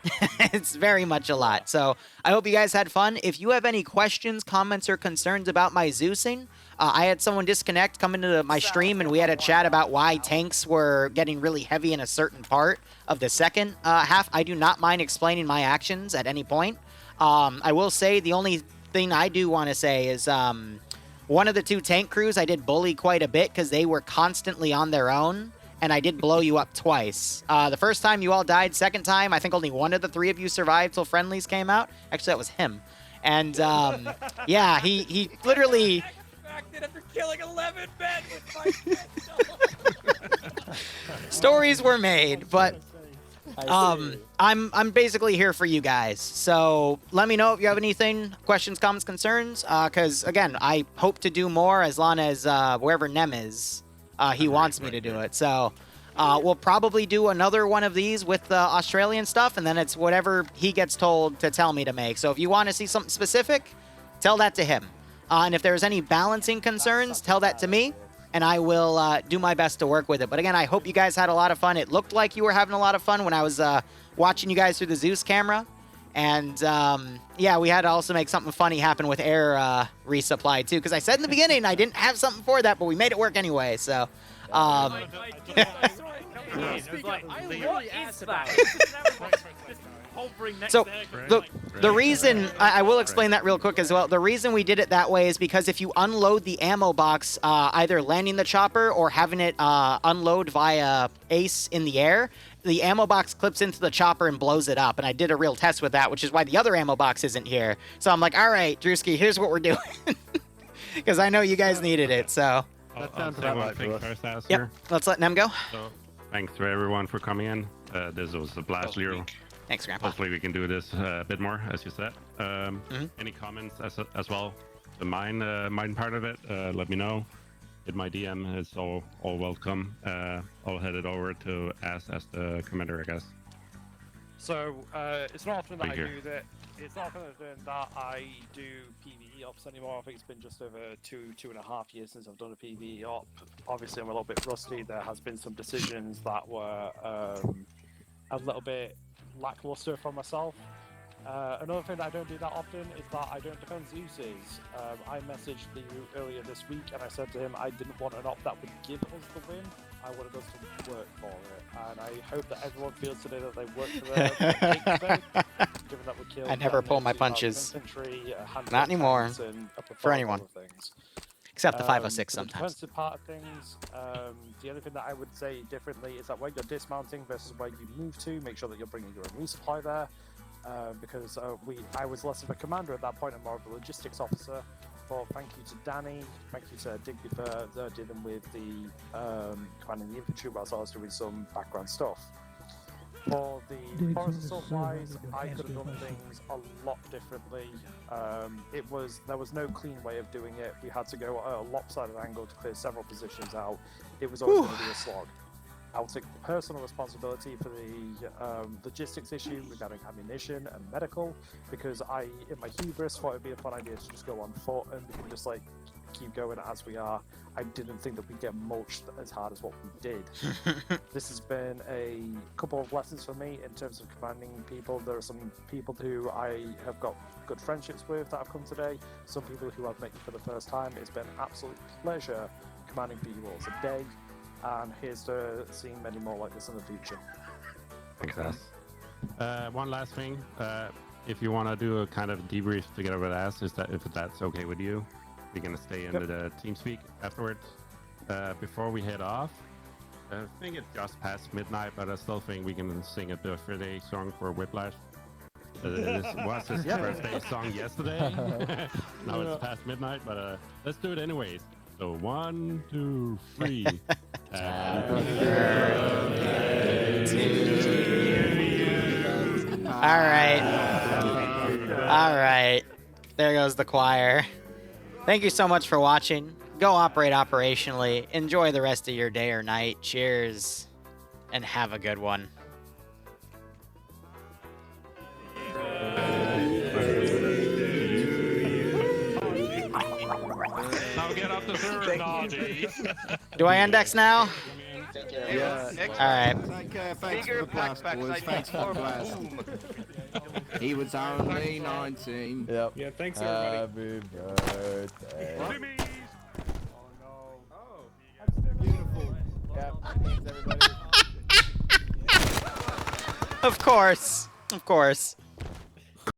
Speaker 1: It's very much a lot. So I hope you guys had fun. If you have any questions, comments, or concerns about my Zeusing, I had someone disconnect come into my stream, and we had a chat about why tanks were getting really heavy in a certain part of the second half. I do not mind explaining my actions at any point. I will say the only thing I do want to say is one of the two tank crews I did bully quite a bit because they were constantly on their own. And I did blow you up twice. The first time you all died. Second time, I think only one of the three of you survived till friendlies came out. Actually, that was him. And yeah, he literally.
Speaker 3: After killing 11 men with
Speaker 1: Stories were made, but I'm basically here for you guys. So let me know if you have anything, questions, comments, concerns. Because again, I hope to do more as long as wherever Nem is. He wants me to do it. So we'll probably do another one of these with the Australian stuff, and then it's whatever he gets told to tell me to make. So if you want to see something specific, tell that to him. And if there's any balancing concerns, tell that to me, and I will do my best to work with it. But again, I hope you guys had a lot of fun. It looked like you were having a lot of fun when I was watching you guys through the Zeus camera. And yeah, we had to also make something funny happen with air resupply too, because I said in the beginning I didn't have something for that, but we made it work anyway. So. So the reason, I will explain that real quick as well. The reason we did it that way is because if you unload the ammo box, either landing the chopper or having it unload via ace in the air, the ammo box clips into the chopper and blows it up. And I did a real test with that, which is why the other ammo box isn't here. So I'm like, all right, Drewski, here's what we're doing. Because I know you guys needed it, so.
Speaker 17: I'll say one thing first, Aster.
Speaker 1: Yep, let's let Nem go.
Speaker 17: So, thanks to everyone for coming in. This was a blast, Liru.
Speaker 1: Thanks, Grandpa.
Speaker 17: Hopefully we can do this a bit more, as you said. Any comments as well? The mine part of it, let me know. Hit my DM, it's all welcome. I'll head it over to Ass as the commander, I guess.
Speaker 3: So, it's not often that I do that. It's not often that I do PvE ops anymore. I think it's been just over 2.5 years since I've done a PvE op. Obviously, I'm a little bit rusty. There has been some decisions that were a little bit lackluster for myself. Another thing that I don't do that often is that I don't defend Zeus's. I messaged Liru earlier this week and I said to him I didn't want an op that would give us the win. I wanted us to work for it. And I hope that everyone feels today that they worked for their given that we killed
Speaker 1: I never pull my punches. Not anymore. For anyone. Except the 506 sometimes.
Speaker 3: The defensive part of things, the only thing that I would say differently is that when you're dismounting versus where you move to, make sure that you're bringing your own resupply there. Because I was less of a commander at that point and more of a logistics officer. But thank you to Danny, thank you to Digby for dealing with the commanding the infantry whilst I was doing some background stuff. For the forest assault wise, I could have done things a lot differently. There was no clean way of doing it. We had to go at a lopsided angle to clear several positions out. It was always going to be a slog. I'll take personal responsibility for the logistics issue regarding ammunition and medical, because in my hubris, thought it'd be a fun idea to just go on foot and we can just like keep going as we are. I didn't think that we'd get mulched as hard as what we did. This has been a couple of lessons for me in terms of commanding people. There are some people who I have got good friendships with that have come today, some people who I've met for the first time. It's been an absolute pleasure commanding for you all today. And here's to seeing many more like this in the future.
Speaker 17: Thanks, Ass. One last thing. If you want to do a kind of debrief together with Ass, if that's okay with you, we're going to stay into the TeamSpeak afterwards. Before we head off, I think it's just past midnight, but I still think we can sing a birthday song for Whiplash. This was his birthday song yesterday. Now it's past midnight, but let's do it anyways. So 1, 2, 3. Happy birthday to you.
Speaker 1: All right. There goes the choir. Thank you so much for watching. Go operate operationally. Enjoy the rest of your day or night. Cheers, and have a good one.
Speaker 17: Get up the third, Nazi.
Speaker 1: Do I index now?
Speaker 13: Yeah.
Speaker 1: Alright.
Speaker 13: Thanks for the blast, boys. Thanks for the blast. He was only 19.
Speaker 9: Yep. Yeah, thanks everybody.
Speaker 13: Happy birthday.
Speaker 9: Oh no. Oh, that's beautiful. Yeah, thanks everybody.
Speaker 1: Of course.